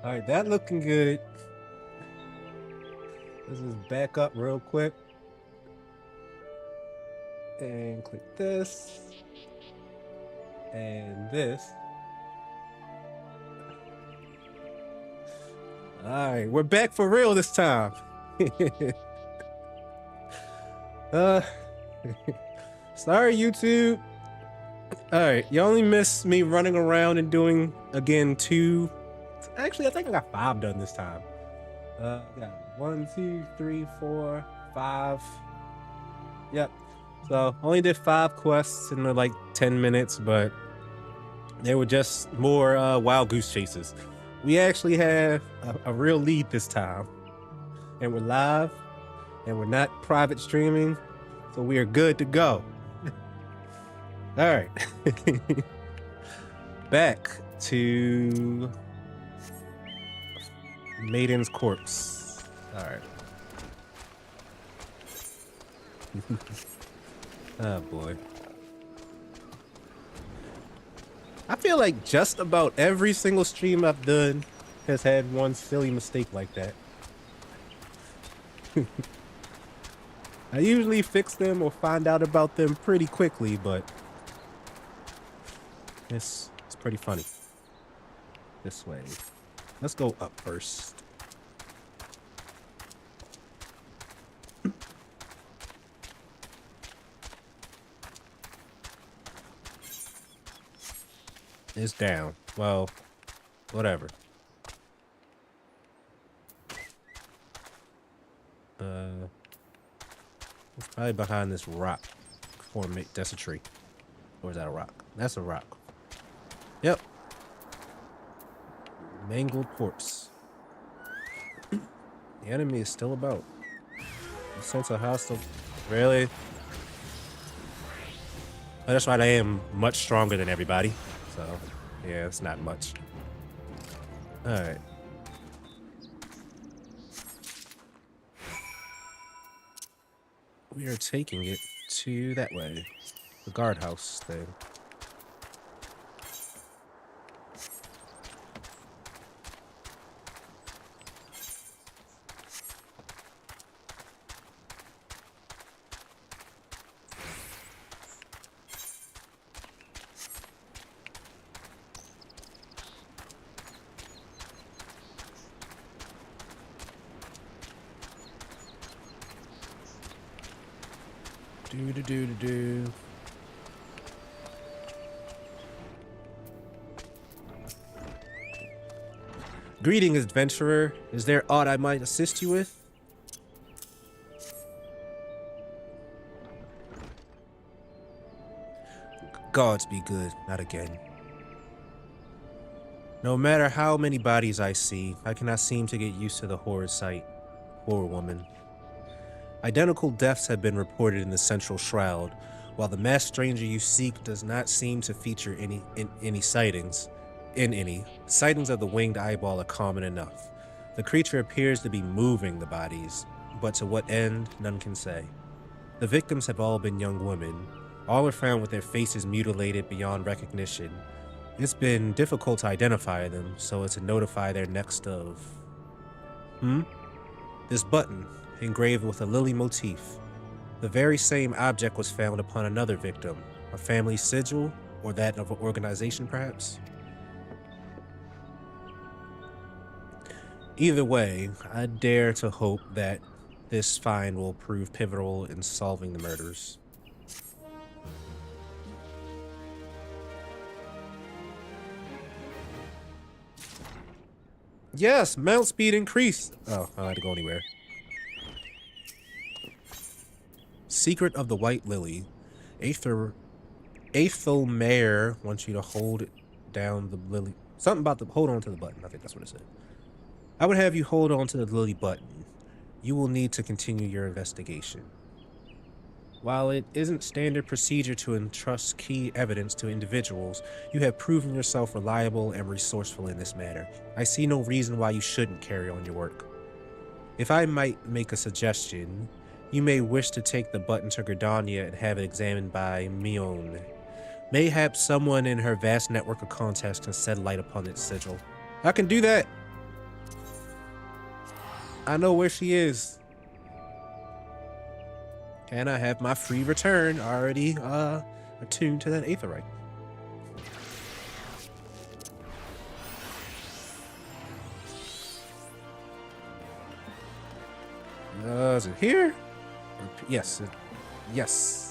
All right, that looking good. Let's just back up real quick and click this and this. All right, we're back for real this time. uh, sorry, YouTube. All right, you only missed me running around and doing again 2. Actually, I think I got 5 done this time. I got 1, 2, 3, 4, 5. Yep. So only did 5 quests in like 10 minutes, but they were just more wild goose chases. We actually have a real lead this time, and we're live, and we're not private streaming, so we are good to go. All right. Back to Maiden's corpse. All right. Oh boy. I feel like just about every single stream I've done has had one silly mistake like that. I usually fix them or find out about them pretty quickly, but it's pretty funny. This way. Let's go up first. It's down. Well, whatever. It's probably behind this rock. That's a tree. Or is that a rock? That's a rock. Yep. Mangled corpse. The enemy is still about. A sense of hostile. Really? Oh, that's right, I am much stronger than everybody. So, yeah, it's not much. Alright. We are taking it to that way. The guardhouse thing. Do. Greetings, adventurer. Is there aught I might assist you with? Gods be good, not again. No matter how many bodies I see, I cannot seem to get used to the horrid sight. Poor woman. Identical deaths have been reported in the central shroud, while the masked stranger you seek does not seem to feature any sightings. Sightings of the winged eyeball are common enough. The creature appears to be moving the bodies, but to what end, none can say. The victims have all been young women. All are found with their faces mutilated beyond recognition. It's been difficult to identify them, so as to notify their next of... This button, engraved with a lily motif. The very same object was found upon another victim, a family sigil, or that of an organization perhaps? Either way, I dare to hope that this find will prove pivotal in solving the murders. Yes, mount speed increased. Oh, I don't have to go anywhere. Secret of the White Lily. Mayor wants you to hold down the lily. Something about the hold on to the button. I think that's what it said. I would have you hold on to the lily button. You will need to continue your investigation. While it isn't standard procedure to entrust key evidence to individuals, you have proven yourself reliable and resourceful in this matter. I see no reason why you shouldn't carry on your work. If I might make a suggestion, you may wish to take the button to Gridania and have it examined by Mion. Mayhap someone in her vast network of contacts can shed light upon its sigil. I can do that! I know where she is. And I have my free return already attuned to that aetherite. Is it here? Yes. Yes.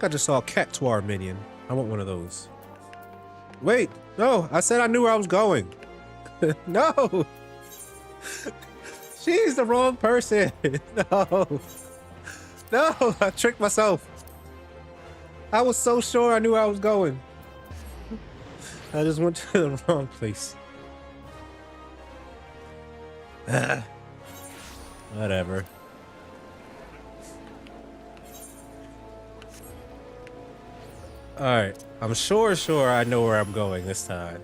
I just saw a Cactuar minion. I want one of those. Wait, no, I said I knew where I was going. No. She's the wrong person. No. No, I tricked myself. I was so sure I knew where I was going. I just went to the wrong place. Whatever. Alright, I'm sure I know where I'm going this time.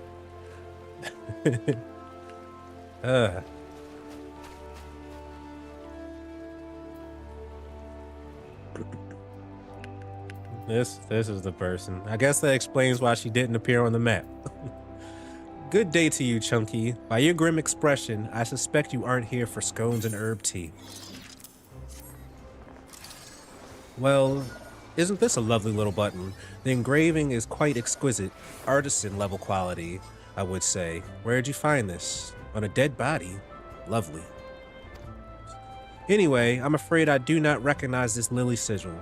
This is the person. I guess that explains why she didn't appear on the map. Good day to you, Chunky. By your grim expression, I suspect you aren't here for scones and herb tea. Well, isn't this a lovely little button? The engraving is quite exquisite, artisan level quality, I would say. Where'd you find this? On a dead body? Lovely. Anyway, I'm afraid I do not recognize this lily sigil.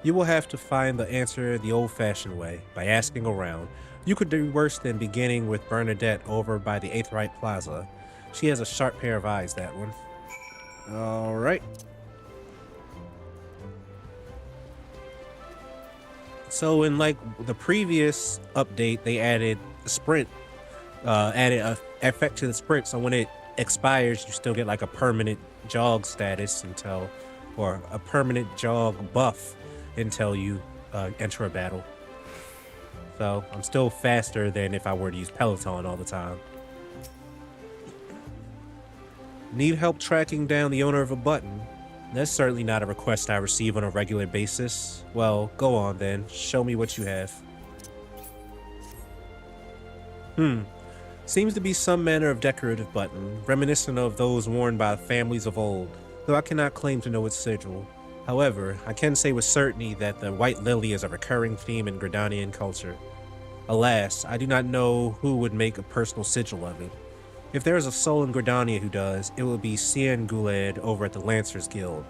You will have to find the answer the old-fashioned way, by asking around. You could do worse than beginning with Bernadette over by the Aetherite Plaza. She has a sharp pair of eyes, that one. Alright. So in like the previous update, they added sprint, added a effect to the sprint. So when it expires, you still get like a permanent jog status until, or a permanent jog buff until you enter a battle. So I'm still faster than if I were to use Peloton all the time. Need help tracking down the owner of a button? That's certainly not a request I receive on a regular basis. Well, go on then. Show me what you have. Seems to be some manner of decorative button, reminiscent of those worn by families of old, though I cannot claim to know its sigil. However, I can say with certainty that the white lily is a recurring theme in Gridanian culture. Alas, I do not know who would make a personal sigil of it. If there is a soul in Gridania who does, it will be Cien Guled over at the Lancers Guild.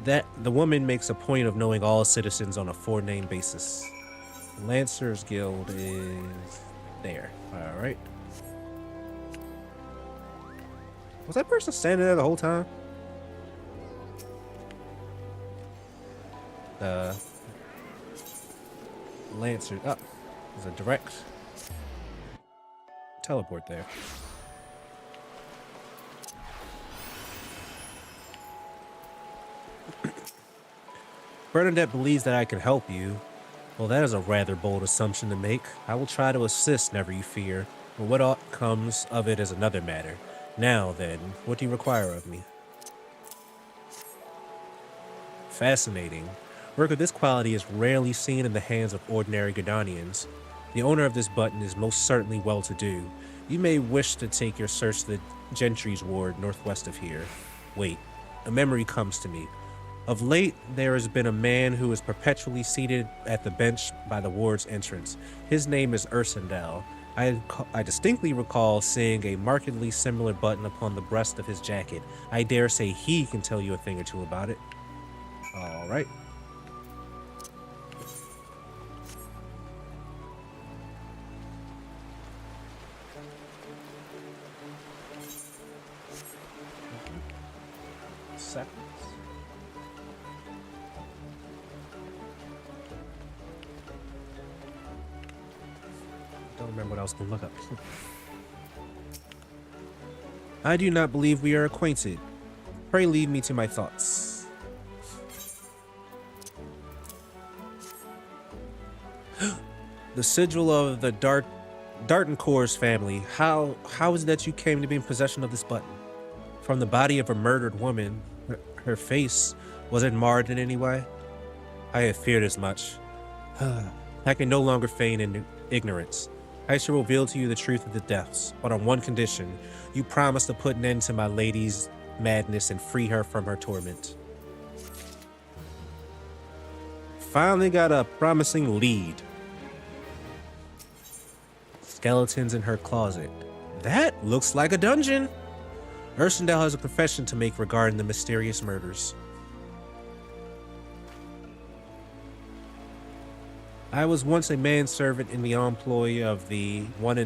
That the woman makes a point of knowing all citizens on a four-name basis. Lancers Guild is there. Alright. Was that person standing there the whole time? Lancers. Oh, there's a direct teleport there. Bernadette believes that I can help you. Well, that is a rather bold assumption to make. I will try to assist, never you fear. But what comes of it is another matter. Now then, what do you require of me? Fascinating. Work of this quality is rarely seen in the hands of ordinary Gridanians. The owner of this button is most certainly well-to-do. You may wish to take your search to the Gentry's ward northwest of here. Wait, a memory comes to me. Of late, there has been a man who is perpetually seated at the bench by the ward's entrance. His name is Ursendal. I distinctly recall seeing a markedly similar button upon the breast of his jacket. I dare say he can tell you a thing or two about it. All right. Seconds. Don't remember what I was going to look up. I do not believe we are acquainted. Pray leave me to my thoughts. The sigil of the Dartoncourt's family. How is it that you came to be in possession of this button? From the body of a murdered woman, her face, was it marred in any way? I had feared as much. I can no longer feign in ignorance. I shall reveal to you the truth of the deaths, but on one condition. You promise to put an end to my lady's madness and free her from her torment. Finally got a promising lead. Skeletons in her closet. That looks like a dungeon. Ursendale has a confession to make regarding the mysterious murders. I was once a manservant in the employ of one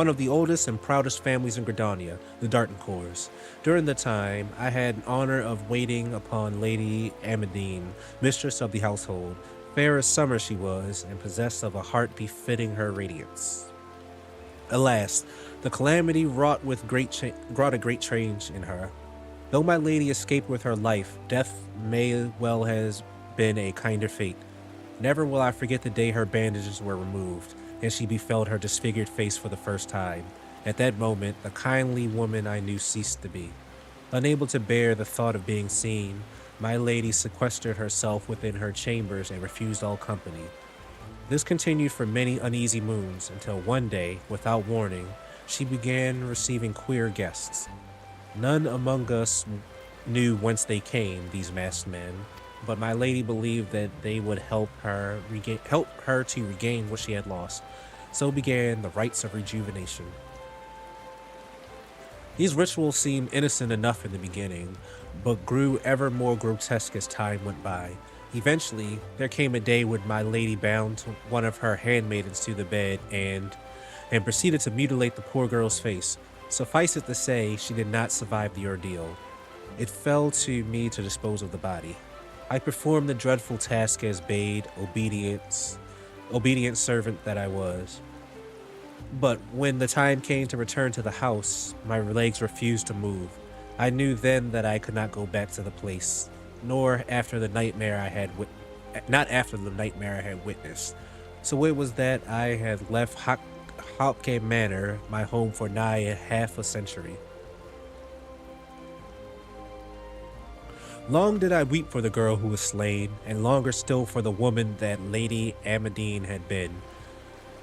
of the oldest and proudest families in Gridania, the Dartoncourts. During the time, I had the honor of waiting upon Lady Amadine, mistress of the household. Fair as summer she was, and possessed of a heart befitting her radiance. Alas, the calamity wrought a great change in her. Though my lady escaped with her life, death may well has been a kinder fate. Never will I forget the day her bandages were removed, and she beheld her disfigured face for the first time. At that moment, the kindly woman I knew ceased to be. Unable to bear the thought of being seen, my lady sequestered herself within her chambers and refused all company. This continued for many uneasy moons, until one day, without warning, she began receiving queer guests. None among us knew whence they came, these masked men, but my lady believed that they would help her to regain what she had lost. So began the rites of rejuvenation. These rituals seemed innocent enough in the beginning, but grew ever more grotesque as time went by. Eventually, there came a day when my lady bound one of her handmaidens to the bed and proceeded to mutilate the poor girl's face. Suffice it to say, she did not survive the ordeal. It fell to me to dispose of the body. I performed the dreadful task as bade, obedient servant that I was. But when the time came to return to the house, my legs refused to move. I knew then that I could not go back to the place, nor after the nightmare I had witnessed. So it was that I had left Haukke Manor, my home, for nigh half a century. Long did I weep for the girl who was slain, and longer still for the woman that Lady Amadine had been.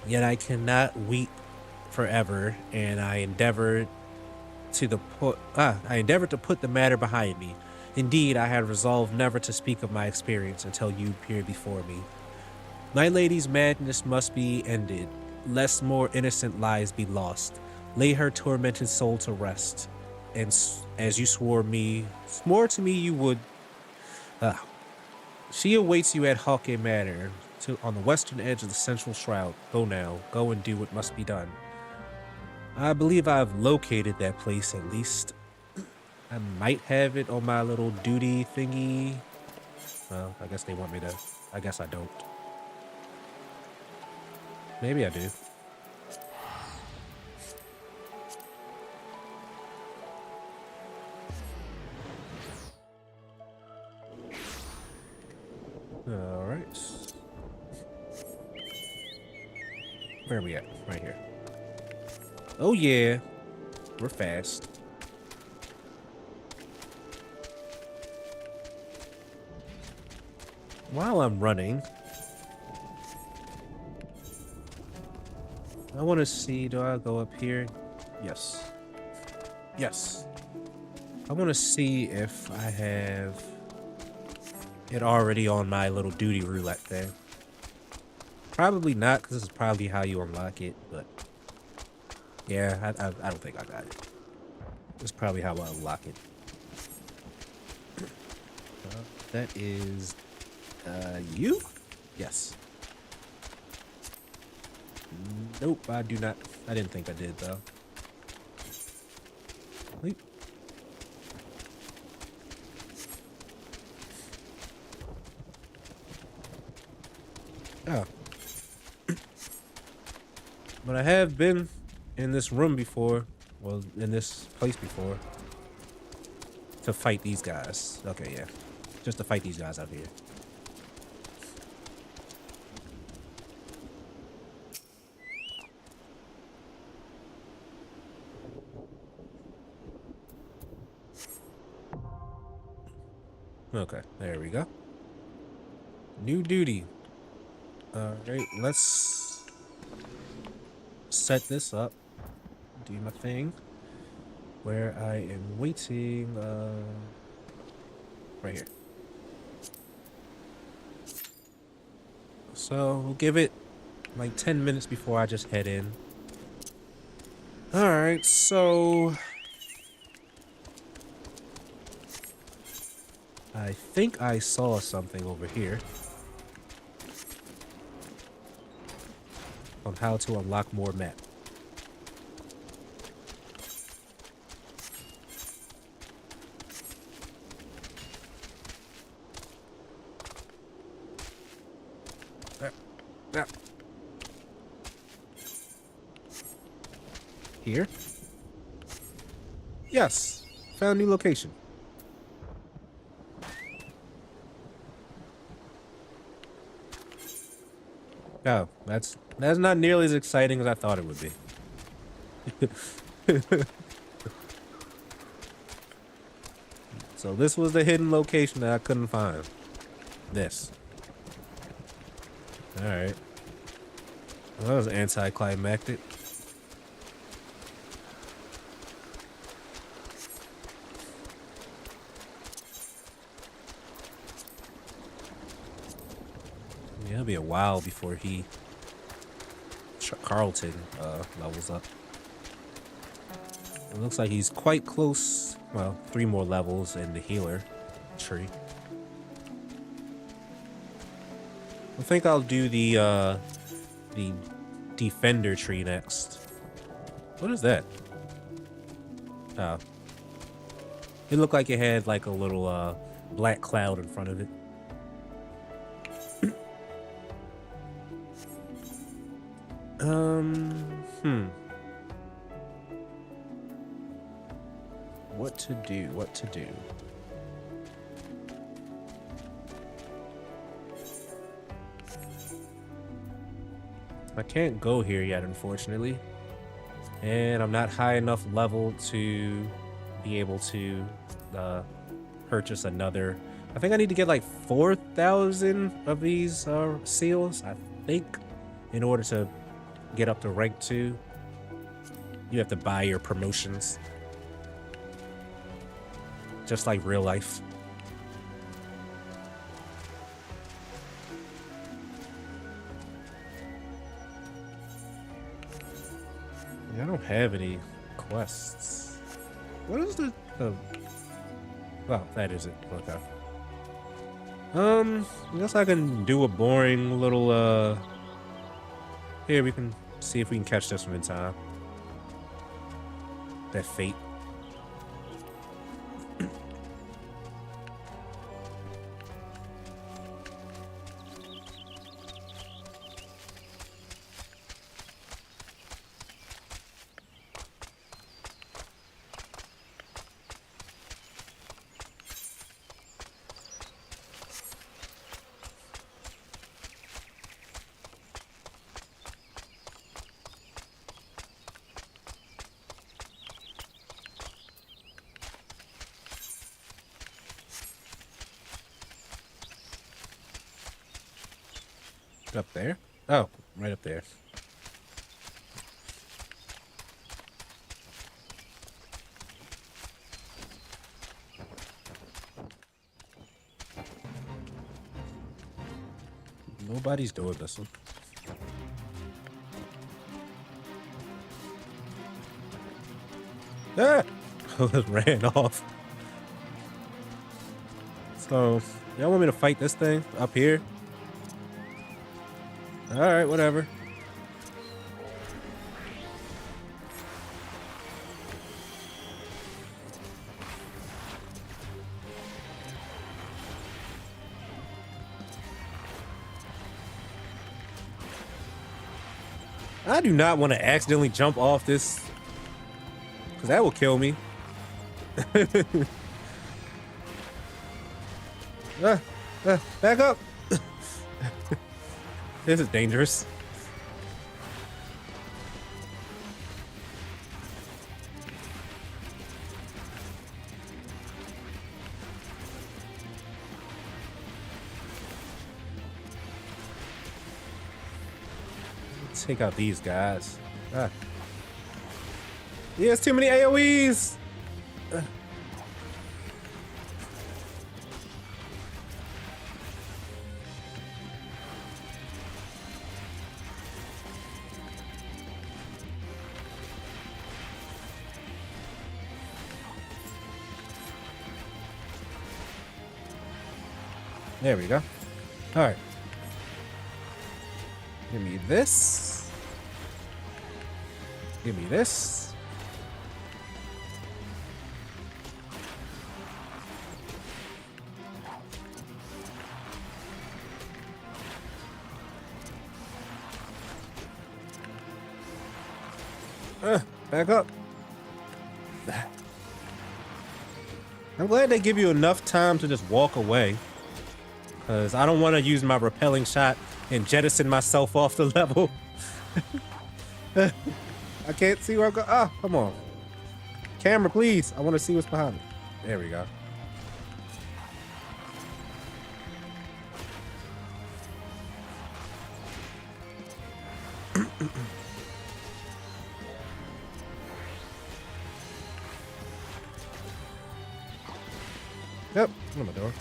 Yet I cannot weep forever, and I endeavored to put the matter behind me. Indeed, I had resolved never to speak of my experience until you appeared before me. My lady's madness must be ended, lest more innocent lives be lost. Lay her tormented soul to rest. And as you swore to me you would. She awaits you at Haukke Manor, on the western edge of the central shroud. Go now, go and do what must be done. I believe I've located that place at least. I might have it on my little duty thingy. Well, I guess they want me to. I guess I don't. Maybe I do. All right. Where are we at? Right here. Oh yeah, we're fast. While I'm running, I want to see, do I go up here? Yes. Yes. I want to see if I have it already on my little duty roulette thing. Probably not, because this is probably how you unlock it, but yeah, I don't think I got it. This is probably how I unlock it. That is you? Yes. Nope, I do not. I didn't think I did, though. Wait. Oh. But I have been in this room before. Well, in this place before. To fight these guys. Okay, yeah. Just to fight these guys out here. Okay, there we go. New duty. Alright, let's set this up. Do my thing. Where I am waiting, right here. So we'll give it like 10 minutes before I just head in. Alright, so I think I saw something over here on how to unlock more map. Here? Yes, found new location. Oh, that's not nearly as exciting as I thought it would be. So this was the hidden location that I couldn't find. This. Alright. Well, that was anticlimactic. Yeah, it'll be a while before Carlton levels up. It looks like he's quite close. Well, 3 more levels in the healer tree. I think I'll do the defender tree next. What is that? Oh. It looked like it had like a little black cloud in front of it. What to do? I can't go here yet, unfortunately. And I'm not high enough level to be able to purchase another. I think I need to get like 4,000 of these seals, I think, in order to get up to rank 2. You have to buy your promotions. Just like real life. Yeah, I don't have any quests. What is the well, that is it. Okay. I guess I can do a boring little here we can see if we can catch this one in time. That fate. Up there? Oh, right up there. Nobody's doing this one. Ah! It ran off. So, y'all want me to fight this thing up here? Alright, whatever. I do not want to accidentally jump off this, because that will kill me. Back up! This is dangerous. take out these guys. Ah. Yeah, it's too many AoEs. There we go. All right. Give me this. Give me this. Back up. I'm glad they give you enough time to just walk away. Because I don't want to use my repelling shot and jettison myself off the level. I can't see where I'm going. Ah, come on. Camera, please. I want to see what's behind me. There we go. Yep, on the door.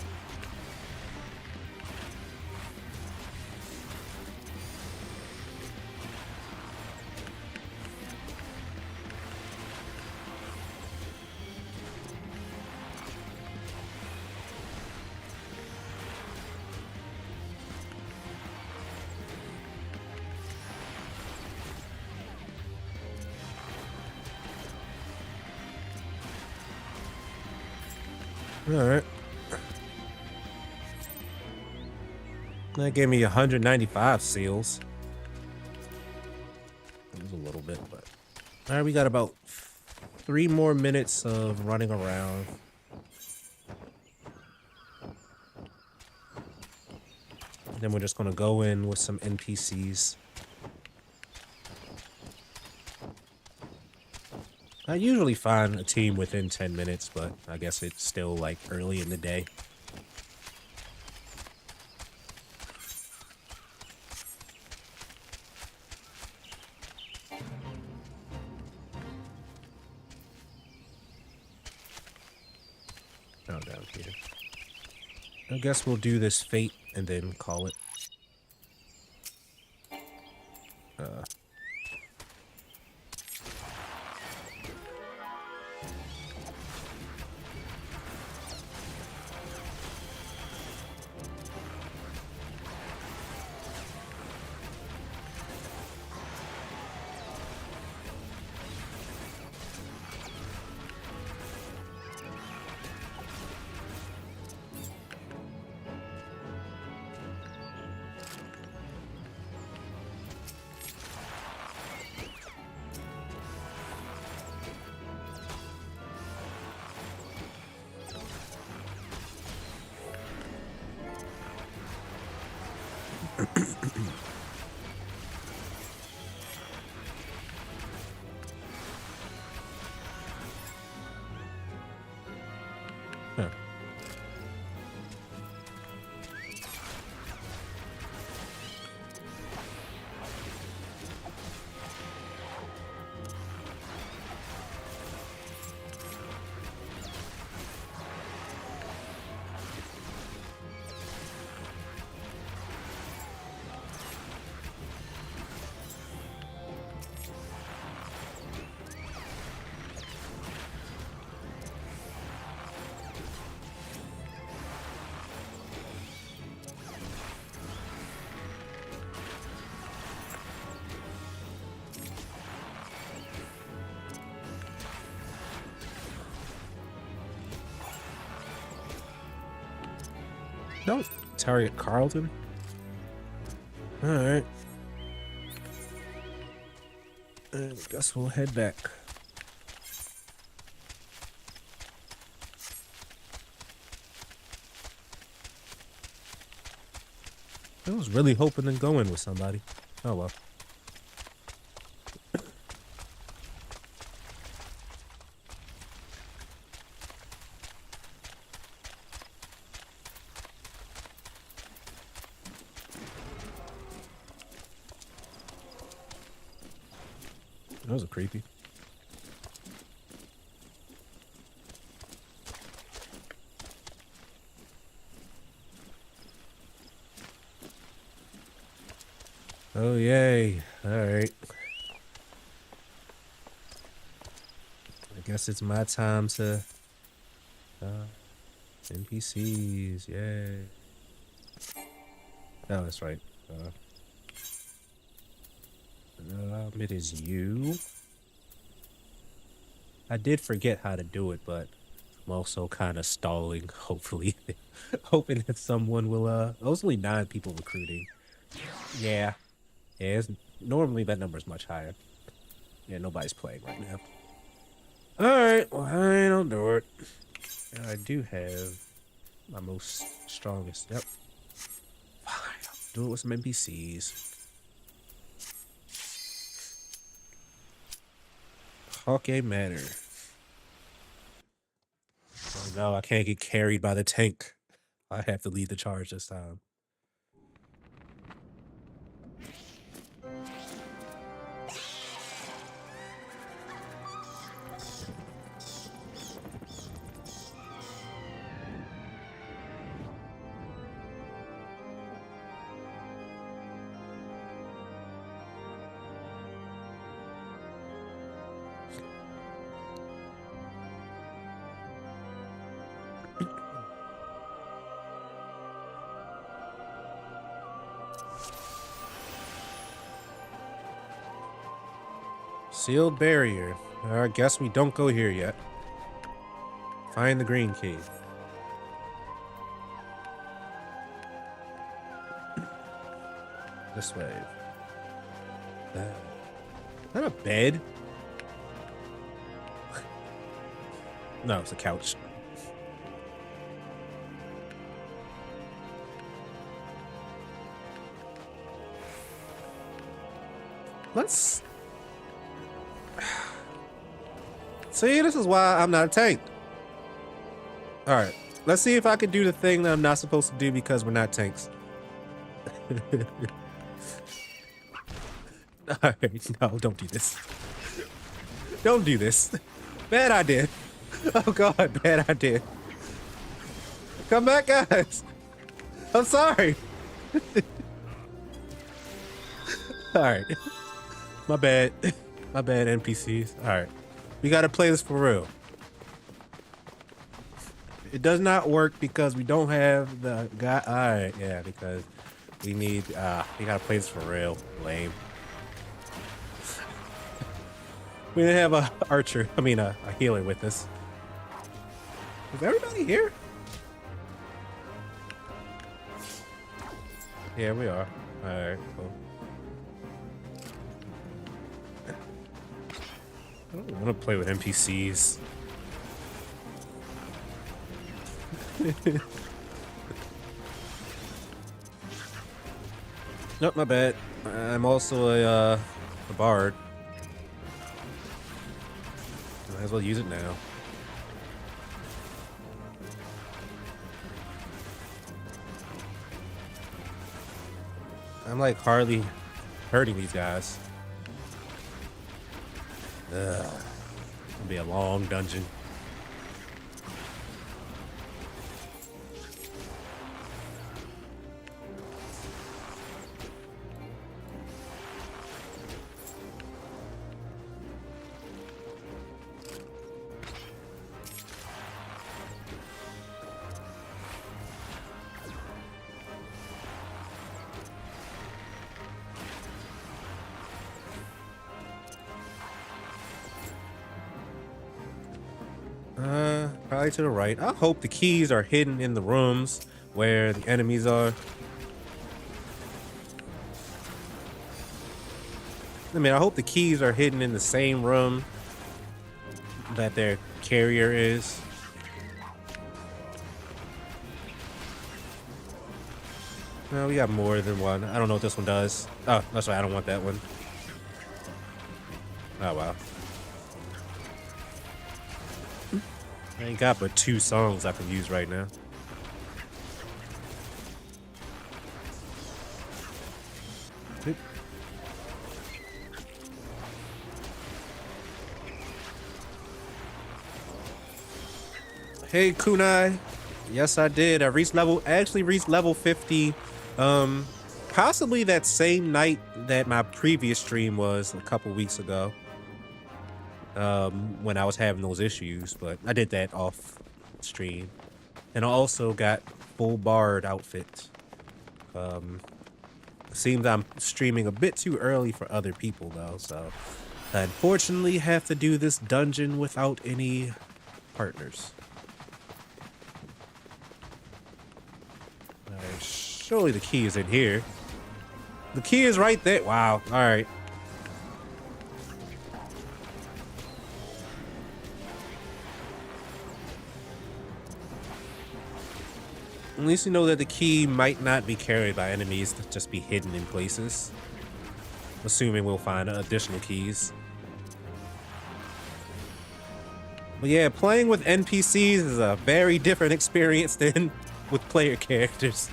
All right. That gave me 195 seals. It was a little bit, but all right. We got about 3 more minutes of running around. Then we're just gonna go in with some NPCs. I usually find a team within 10 minutes, but I guess it's still like early in the day. Oh, down here. I guess we'll do this fate and then call it. Huh. Don't target Carlton. Alright. I guess we'll head back. I was really hoping to go in with somebody. Oh well. Those are creepy. Oh, yay. Alright. I guess it's my time to... NPCs, yay. Oh, that's right. It is you. I did forget how to do it, but I'm also kind of stalling, hopefully. Hoping that someone will, there's only 9 people recruiting. Yeah. Yeah, normally that number is much higher. Yeah, nobody's playing right now. Alright, well, I don't do it. I do have my most strongest. Yep. Fine, I'll do it with some NPCs. Haukke Manor. Oh no, I can't get carried by the tank. I have to lead the charge this time. Sealed barrier. I guess we don't go here yet. Find the green key. This way. Is that a bed? No, it's a couch. Let's... See, this is why I'm not a tank. Alright, let's see if I can do the thing that I'm not supposed to do because we're not tanks. Alright, no, don't do this. Don't do this. Bad idea. Oh god, bad idea. Come back, guys. I'm sorry. Alright. My bad. My bad, NPCs. Alright. We gotta play this for real. It does not work because we don't have the guy. Alright, yeah, because we need, we gotta play this for real. Lame. We didn't have a archer, I mean a healer with us. Is everybody here? Yeah, we are. Alright, cool. I don't want to play with NPCs. Nope, my bad. I'm also a bard. Might as well use it now. I'm like hardly hurting these guys. Ugh. It'll be a long dungeon. Probably to the right. I hope the keys are hidden in the rooms where the enemies are. I mean, I hope the keys are hidden in the same room that their carrier is. No, we got more than one. I don't know what this one does. Oh, that's right. I don't want that one. Oh, wow. I ain't got but 2 songs I can use right now. Oop. Hey, Kunai. Yes, I did. I actually reached level 50. Possibly that same night that my previous stream was a couple weeks ago. When I was having those issues, but I did that off stream. And I also got full bard outfit. Seems I'm streaming a bit too early for other people though, so I unfortunately have to do this dungeon without any partners. Alright, surely the key is in here. The key is right there. Wow, alright. At least you know that the key might not be carried by enemies, to just be hidden in places. Assuming we'll find additional keys. But yeah, playing with NPCs is a very different experience than with player characters.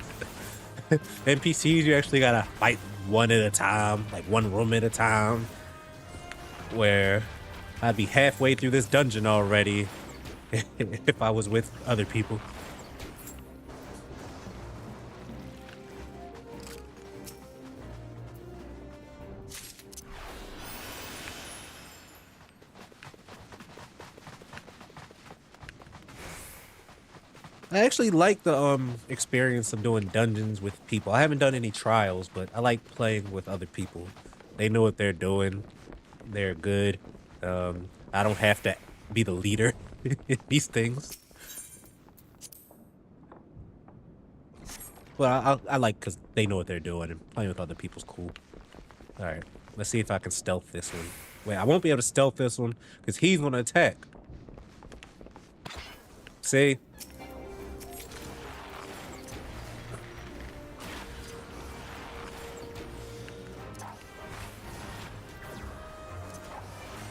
NPCs, you actually gotta fight one at a time, like one room at a time. Where I'd be halfway through this dungeon already if I was with other people. I actually like the experience of doing dungeons with people. I haven't done any trials, but I like playing with other people. They know what they're doing. They're good. I don't have to be the leader in these things. Well, I like because they know what they're doing, and playing with other people's cool. All right, let's see if I can stealth this one. Wait, I won't be able to stealth this one because he's gonna attack. See?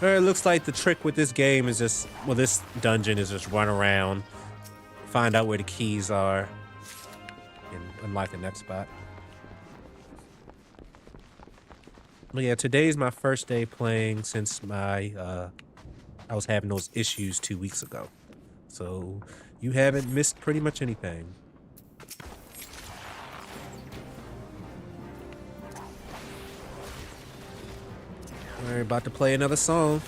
It looks like the trick with this game is just, well, this dungeon is just run around, find out where the keys are, and unlock the next spot. But yeah, today's my first day playing since I was having those issues 2 weeks ago. So you haven't missed pretty much anything. We're about to play another song.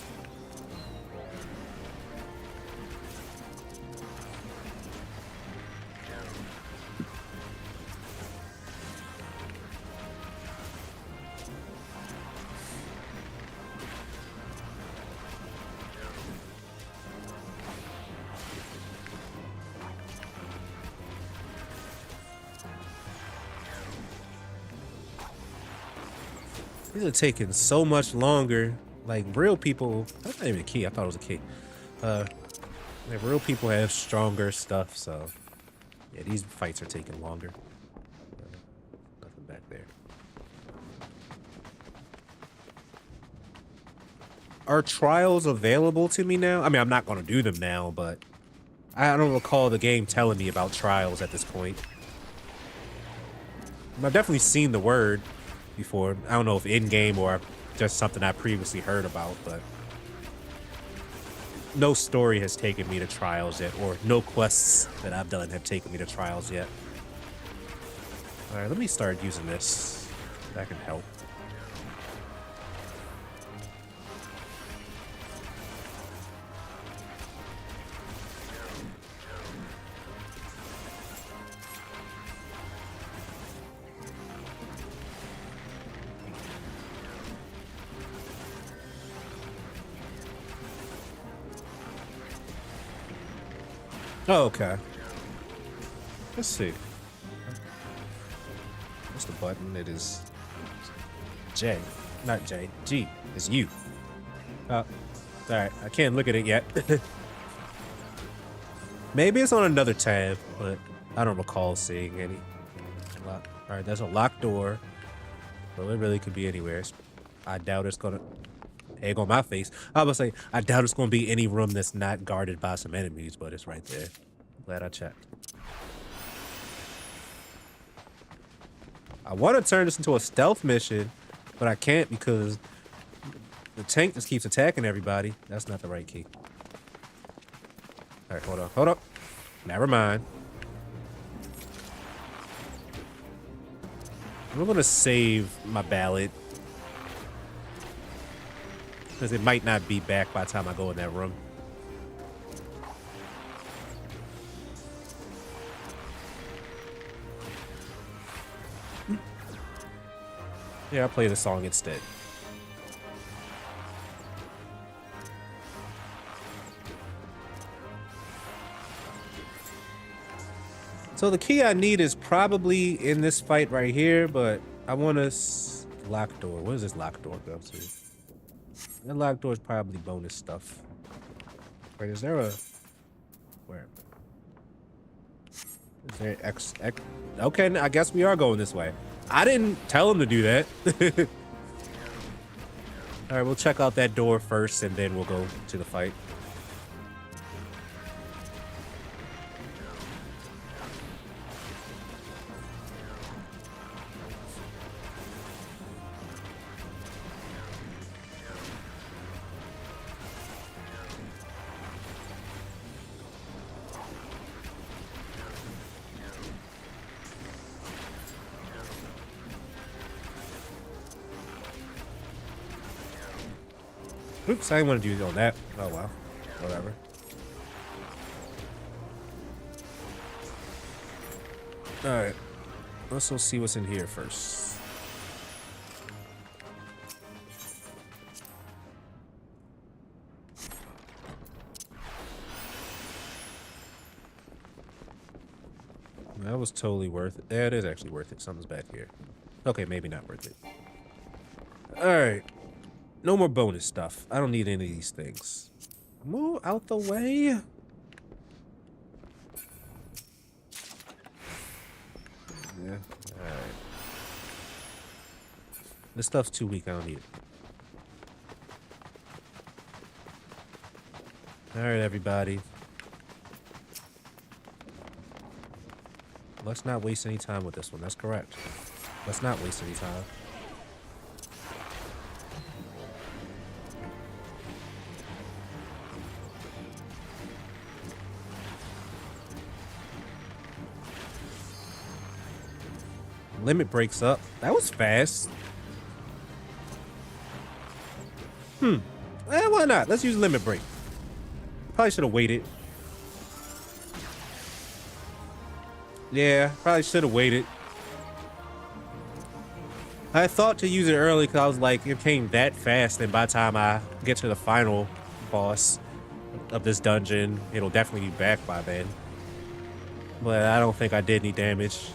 These are taking so much longer. Like, real people, that's not even a key. I thought it was a key. Like, real people have stronger stuff, so yeah, these fights are taking longer. Nothing back there. Are trials available to me now? I mean, I'm not going to do them now, but I don't recall the game telling me about trials at this point. I've definitely seen the word before. I don't know if in-game or just something I previously heard about, but no story has taken me to trials yet, or no quests that I've done have taken me to trials yet. All right, let me start using this. That can help. Oh, okay. Let's see. What's the button? It is J. Not J. G. It's U. Oh, alright. I can't look at it yet. Maybe it's on another tab, but I don't recall seeing any. Alright, there's a locked door. Well, it really could be anywhere. I doubt it's gonna... Egg on my face. I was say I doubt it's gonna be any room that's not guarded by some enemies, but it's right there. Glad I checked. I want to turn this into a stealth mission, but I can't because the tank just keeps attacking everybody. That's not the right key. All right, hold up. Never mind. I'm gonna save my ballad. Because it might not be back by the time I go in that room. Yeah, I'll play the song instead. So the key I need is probably in this fight right here, but I want to lock door. Where does this lock door go to? That lock door is probably bonus stuff. Wait, is there a... Where? Is there X... Okay, I guess we are going this way. I didn't tell him to do that. All right, we'll check out that door first, and then we'll go to the fight. Oops, I didn't want to do all that. Oh, well. Whatever. Alright. Let's go see what's in here first. That was totally worth it. Yeah, it is actually worth it. Something's back here. Okay, maybe not worth it. Alright. No more bonus stuff. I don't need any of these things. Move out the way. Yeah. Alright. This stuff's too weak. I don't need it. Alright, everybody. Let's not waste any time with this one. That's correct. Let's not waste any time. Limit breaks up. That was fast. Why not? Let's use limit break. Probably should have waited. Yeah, probably should have waited. I thought to use it early because I was like, it came that fast, and by the time I get to the final boss of this dungeon, it'll definitely be back by then. But I don't think I did any damage.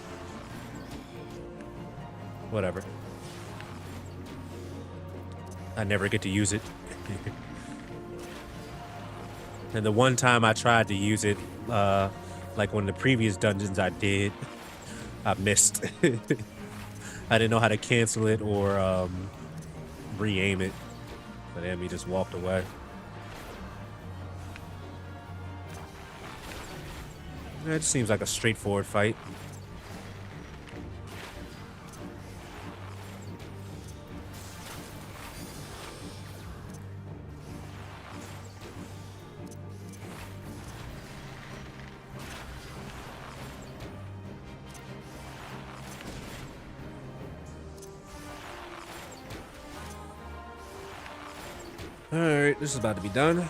Whatever. I never get to use it. And the one time I tried to use it, like one of the previous dungeons I did, I missed. I didn't know how to cancel it or re-aim it. But then we just walked away. It just seems like a straightforward fight. Alright, this is about to be done.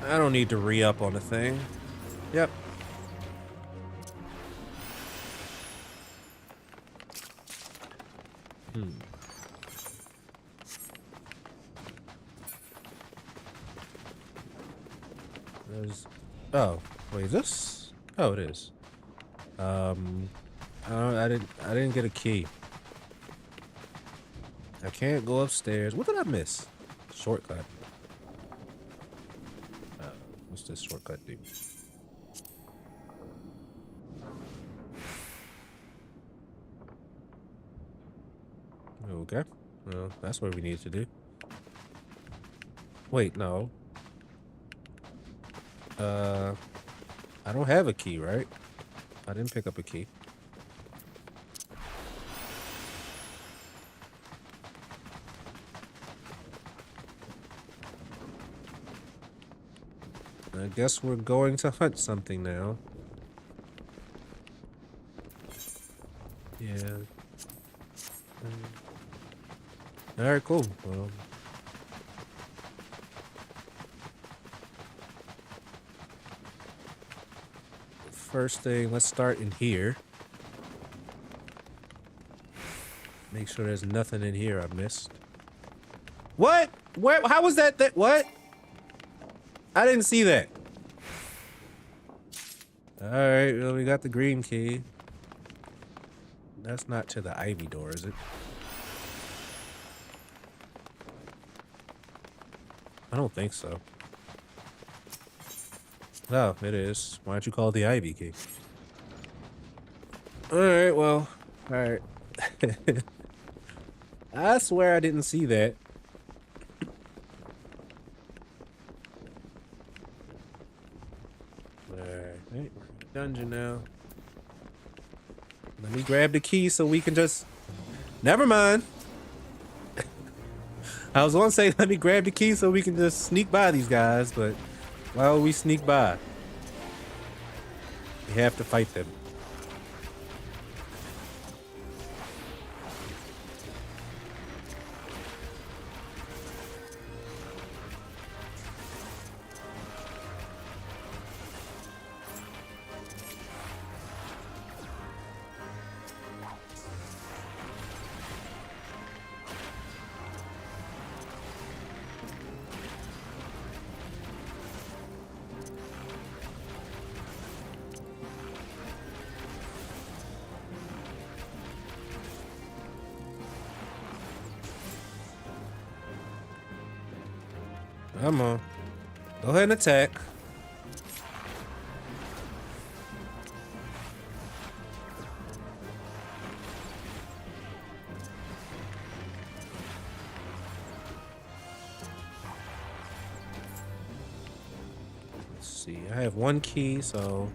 I don't need to re-up on the thing. Yep. Oh, wait, is this? Oh, it is. I didn't get a key. I can't go upstairs. What did I miss? Shortcut. What's this shortcut do? Okay. Well, that's what we need to do. Wait, no. I don't have a key, right? I didn't pick up a key. I guess we're going to hunt something now. Yeah. Alright, cool. Well, first thing, let's start in here. Make sure there's nothing in here I missed. What? Where? How was that? What? I didn't see that. Alright, well, we got the green key. That's not to the ivy door, is it? I don't think so. Oh, it is. Why don't you call it the ivy key? Alright, well, alright. I swear I didn't see that. Alright, dungeon now. Let me grab the key so we can just... Never mind. I was gonna say, let me grab the key so we can just sneak by these guys, but why would we sneak by? We have to fight them. Come on. Go ahead and attack. Let's see. I have one key, so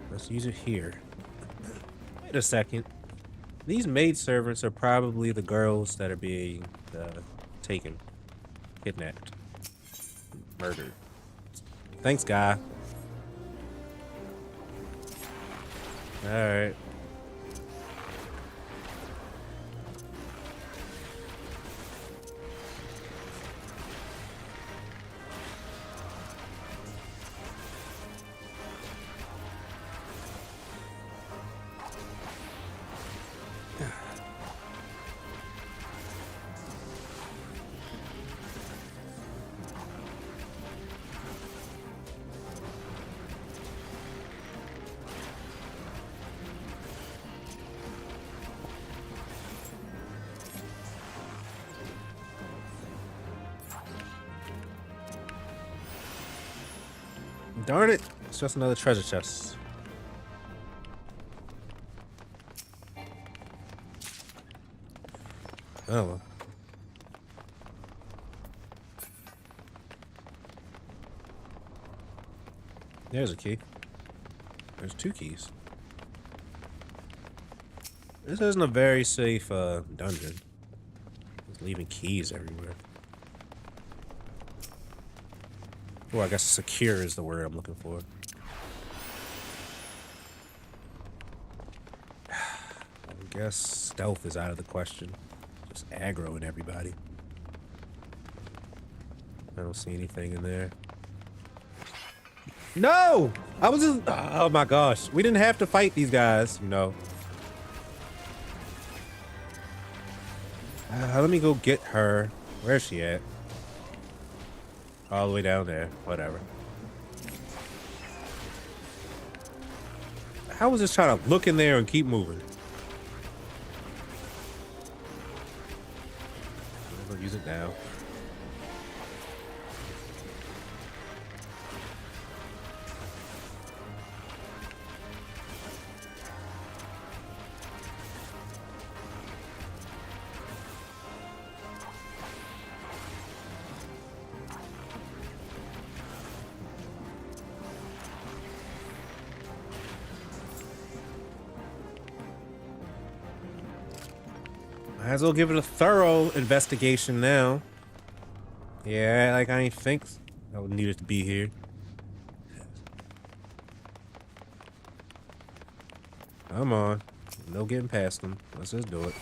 let's use it here. Wait a second. These maid servants are probably the girls that are being taken, kidnapped, murdered. Thanks, guy. All right. Darn it, it's just another treasure chest. Oh well. There's a key. There's two keys. This isn't a very safe dungeon. It's leaving keys everywhere. Oh, I guess secure is the word I'm looking for. I guess stealth is out of the question. Just aggroing everybody. I don't see anything in there. No! I was just... Oh my gosh. We didn't have to fight these guys, you know. Let me go get her. Where's she at? All the way down there. Whatever. I was just trying to look in there and keep moving. I'm gonna use it now. Might as well give it a thorough investigation now. Yeah, like I ain't think I would need it to be here. Come on. No getting past them. Let's just do it.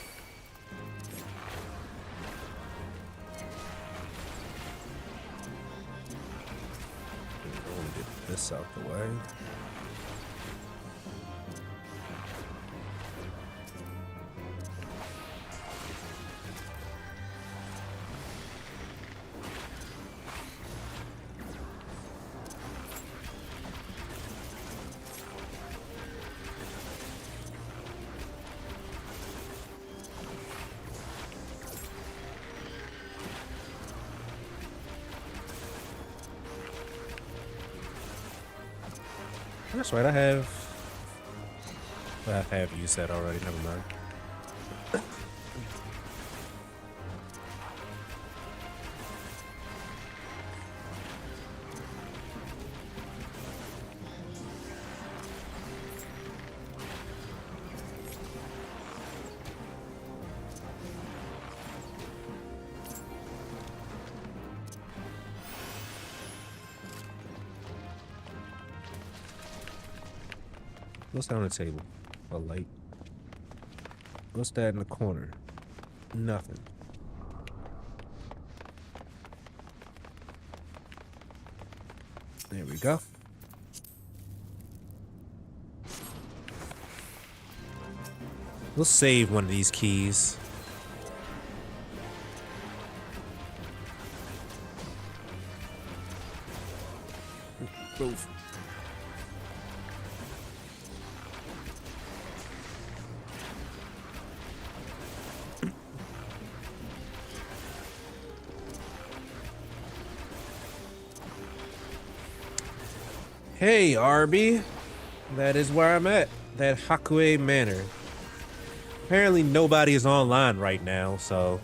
I want to get this out the way. That's right, I have used that already, never mind. What's down the table? A light. What's that in the corner? Nothing. There we go. We'll save one of these keys. Move. Hey, Arby. That is where I'm at. That Haukke Manor. Apparently nobody is online right now, so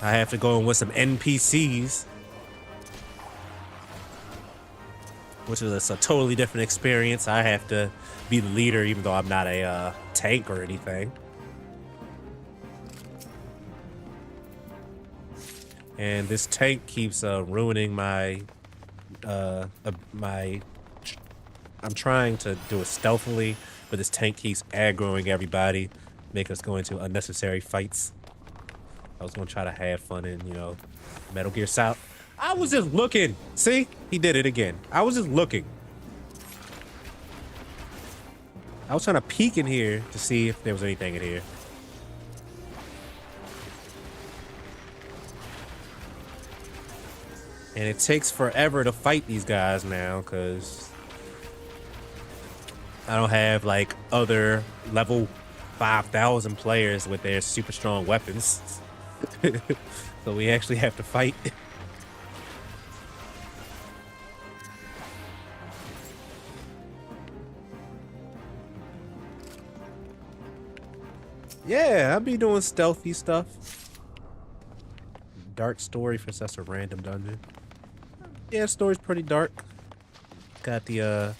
I have to go in with some NPCs. Which is a totally different experience. I have to be the leader even though I'm not a tank or anything. And this tank keeps ruining my I'm trying to do it stealthily, but this tank keeps aggroing everybody, make us go into unnecessary fights. I was gonna try to have fun in, you know, Metal Gear Solid. I was just looking. See? He did it again. I was just looking. I was trying to peek in here to see if there was anything in here. And it takes forever to fight these guys now, because I don't have, like, other level 5,000 players with their super strong weapons. So we actually have to fight. Yeah, I'll be doing stealthy stuff. Dark story for such a random dungeon. Yeah, story's pretty dark. Got the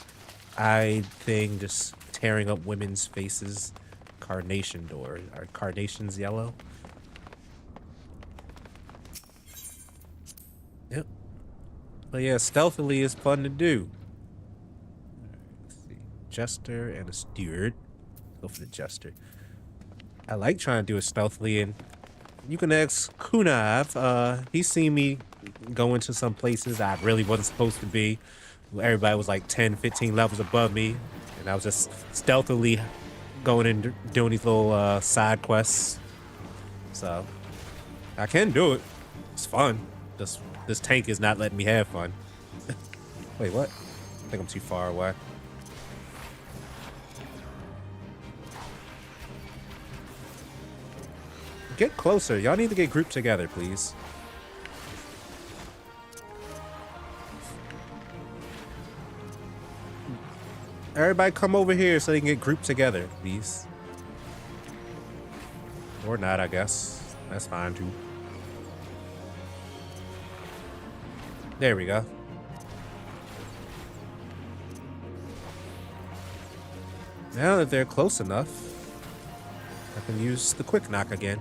eye thing just tearing up women's faces. Carnation door. Are carnations yellow? Yep. But yeah, stealthily is fun to do. Let's see. Jester and a steward. Go for the jester. I like trying to do it stealthily, and you can ask Kunav. He's seen me go into some places I really wasn't supposed to be. Everybody was like 10, 15 levels above me, and I was just stealthily going and doing these little side quests. So I can do it. It's fun. This tank is not letting me have fun. Wait, what? I think I'm too far away. Get closer. Y'all need to get grouped together, please. Everybody come over here so they can get grouped together, please. Or not, I guess. That's fine, too. There we go. Now that they're close enough, I can use the quick knock again.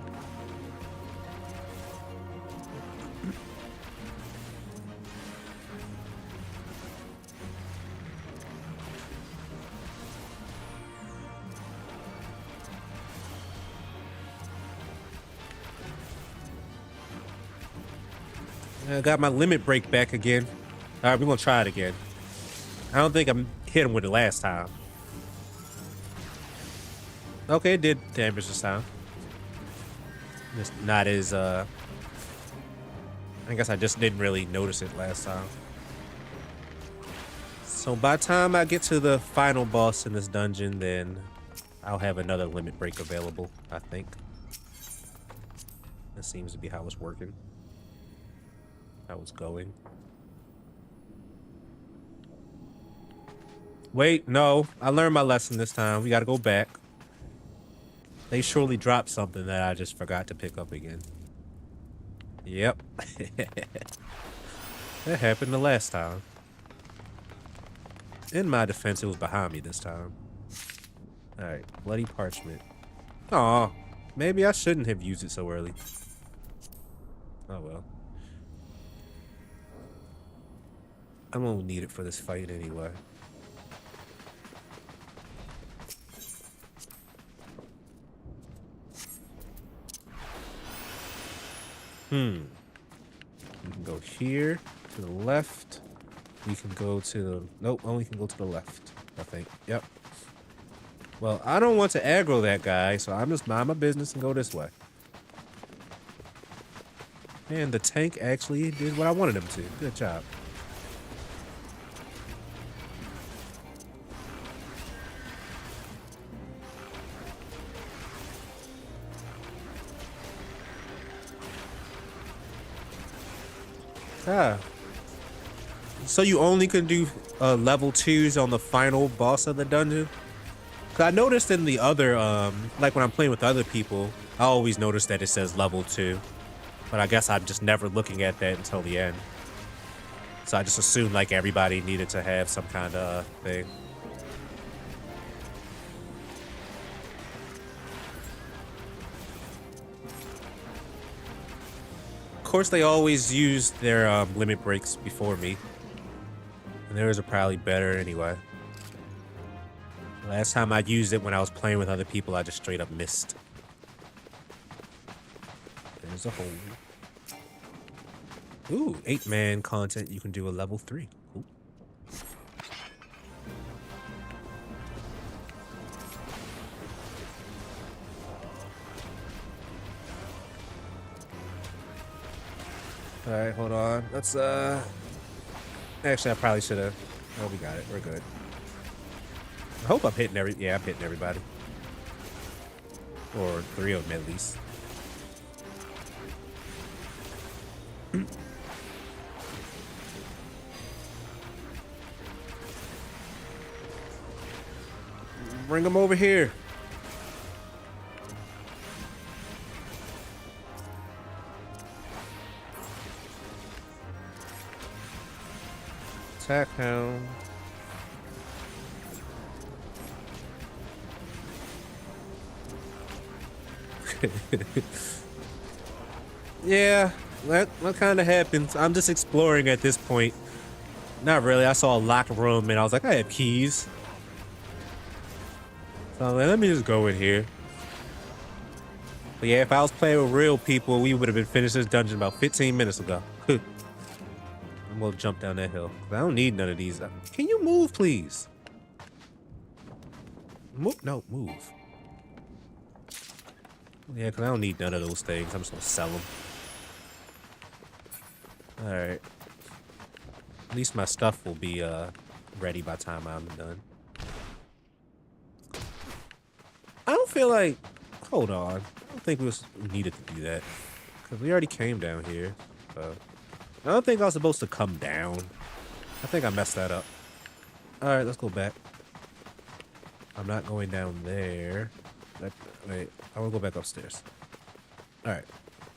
I got my limit break back again. All right, we're gonna try it again. I don't think I hit him with it last time. Okay, it did damage this time. It's not as, I guess I just didn't really notice it last time. So by the time I get to the final boss in this dungeon, then I'll have another limit break available, I think. That seems to be how it's working. How it's going. Wait, no. I learned my lesson this time. We gotta go back. They surely dropped something that I just forgot to pick up again. Yep. That happened the last time. In my defense, it was behind me this time. Alright, bloody parchment. Aw, maybe I shouldn't have used it so early. Oh well. I won't need it for this fight anyway. We can go here, to the left. We can go to the... Nope, only can go to the left, I think. Yep. Well, I don't want to aggro that guy, so I'm just mind my business and go this way. And the tank actually did what I wanted him to. Good job. Ah. So you only can do level 2s on the final boss of the dungeon? Cause I noticed in the other, like when I'm playing with other people, I always notice that it says level 2. But I guess I'm just never looking at that until the end. So I just assumed like everybody needed to have some kind of thing. Of course, they always use their limit breaks before me. And theirs are probably better anyway. Last time I used it when I was playing with other people, I just straight up missed. There's a hole. Ooh, 8-man content. You can do a level 3. Ooh. All right, hold on. Let's actually, I probably should have. Oh, we got it. We're good. I hope I'm hitting yeah, I'm hitting everybody. Or 3 of them at least. Bring them over here. Attack hound. Yeah, that kind of happens. I'm just exploring at this point. Not really. I saw a locked room and I was like, I have keys. So I'm like, let me just go in here. But yeah, if I was playing with real people, we would have been finished this dungeon about 15 minutes ago. I'm gonna jump down that hill. I don't need none of these. Can you move, please? Move? No, move. Yeah, because I don't need none of those things. I'm just gonna sell them. Alright. At least my stuff will be ready by the time I'm done. I don't feel like... Hold on. I don't think we needed to do that. Because we already came down here. So... I don't think I was supposed to come down. I think I messed that up. Alright, let's go back. I'm not going down there. Wait, I want to go back upstairs. Alright,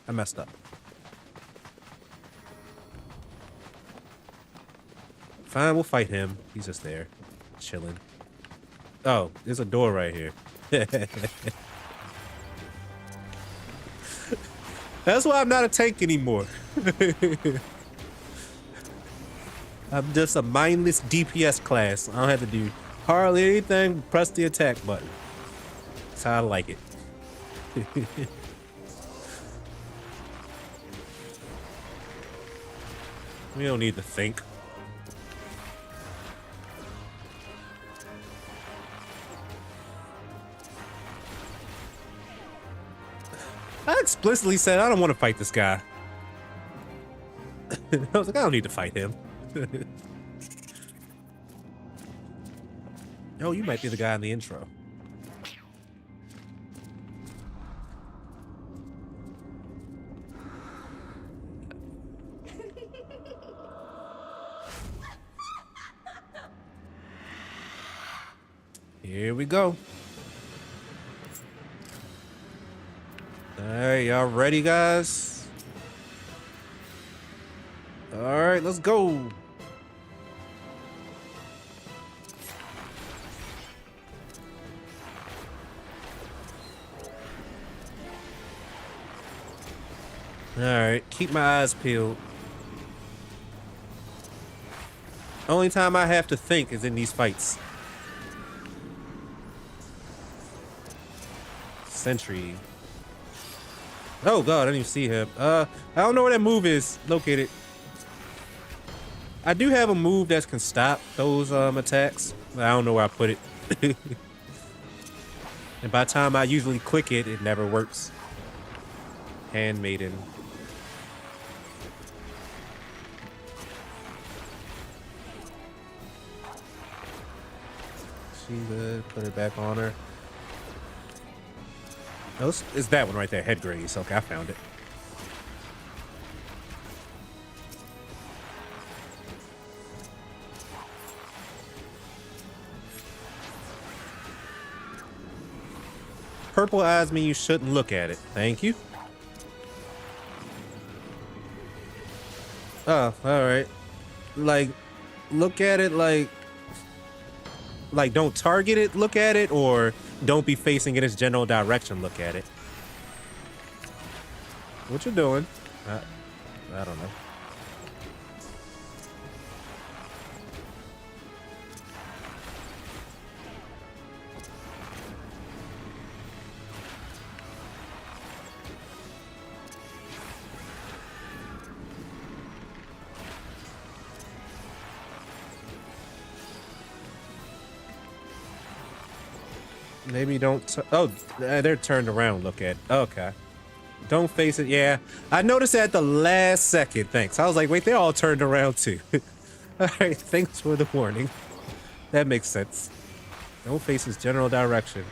I messed up. Fine, we'll fight him. He's just there, chilling. Oh, there's a door right here. That's why I'm not a tank anymore. I'm just a mindless DPS class. I don't have to do hardly anything. Press the attack button. That's how I like it. We don't need to think. I explicitly said I don't want to fight this guy. I was like, I don't need to fight him. Oh, you might be the guy in the intro. Here we go. All right, y'all ready, guys? All right, let's go. All right, keep my eyes peeled. Only time I have to think is in these fights. Sentry. Oh god, I didn't even see him. I don't know where that move is located. I do have a move that can stop those attacks, but I don't know where I put it. And by the time I usually click it, it never works. Handmaiden. She good. Put it back on her. No, it's that one right there, head graze. Okay, I found it. Purple eyes mean you shouldn't look at it. Thank you. Oh, all right. Like, look at it like don't target it, look at it, or don't be facing in its general direction, look at it. What you doing? I don't know. Maybe don't. Oh, they're turned around. Look at. Okay. Don't face it. Yeah, I noticed that at the last second. Thanks. I was like, wait, they're all turned around too. All right. Thanks for the warning. That makes sense. Don't face its general direction.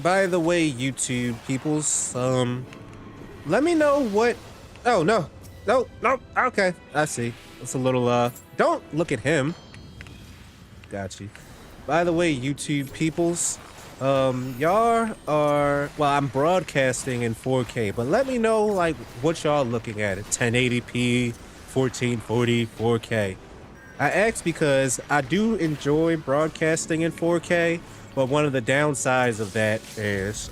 By the way, YouTube peoples, let me know what. Oh no. No. Okay. I see. It's a little. Don't look at him. Got you. By the way, YouTube peoples, y'all are, well, I'm broadcasting in 4K, but let me know, like, what y'all looking at 1080p, 1440, 4K. I ask because I do enjoy broadcasting in 4K, but one of the downsides of that is,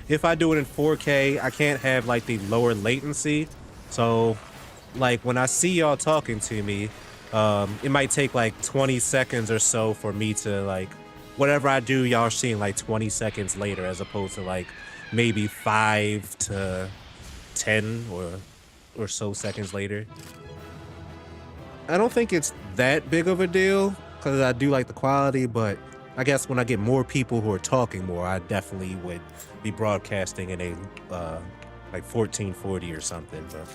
if I do it in 4K, I can't have, like, the lower latency. So, like, when I see y'all talking to me, it might take like 20 seconds or so for me to, like, whatever I do, y'all seeing like 20 seconds later, as opposed to like maybe 5 to 10 or so seconds later. I don't think it's that big of a deal because I do like the quality, but I guess when I get more people who are talking more, I definitely would be broadcasting in a like 1440 or something. But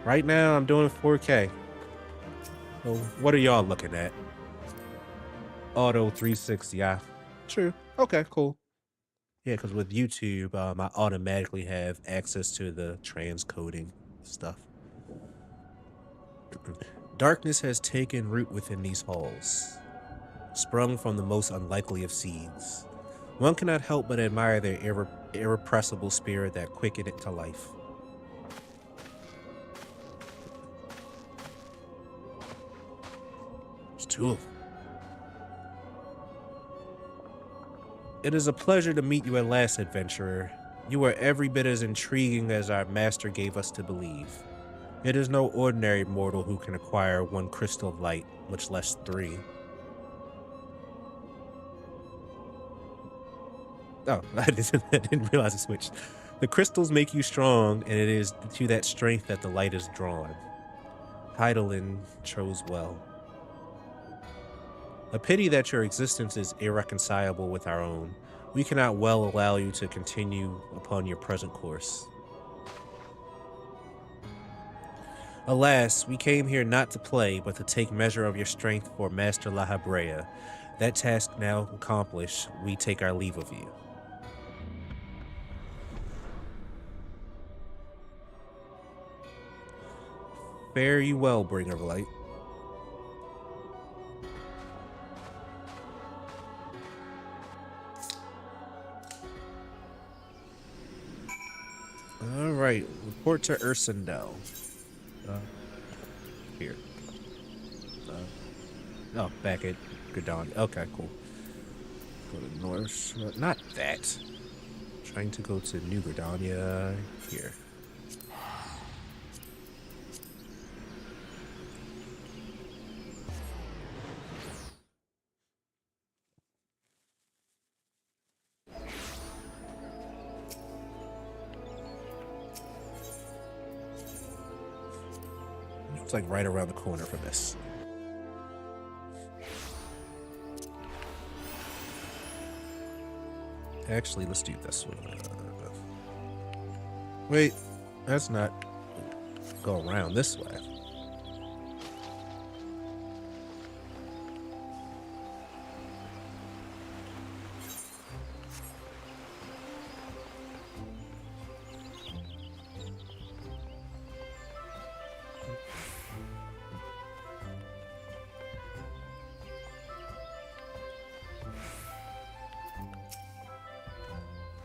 right now I'm doing 4K. So what are y'all looking at? Auto 360, yeah. True. Okay, cool. Yeah, because with YouTube, I automatically have access to the transcoding stuff. Darkness has taken root within these halls, sprung from the most unlikely of seeds. One cannot help but admire their irrepressible spirit that quickened it to life. There's two of them. It is a pleasure to meet you at last, adventurer. You are every bit as intriguing as our master gave us to believe. It is no ordinary mortal who can acquire one crystal of light, much less 3. Oh, I didn't realize it switched. The crystals make you strong, and it is to that strength that the light is drawn. Heidelin chose well. A pity that your existence is irreconcilable with our own. We cannot well allow you to continue upon your present course. Alas, we came here not to play, but to take measure of your strength for Master La Habrea. That task now accomplished, we take our leave of you. Fare you well, Bringer of Light. Alright, report to Ursendel. Here. Oh, back at Gridania. Okay, cool. Go to North. Not that. Trying to go to New Gridania. Here. It's like right around the corner from this. Actually, let's do this one. Wait, that's not go around this way.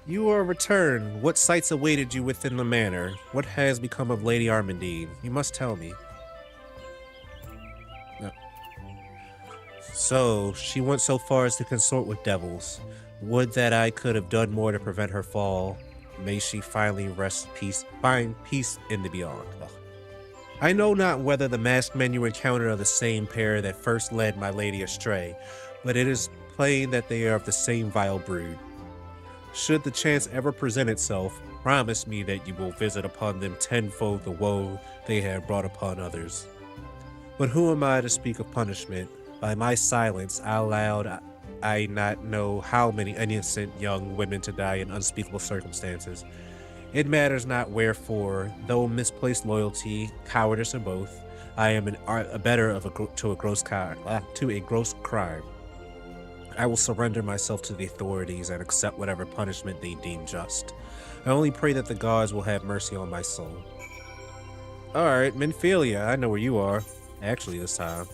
You are returned. What sights awaited you within the manor? What has become of Lady Armandine? You must tell me. No. So, she went so far as to consort with devils. Would that I could have done more to prevent her fall. May she finally find peace in the beyond. Ugh. I know not whether the masked men you encountered are the same pair that first led my lady astray, but it is plain that they are of the same vile brood. Should the chance ever present itself, promise me that you will visit upon them tenfold the woe they have brought upon others. But who am I to speak of punishment? By my silence, I allowed I not know how many innocent young women to die in unspeakable circumstances. It matters not wherefore, though misplaced loyalty, cowardice, or both, I am a better to a gross crime. I will surrender myself to the authorities and accept whatever punishment they deem just. I only pray that the gods will have mercy on my soul. Alright, Minphilia, I know where you are. Actually, this time.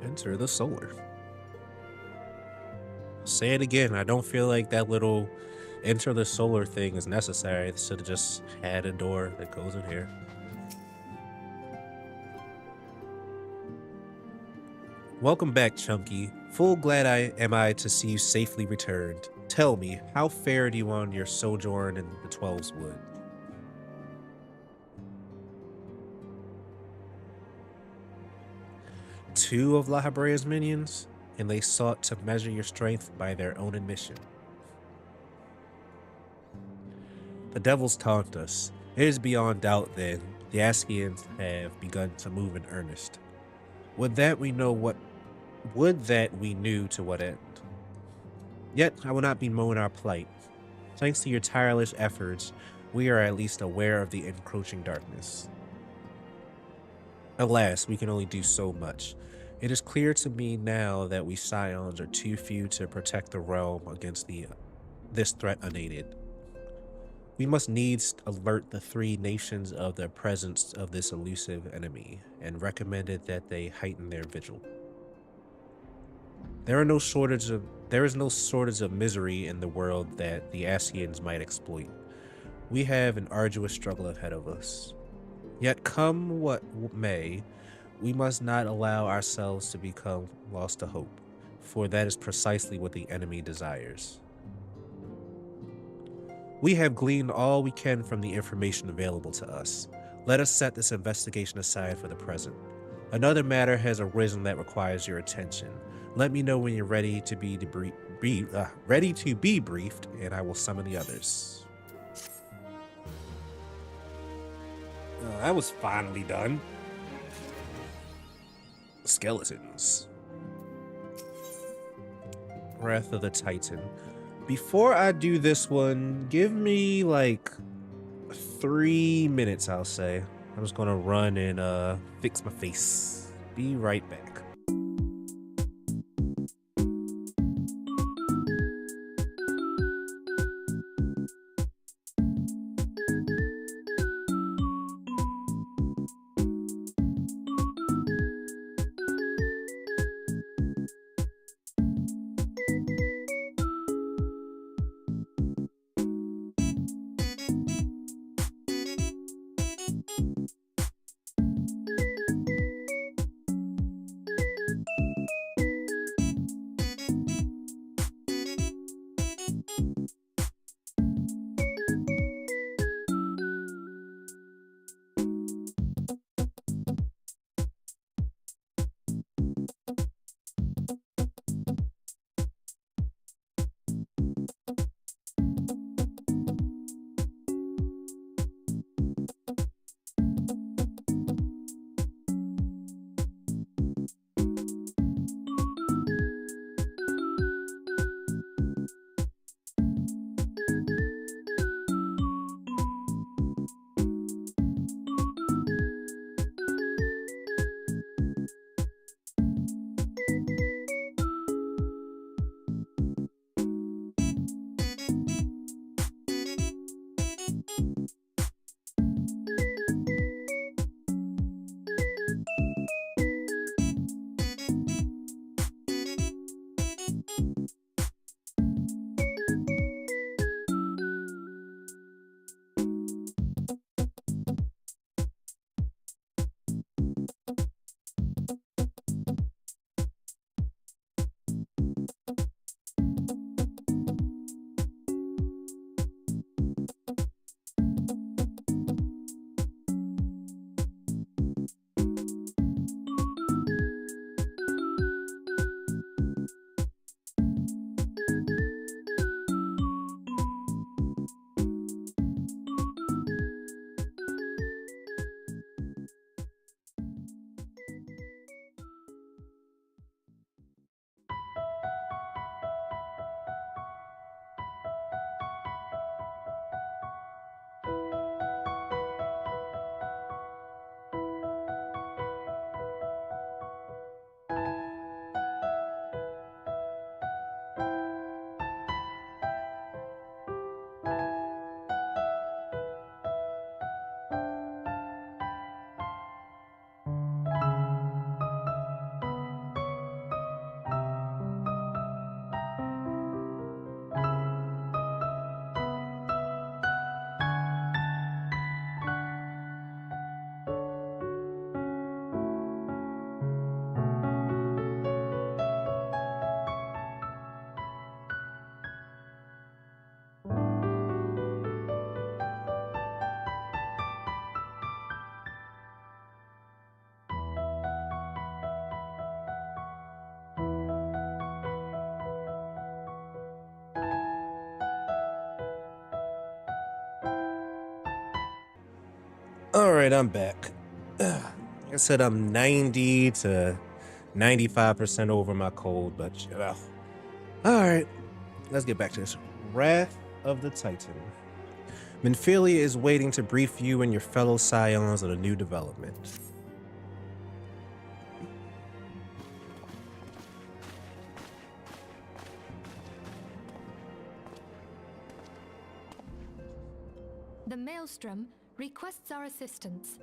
Enter the solar. Say it again, I don't feel like that little enter the solar thing is necessary. They should have just had a door that goes in here. Welcome back, Chunky. Full glad am I to see you safely returned. Tell me, how fared you on your sojourn in the 12's Wood? Two of La Habrea's minions, and they sought to measure your strength by their own admission. The devils taunt us. It is beyond doubt, then, the Askians have begun to move in earnest. Would that we knew to what end. Yet, I will not bemoan our plight. Thanks to your tireless efforts, we are at least aware of the encroaching darkness. Alas, we can only do so much. It is clear to me now that we Scions are too few to protect the realm against the this threat unaided. We must needs alert the three nations of the presence of this elusive enemy, and recommended that they heighten their vigil. There is no shortage of misery in the world that the Ascians might exploit. We have an arduous struggle ahead of us. Yet come what may, we must not allow ourselves to become lost to hope, for that is precisely what the enemy desires. We have gleaned all we can from the information available to us. Let us set this investigation aside for the present. Another matter has arisen that requires your attention. Let me know when you're ready to be briefed, and I will summon the others. That was finally done. Skeletons. Wrath of the Titan. Before I do this one, give me like 3 minutes, I'll say. I'm just gonna run and fix my face. Be right back. All right, I'm back. Like I said, I'm 90 to 95% over my cold, but you know. All right, let's get back to this. Wrath of the Titan. Minfilia is waiting to brief you and your fellow scions on a new development. The Maelstrom requests our assistance.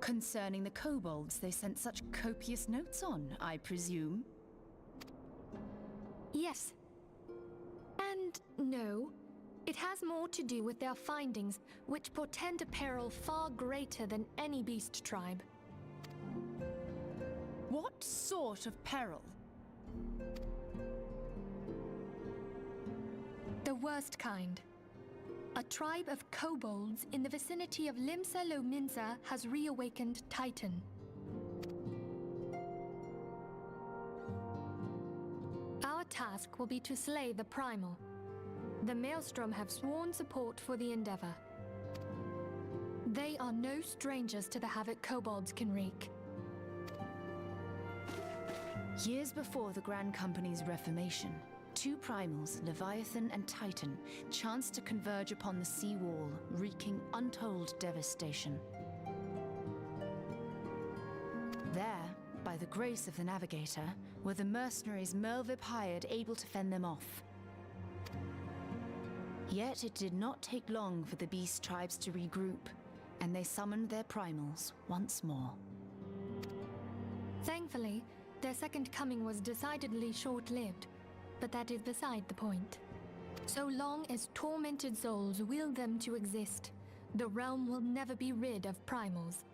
Concerning the kobolds they sent such copious notes on, I presume? Yes. And no. It has more to do with their findings, which portend a peril far greater than any beast tribe. What sort of peril? The worst kind. A tribe of kobolds in the vicinity of Lominsan has reawakened Titan. Our task will be to slay the Primal. The Maelstrom have sworn support for the endeavor. They are no strangers to the havoc kobolds can wreak. Years before the Grand Company's reformation, two primals, Leviathan and Titan, chanced to converge upon the sea wall, wreaking untold devastation. There, by the grace of the Navigator, were the mercenaries Merlvip hired able to fend them off. Yet it did not take long for the beast tribes to regroup, and they summoned their primals once more. Thankfully, their second coming was decidedly short-lived, but that is beside the point. So long as tormented souls will them to exist, the realm will never be rid of primals.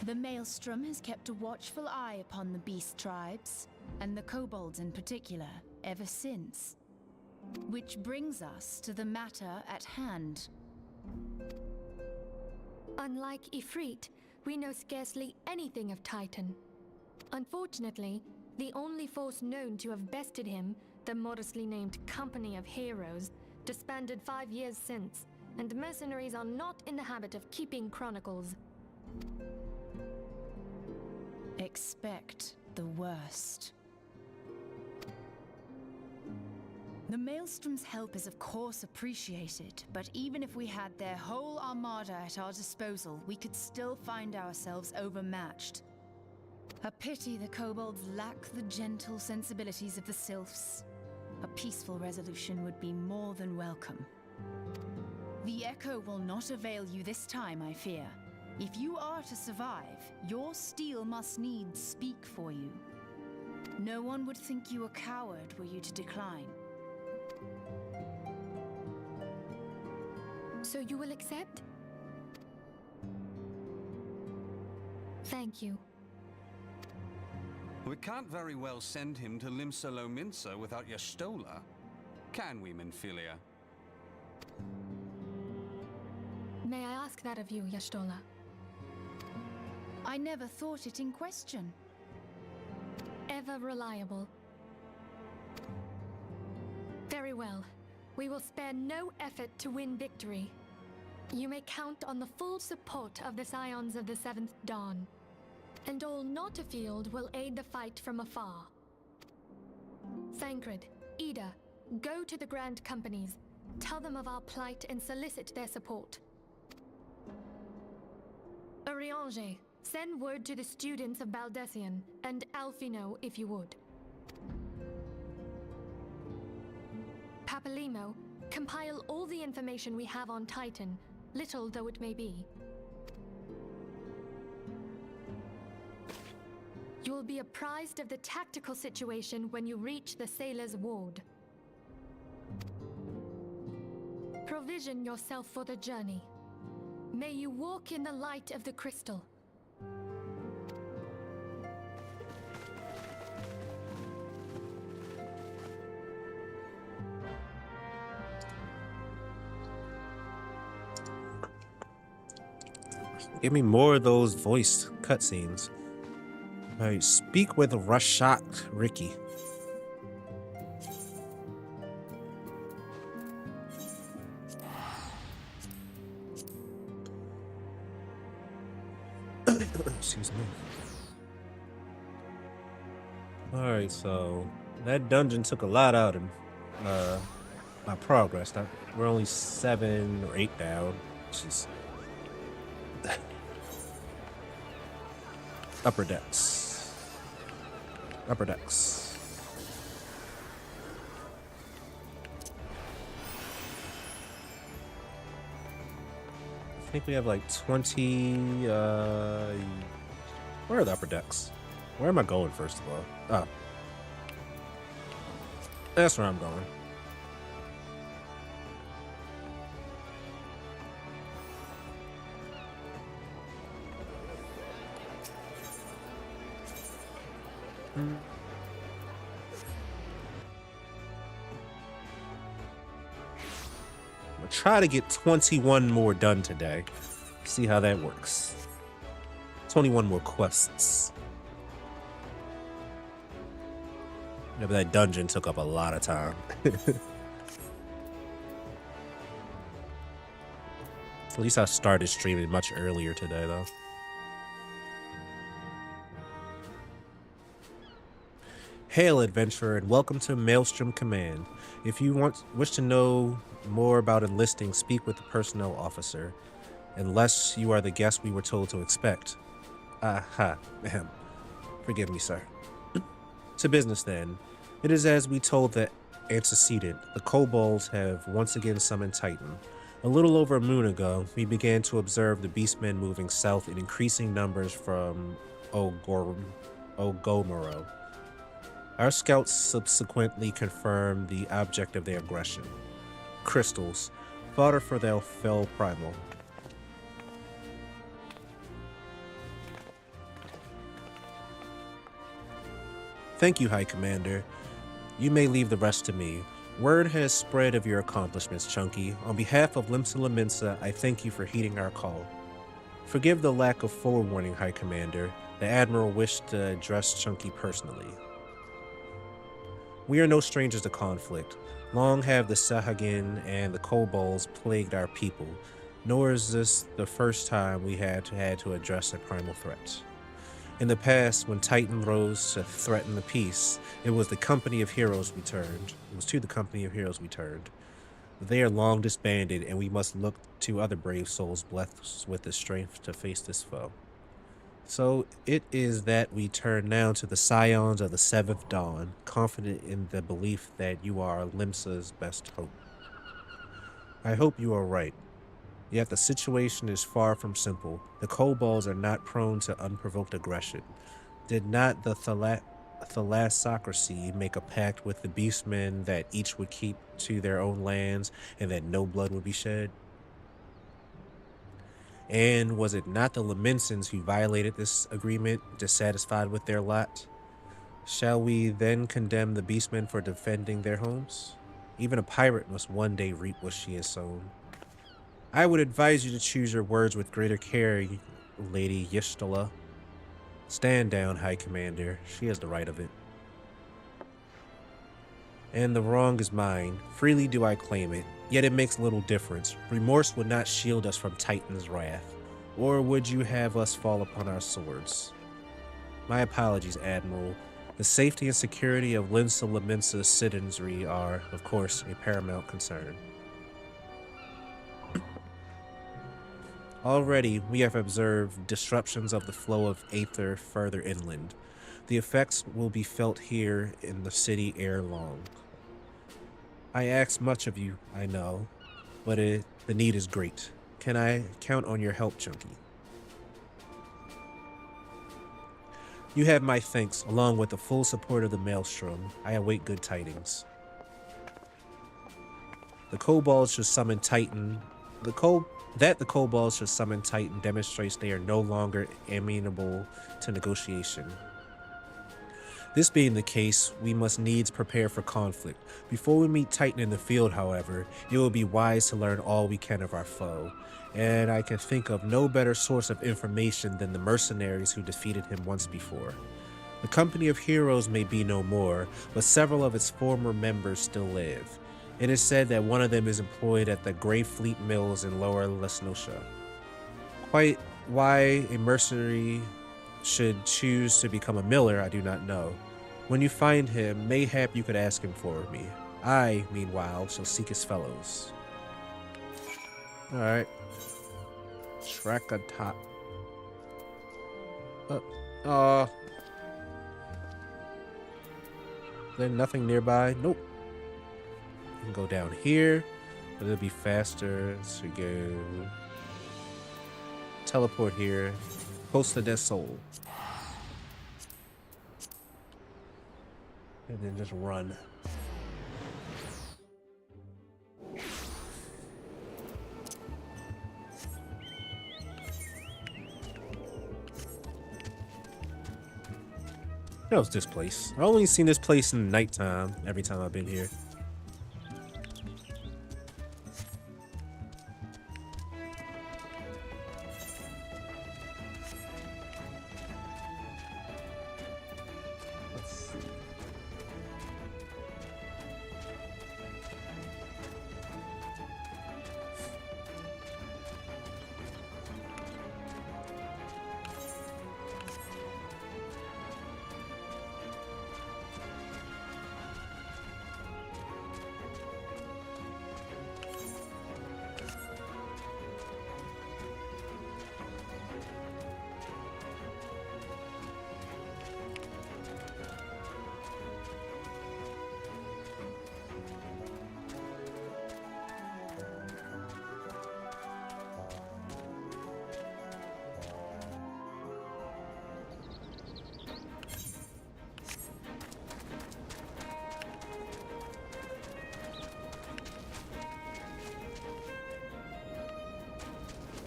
The Maelstrom has kept a watchful eye upon the beast tribes, and the kobolds in particular, ever since. Which brings us to the matter at hand. Unlike Ifrit, we know scarcely anything of Titan. Unfortunately, the only force known to have bested him, the modestly named Company of Heroes, disbanded 5 years since, and mercenaries are not in the habit of keeping chronicles. Expect the worst. The Maelstrom's help is of course appreciated, but even if we had their whole armada at our disposal, we could still find ourselves overmatched. A pity the kobolds lack the gentle sensibilities of the sylphs. A peaceful resolution would be more than welcome. The echo will not avail you this time, I fear. If you are to survive, your steel must needs speak for you. No one would think you a coward were you to decline. So you will accept? Thank you. We can't very well send him to Lominsan without Y'shtola, can we, Minfilia? May I ask that of you, Y'shtola? I never thought it in question. Ever reliable. Very well. We will spare no effort to win victory. You may count on the full support of the Scions of the Seventh Dawn. And all not afield will aid the fight from afar. Thancred, Ida, go to the Grand Companies. Tell them of our plight and solicit their support. Urianger, send word to the students of Baldessian, and Alfino if you would. Papalimo, compile all the information we have on Titan, little though it may be. You will be apprised of the tactical situation when you reach the Sailor's Ward. Provision yourself for the journey. May you walk in the light of the crystal. Give me more of those voice cutscenes. Alright, speak with Rashak Ricky. Excuse me. Alright, so that dungeon took a lot out of my progress. We're only 7 or 8 down, which is upper decks. Upper decks. think we have like 20, where are the upper decks? Where am I going, first of all? Oh. That's where I'm going. I'm gonna try to get 21 more done today. See how that works. 21 more quests. Yeah, but that dungeon took up a lot of time. At least I started streaming much earlier today, though. Hail, adventurer, and welcome to Maelstrom Command. If you wish to know more about enlisting, speak with the personnel officer, unless you are the guest we were told to expect. Aha, ahem. Forgive me, sir. To business, then. It is as we told the antecedent. The kobolds have once again summoned Titan. A little over a moon ago, we began to observe the beastmen moving south in increasing numbers from Ogomoro. Our scouts subsequently confirmed the object of their aggression. Crystals, fodder for their fell primal. Thank you, High Commander. You may leave the rest to me. Word has spread of your accomplishments, Chunky. On behalf of Lominsan, I thank you for heeding our call. Forgive the lack of forewarning, High Commander. The Admiral wished to address Chunky personally. We are no strangers to conflict. Long have the Sahagin and the kobolds plagued our people, nor is this the first time we had to address a primal threat. In the past, when Titan rose to threaten the peace, it was to the company of heroes we turned. They are long disbanded, and we must look to other brave souls blessed with the strength to face this foe. So it is that we turn now to the scions of the Seventh Dawn, confident in the belief that you are Limsa's best hope. I hope you are right. Yet the situation is far from simple. The kobolds are not prone to unprovoked aggression. Did not the thalassocracy make a pact with the beastmen that each would keep to their own lands and that no blood would be shed? And was it not the Lominsans who violated this agreement, dissatisfied with their lot? Shall we then condemn the beastmen for defending their homes? Even a pirate must one day reap what she has sown. I would advise you to choose your words with greater care, Lady Y'shtola. Stand down, High Commander. She has the right of it. And the wrong is mine. Freely do I claim it. Yet it makes little difference. Remorse would not shield us from Titan's wrath. Or would you have us fall upon our swords? My apologies, Admiral. The safety and security of Lominsan's citizenry are, of course, a paramount concern. Already, we have observed disruptions of the flow of aether further inland. The effects will be felt here in the city ere long. I ask much of you, I know, but the need is great. Can I count on your help, Chunky? You have my thanks, along with the full support of the Maelstrom. I await good tidings. The kobolds should summon Titan. The kobolds should summon Titan demonstrates they are no longer amenable to negotiation. This being the case, we must needs prepare for conflict. Before we meet Titan in the field, however, it will be wise to learn all we can of our foe, and I can think of no better source of information than the mercenaries who defeated him once before. The company of heroes may be no more, but several of its former members still live. It is said that one of them is employed at the Grey Fleet Mills in Lower Lesnosha. Quite why a mercenary should choose to become a miller, I do not know. When you find him, mayhap you could ask him for me. I, meanwhile, shall seek his fellows. Alright. Track on top. Is there nothing nearby? Nope. You can go down here, but it'll be faster to go teleport here. Costa del Sol. And then just run. That was this place. I've only seen this place in the nighttime every time I've been here. Let's see.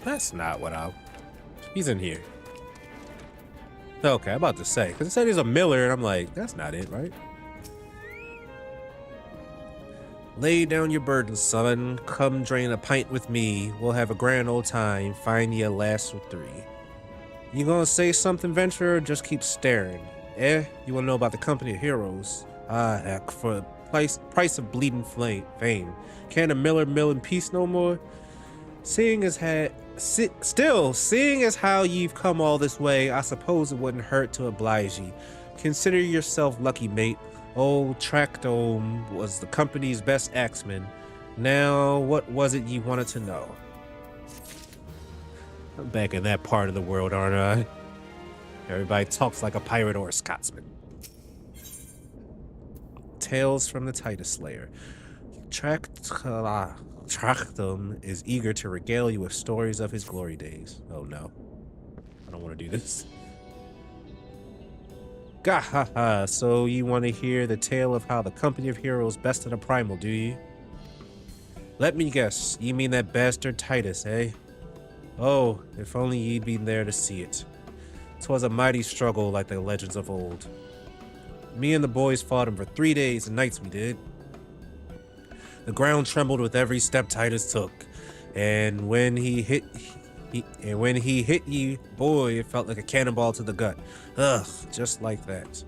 That's not what I... He's in here. Okay, I'm about to say. Because it said he's a miller, and I'm like, that's not it, right? Lay down your burden, son. Come drain a pint with me. We'll have a grand old time. Find you a lass with 3. You gonna say something, venturer, or just keep staring? You wanna know about the company of heroes? Ah, heck, for the price of bleeding fame. Can a miller mill in peace no more? Seeing as how you've come all this way, I suppose it wouldn't hurt to oblige ye. Consider yourself lucky, mate. Old Tractome was the company's best axeman. Now, what was it you wanted to know? I'm back in that part of the world, aren't I? Everybody talks like a pirate or a Scotsman. Tales from the Tidus Slayer. Tractome is eager to regale you with stories of his glory days. Oh no. I don't want to do this. Gahaha, so you want to hear the tale of how the company of heroes bested a primal, do you? Let me guess, you mean that bastard Tidus, eh? Oh, if only you'd been there to see it. 'Twas a mighty struggle like the legends of old. Me and the boys fought him for 3 days and nights we did. The ground trembled with every step Tidus took, and when he hit you, boy, it felt like a cannonball to the gut. Ugh, just like that.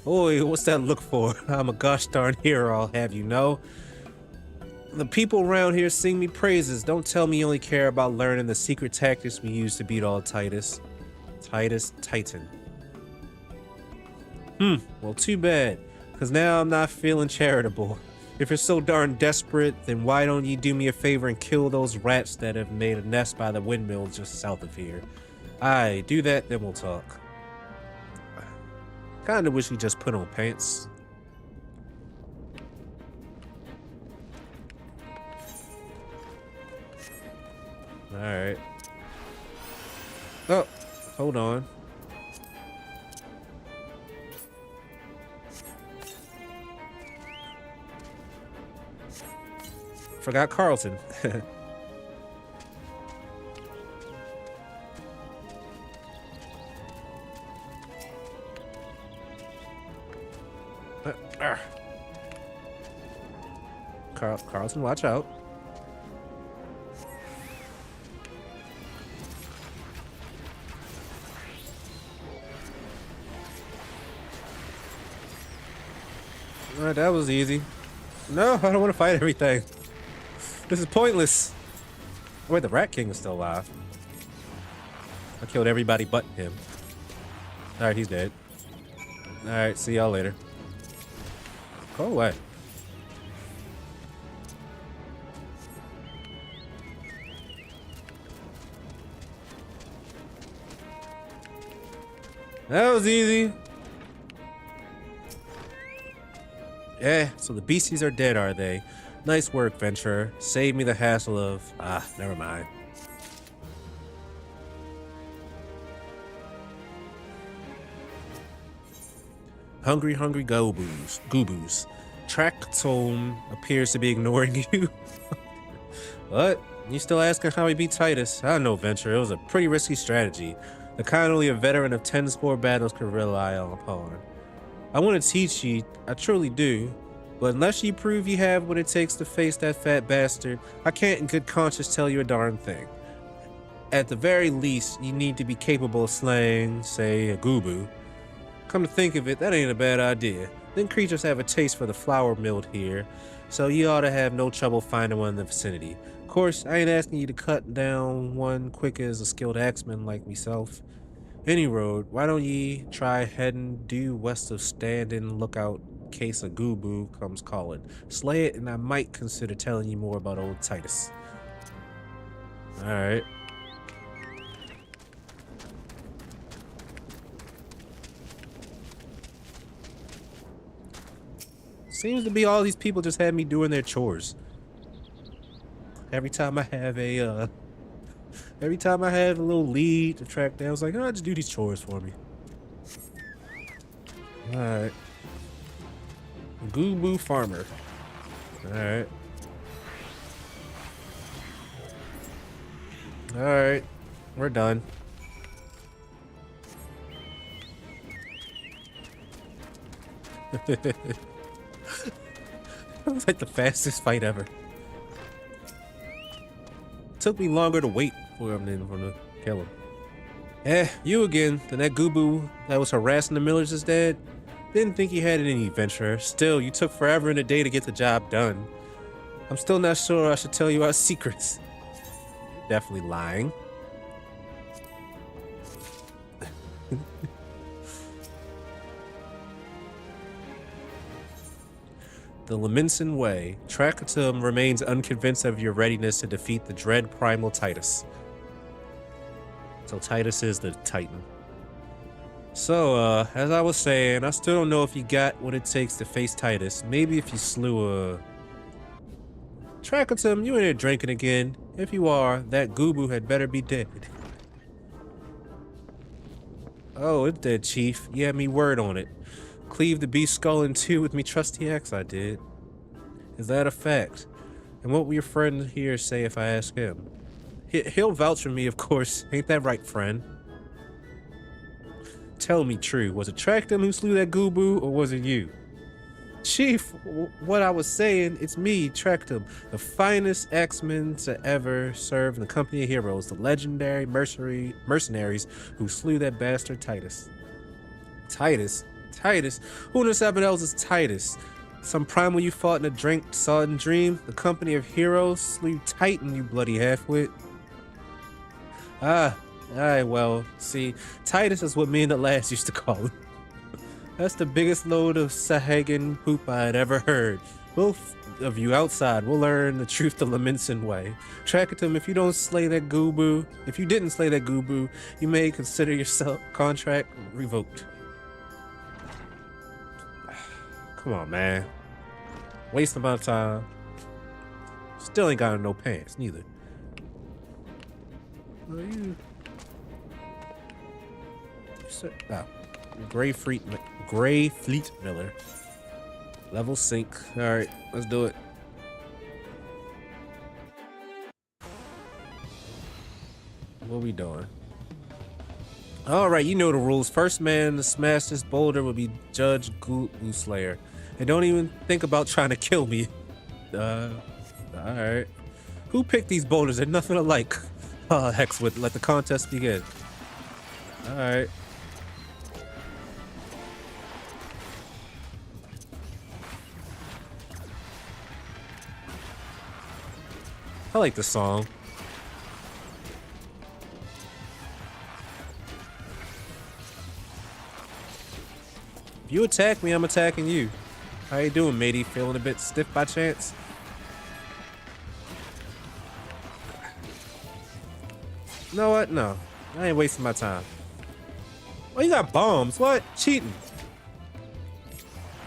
Oi, what's that look for? I'm a gosh darn hero, I'll have you know. The people around here sing me praises. Don't tell me you only care about learning the secret tactics we use to beat all Tidus. Tidus Titan. Well, too bad. Because now I'm not feeling charitable. If you're so darn desperate, then why don't you do me a favor and kill those rats that have made a nest by the windmill just south of here? Aye, do that, then we'll talk. Kinda wish we just put on pants. Alright. Oh, hold on. Forgot Carlton. Carlton, watch out. Alright, that was easy. No, I don't want to fight everything. This is pointless. Oh, wait, the Rat King is still alive. I killed everybody but him. Alright, he's dead. Alright, see y'all later. Go away. That was easy. Yeah, so the beasties are dead, are they? Nice work, venturer. Save me the hassle of... never mind. Hungry Goobbues. Goobbues. Tractome appears to be ignoring you. What? You still asking how we beat Tidus? I know, Venture. It was a pretty risky strategy. The kind only a veteran of 10 score battles could rely upon. I want to teach you, I truly do. But unless you prove you have what it takes to face that fat bastard, I can't in good conscience tell you a darn thing. At the very least, you need to be capable of slaying, say, a Goobbu. Come to think of it, that ain't a bad idea. Them creatures have a taste for the flower milled here, so you ought to have no trouble finding one in the vicinity. Of course, I ain't asking you to cut down one quick as a skilled axeman like myself. Any road, why don't ye try heading due west of Standing Lookout in case a Goobbu comes calling. Slay it and I might consider telling you more about old Tidus. Alright. Seems to be all these people just had me doing their chores. Every time I have a little lead to track down, I was like, oh, just do these chores for me. Alright. Goobbu farmer. Alright. Alright. We're done. It was like the fastest fight ever. Took me longer to wait for him than for to kill him. You again. Then that Goobbu that was harassing the millers is dead. Didn't think you had any venture. Still, you took forever and a day to get the job done. I'm still not sure I should tell you our secrets. You're definitely lying. The Lominsan Way. Tractome remains unconvinced of your readiness to defeat the dread primal Tidus. So Tidus is the Titan. So, as I was saying, I still don't know if you got what it takes to face Tidus. Maybe if you slew a... Tractome, you in there drinking again. If you are, that Goobbu had better be dead. Oh, it's dead, Chief. You had me word on it. Cleave the beast skull in two with me trusty axe, I did. Is that a fact? And what will your friend here say if I ask him? He'll vouch for me, of course. Ain't that right, friend? Tell me true. Was it Tractome who slew that Goobbu, or was it you? Chief, what I was saying, it's me, Tractome, the finest axeman to ever serve in the company of heroes, the legendary mercenaries who slew that bastard Tidus. Tidus? Tidus? Who in the seven elves is Tidus? Some primal you fought in a drink, saw it in dream? The company of heroes slew Titan, you bloody halfwit. Aye, well, see, Tidus is what me and the lads used to call him. That's the biggest load of Sahagan poop I had ever heard. Both of you outside will learn the truth the Lominsan way. Tractome, if you didn't slay that Goobbu, you may consider yourself contract revoked. Come on, man. Wasting my time. Still ain't got no pants, neither. Are you? Gray Fleet Miller. Level sync. Alright, let's do it. What we doing? Alright, you know the rules. First man to smash this boulder will be Judge Tidus Slayer. And don't even think about trying to kill me. Alright. Who picked these boulders? They're nothing alike. Hexwood, let the contest begin. Alright. I like the song. If you attack me, I'm attacking you. How you doing, matey? Feeling a bit stiff by chance? You know what? No. I ain't wasting my time. Oh, you got bombs. What? Cheating.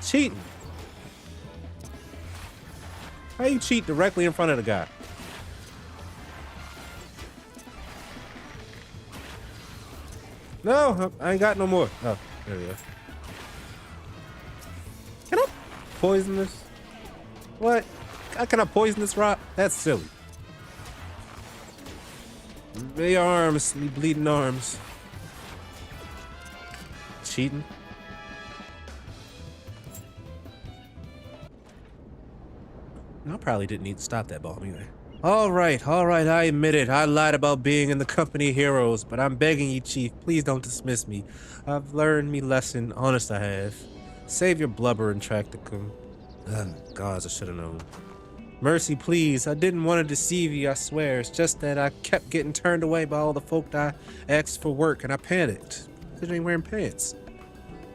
Cheating. How you cheat directly in front of the guy? No, I ain't got no more. Oh, there we go. poison this? What? How can I poison this rock? That's silly. Me arms, me bleeding arms. Cheating? I probably didn't need to stop that bomb either. All right, I admit it. I lied about being in the company of heroes, but I'm begging you, Chief, please don't dismiss me. I've learned me lesson, honest I have. Save your blubber and tracticum. Gods, I should have known. Mercy, please. I didn't want to deceive you, I swear. It's just that I kept getting turned away by all the folk that I asked for work, and I panicked. Because I ain't wearing pants.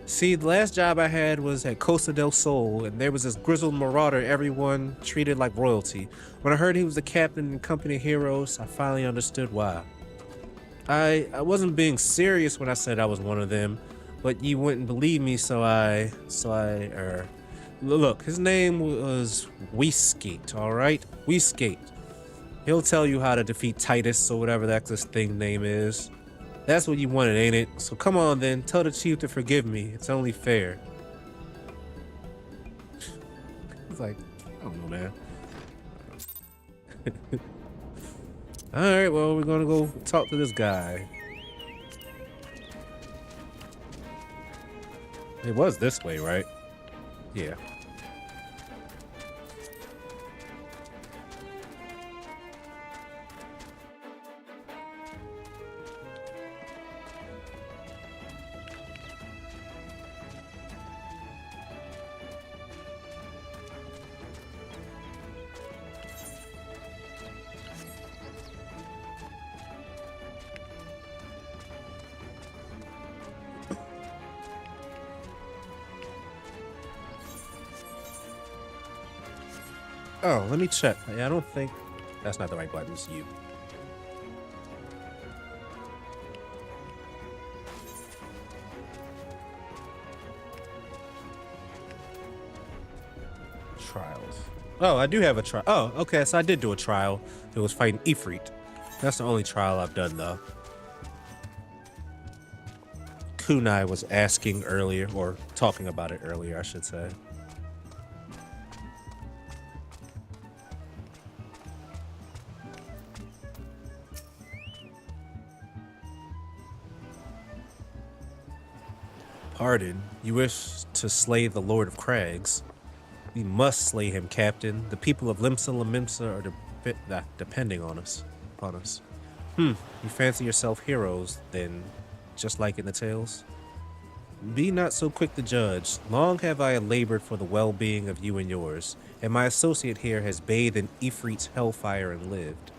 See, the last job I had was at Costa del Sol, and there was this grizzled marauder everyone treated like royalty. When I heard he was the captain in company of heroes, I finally understood why. I wasn't being serious when I said I was one of them, but you wouldn't believe me, so look, his name was Weeskate, alright? Weeskate. He'll tell you how to defeat Tidus, or whatever that this thing name is. That's what you wanted, ain't it? So come on then, tell the chief to forgive me. It's only fair. It's like, I don't know, man. Alright, well, we're gonna go talk to this guy. It was this way, right? Yeah. Oh, let me check. Yeah, I don't think that's not the right button. It's you. Trials. Oh, I do have a trial. Oh, okay. So I did do a trial. It was fighting Ifrit. That's the only trial I've done, though. Kunai was asking earlier, or talking about it earlier, I should say. Pardon, you wish to slay the Lord of Crags? We must slay him, Captain. The people of Lominsan are depending on us. You fancy yourself heroes, then, just like in the tales? Be not so quick to judge. Long have I labored for the well-being of you and yours, and my associate here has bathed in Ifrit's hellfire and lived.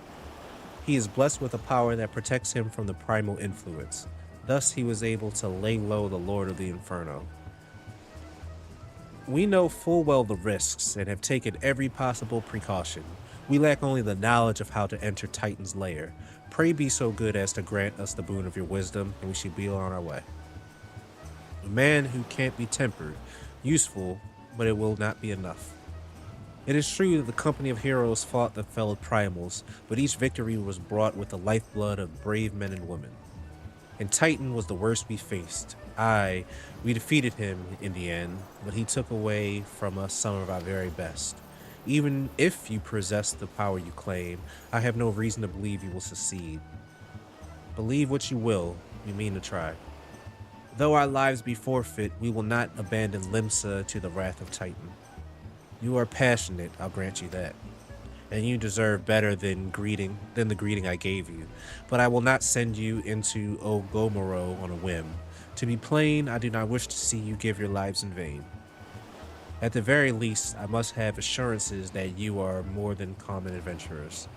He is blessed with a power that protects him from the primal influence. Thus he was able to lay low the Lord of the Inferno. We know full well the risks and have taken every possible precaution. We lack only the knowledge of how to enter Titan's lair. Pray be so good as to grant us the boon of your wisdom, and we shall be on our way. A man who can't be tempered, useful, but it will not be enough. It is true that the company of heroes fought the fellow primals, but each victory was brought with the lifeblood of brave men and women. And Titan was the worst we faced. We defeated him in the end, but he took away from us some of our very best. Even if you possess the power you claim, I have no reason to believe you will succeed. Believe what you will, we mean to try. Though our lives be forfeit, we will not abandon Limsa to the wrath of Titan. You are passionate, I'll grant you that. And you deserve better than the greeting I gave you. But I will not send you into Ogomoro on a whim. To be plain, I do not wish to see you give your lives in vain. At the very least, I must have assurances that you are more than common adventurers.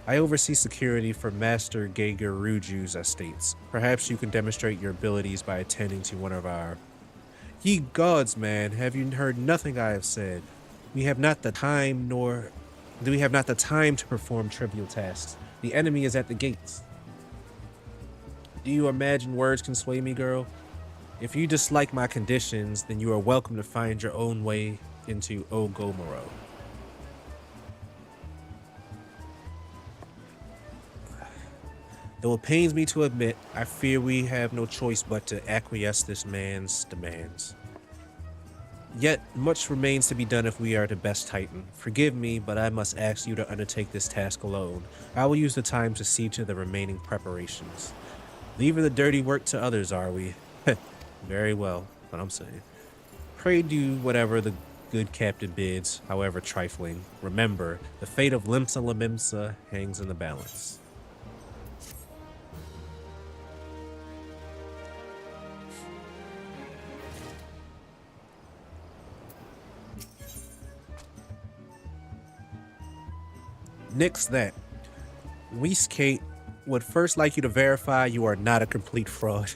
I oversee security for Master Geigeruju's estates. Perhaps you can demonstrate your abilities by attending to one of our... Ye gods, man, have you heard nothing I have said? We have not the time to perform trivial tasks. The enemy is at the gates. Do you imagine words can sway me, girl? If you dislike my conditions, then you are welcome to find your own way into Ogomoro. Though it pains me to admit, I fear we have no choice but to acquiesce this man's demands. Yet, much remains to be done if we are to best Titan. Forgive me, but I must ask you to undertake this task alone. I will use the time to see to the remaining preparations. Leaving the dirty work to others, are we? Very well, what I'm saying. Pray do whatever the good captain bids, however trifling. Remember, the fate of Limsa hangs in the balance. Nix That. Kate would first like you to verify you are not a complete fraud.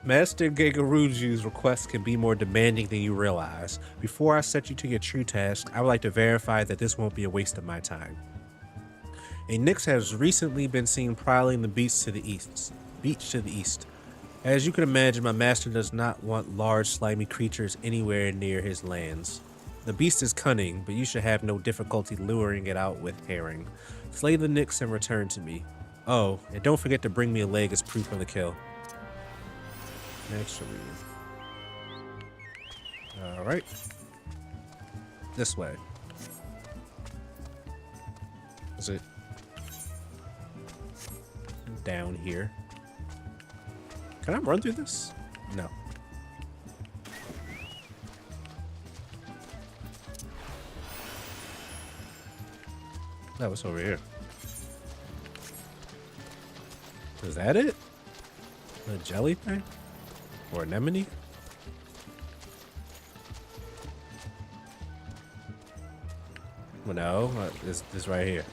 Master Gegaruju's requests can be more demanding than you realize. Before I set you to your true task, I would like to verify that this won't be a waste of my time. A Nix has recently been seen prowling the beach to the east. As you can imagine, my master does not want large, slimy creatures anywhere near his lands. The beast is cunning, but you should have no difficulty luring it out with herring. Slay the Nix and return to me. Oh, and don't forget to bring me a leg as proof of the kill. Actually, alright. This way. Is it down here? Can I run through this? No. That was over here. Is that it? A jelly thing? Or anemone? Well, no, this right here.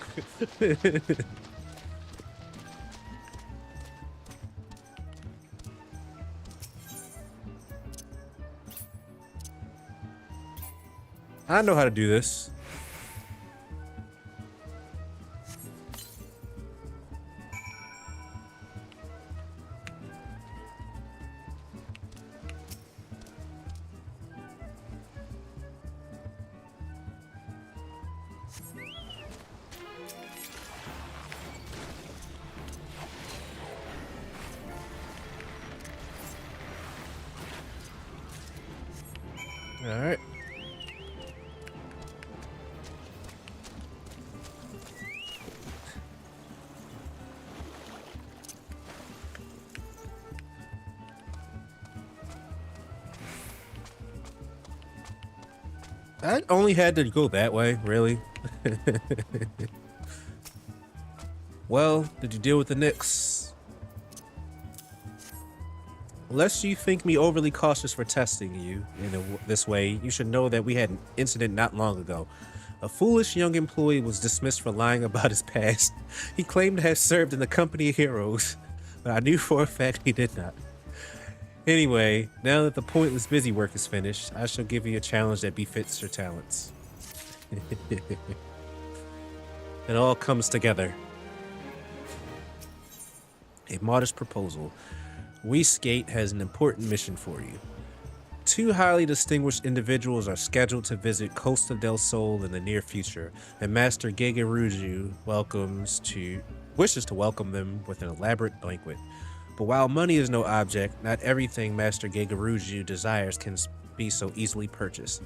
I know how to do this. All right. I only had to go that way, really. Well, did you deal with the Nix? Lest you think me overly cautious for testing you in this way, you should know that we had an incident not long ago. A foolish young employee was dismissed for lying about his past. He claimed to have served in the company of heroes, but I knew for a fact he did not. Anyway, now that the pointless busy work is finished, I shall give you a challenge that befits your talents. It all comes together. A modest proposal. Skate has an important mission for you. Two highly distinguished individuals are scheduled to visit Costa del Sol in the near future, and Master Gegaruju wishes to welcome them with an elaborate banquet. But while money is no object, not everything Master Gegaruju desires can be so easily purchased.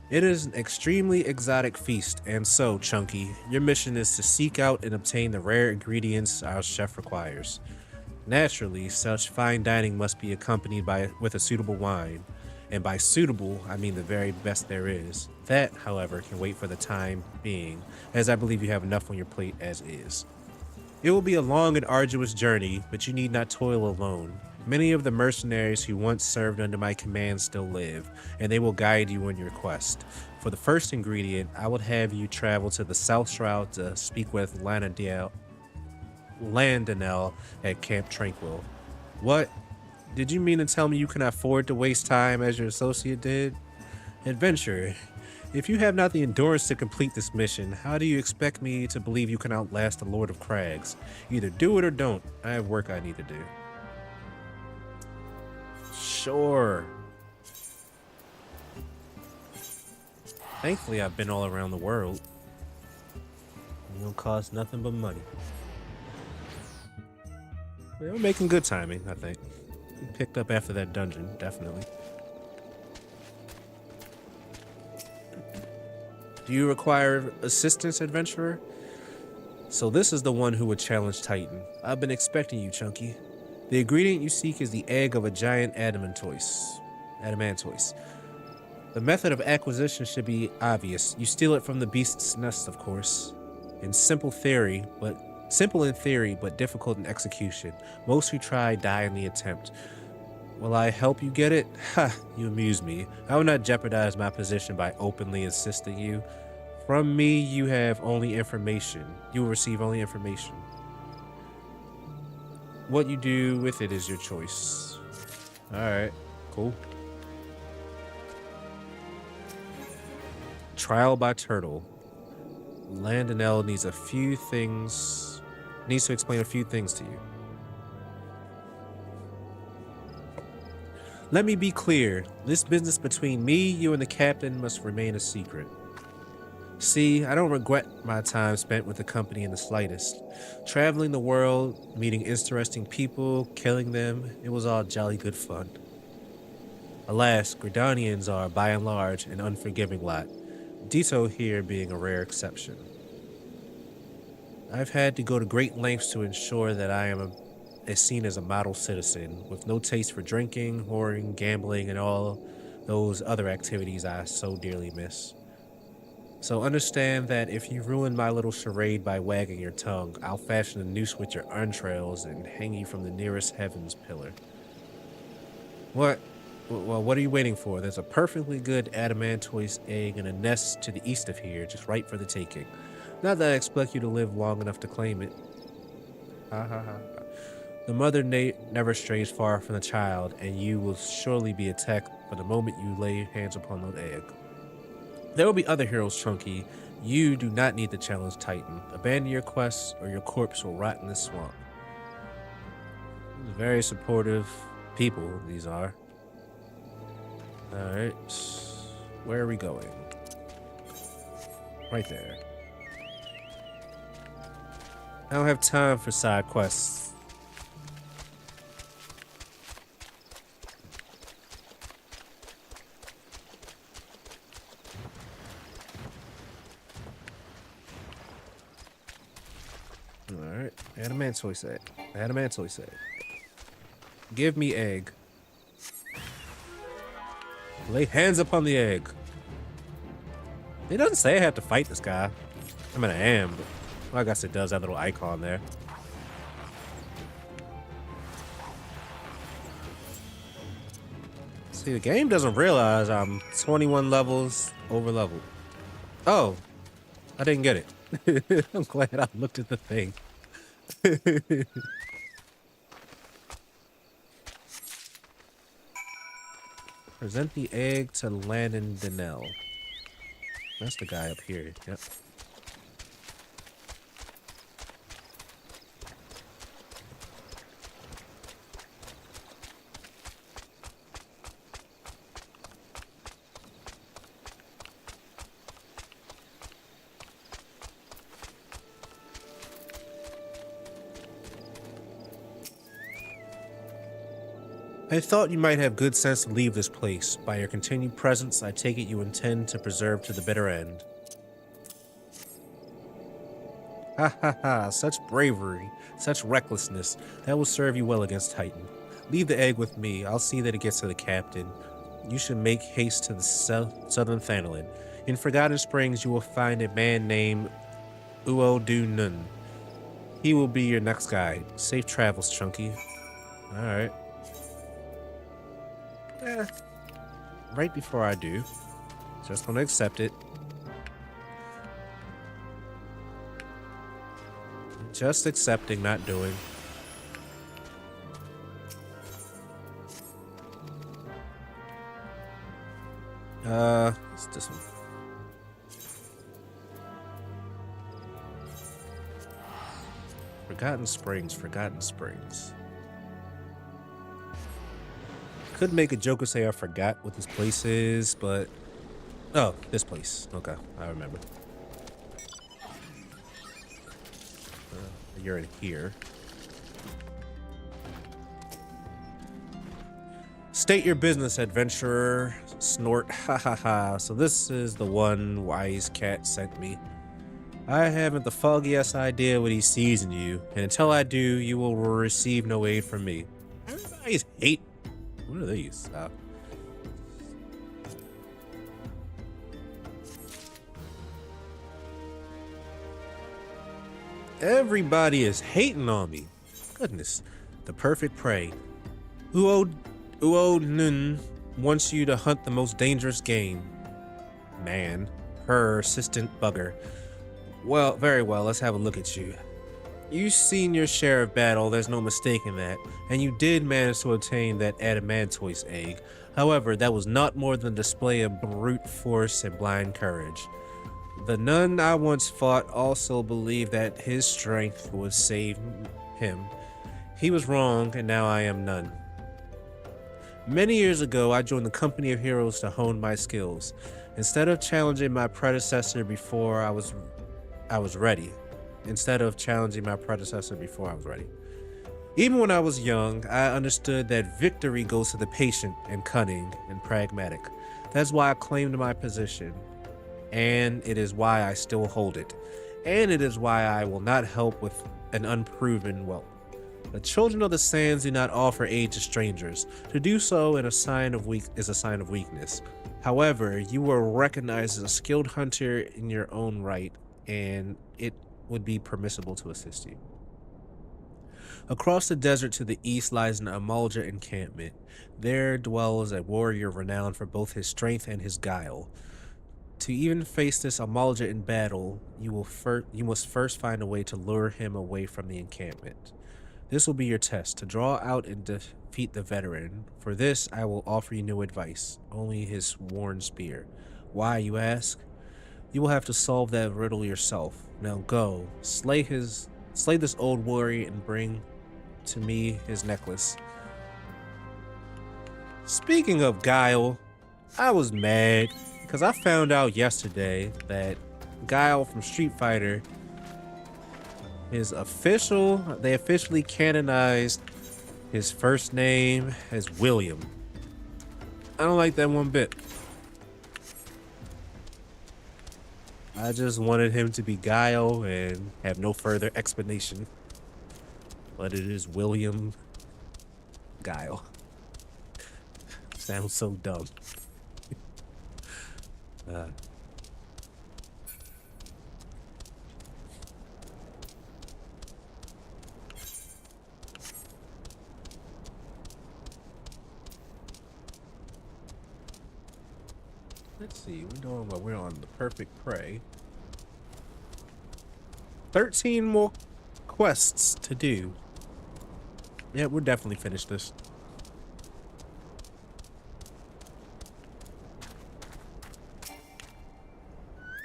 It is an extremely exotic feast, and so, Chunky, your mission is to seek out and obtain the rare ingredients our chef requires. Naturally, such fine dining must be accompanied with a suitable wine, and by suitable, I mean the very best there is. That, however, can wait for the time being, as I believe you have enough on your plate as is. It will be a long and arduous journey, but you need not toil alone. Many of the mercenaries who once served under my command still live, and they will guide you on your quest. For the first ingredient, I would have you travel to the South Shroud to speak with Landonell at Camp Tranquil. What? Did you mean to tell me you cannot afford to waste time as your associate did? Adventurer, if you have not the endurance to complete this mission, how do you expect me to believe you can outlast the Lord of Crags? Either do it or don't. I have work I need to do. Sure. Thankfully, I've been all around the world. It don't cost nothing but money. We're making good timing, I think. Picked up after that dungeon, definitely. Do you require assistance, adventurer? So this is the one who would challenge Titan. I've been expecting you, Chunky. The ingredient you seek is the egg of a giant adamantoise. The method of acquisition should be obvious. You steal it from the beast's nest, of course. Simple in theory, but difficult in execution. Most who try die in the attempt. Will I help you get it? Ha, you amuse me. I will not jeopardize my position by openly assisting you. From me, you have only information. You will receive only information. What you do with it is your choice. Alright, cool. Trial by Turtle. Landonell needs to explain a few things to you. Let me be clear. This business between me, you, and the captain must remain a secret. See, I don't regret my time spent with the company in the slightest. Traveling the world, meeting interesting people, killing them, it was all jolly good fun. Alas, Gridanians are, by and large, an unforgiving lot. Ditto here being a rare exception. I've had to go to great lengths to ensure that I am seen as a model citizen, with no taste for drinking, whoring, gambling, and all those other activities I so dearly miss. So understand that if you ruin my little charade by wagging your tongue, I'll fashion a noose with your entrails and hang you from the nearest heavens pillar. What? Well, what are you waiting for? There's a perfectly good adamantoise egg in a nest to the east of here, just right for the taking. Not that I expect you to live long enough to claim it. Ha ha ha. The mother never strays far from the child, and you will surely be attacked from the moment you lay hands upon that egg. There will be other heroes, Chunky. You do not need to challenge Titan. Abandon your quest, or your corpse will rot in this swamp. Very supportive people, these are. Alright. Where are we going? Right there. I don't have time for side quests. Alright. Adamantoise egg. Adamantoise egg. Give me egg. Lay hands upon the egg. It doesn't say I have to fight this guy. I mean, I am, but well, I guess it does, that little icon there. See, the game doesn't realize I'm 21 levels over leveled. Oh, I didn't get it. I'm glad I looked at the thing. Present the egg to Landonell. That's the guy up here. Yep. I thought you might have good sense to leave this place. By your continued presence, I take it you intend to preserve to the bitter end. Ha ha ha, such bravery, such recklessness. That will serve you well against Titan. Leave the egg with me. I'll see that it gets to the captain. You should make haste to the southern Thanalan. In Forgotten Springs, you will find a man named Uodunun. He will be your next guide. Safe travels, Chunky. Alright. Right before I do, just gonna accept it. Just accepting, not doing. It's this one. Forgotten Springs, Forgotten Springs. Could make a joke and say I forgot what this place is, but... Oh, this place. Okay, I remember. You're in here. State your business, adventurer. Snort. Ha ha ha. So this is the one wise cat sent me. I haven't the foggiest idea what he sees in you, and until I do, you will receive no aid from me. Everybody's hate. What are these? Everybody is hating on me. Goodness. The perfect prey. Nun wants you to hunt the most dangerous game. Man. Her assistant bugger. Well, very well, let's have a look at you. You've seen your share of battle, there's no mistaking that, and you did manage to obtain that adamantoise egg. However, that was not more than a display of brute force and blind courage. The nun I once fought also believed that his strength would save him. He was wrong, and now I am none. Many years ago, I joined the company of heroes to hone my skills. Instead of challenging my predecessor before I was ready. Even when I was young, I understood that victory goes to the patient and cunning and pragmatic. That's why I claimed my position. And it is why I still hold it. And it is why I will not help with an unproven whelp. The children of the sands do not offer aid to strangers. To do so is a sign of weakness. However, you were recognized as a skilled hunter in your own right, and it would be permissible to assist you. Across the desert to the east lies an Amalja encampment. There dwells a warrior renowned for both his strength and his guile. To even face this Amalja in battle, you must first find a way to lure him away from the encampment. This will be your test, to draw out and defeat the veteran. For this, I will offer you no advice, only his worn spear. Why, you ask? You will have to solve that riddle yourself. Now go, slay this old warrior and bring to me his necklace. Speaking of guile, I was mad because I found out yesterday that Guile from Street Fighter they officially canonized his first name as William. I don't like that one bit. I just wanted him to be Guile and have no further explanation. But it is William Guile. Sounds so dumb. Let's see, we're doing what we're on the perfect prey. 13 more quests to do. Yeah, we'll definitely finish this.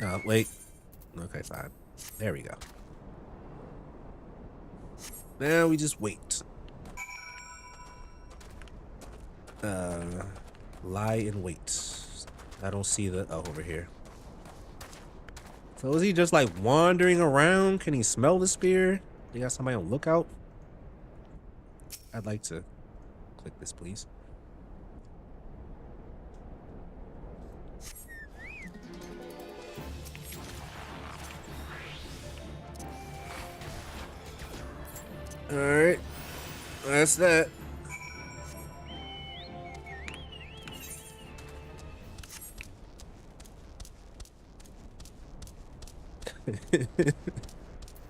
Oh, wait. Okay, fine. There we go. Now we just wait. Lie in wait. I don't see the... Oh, over here. So is he just like wandering around? Can he smell the spear? You got somebody on lookout? I'd like to click this, please. Alright. That's that.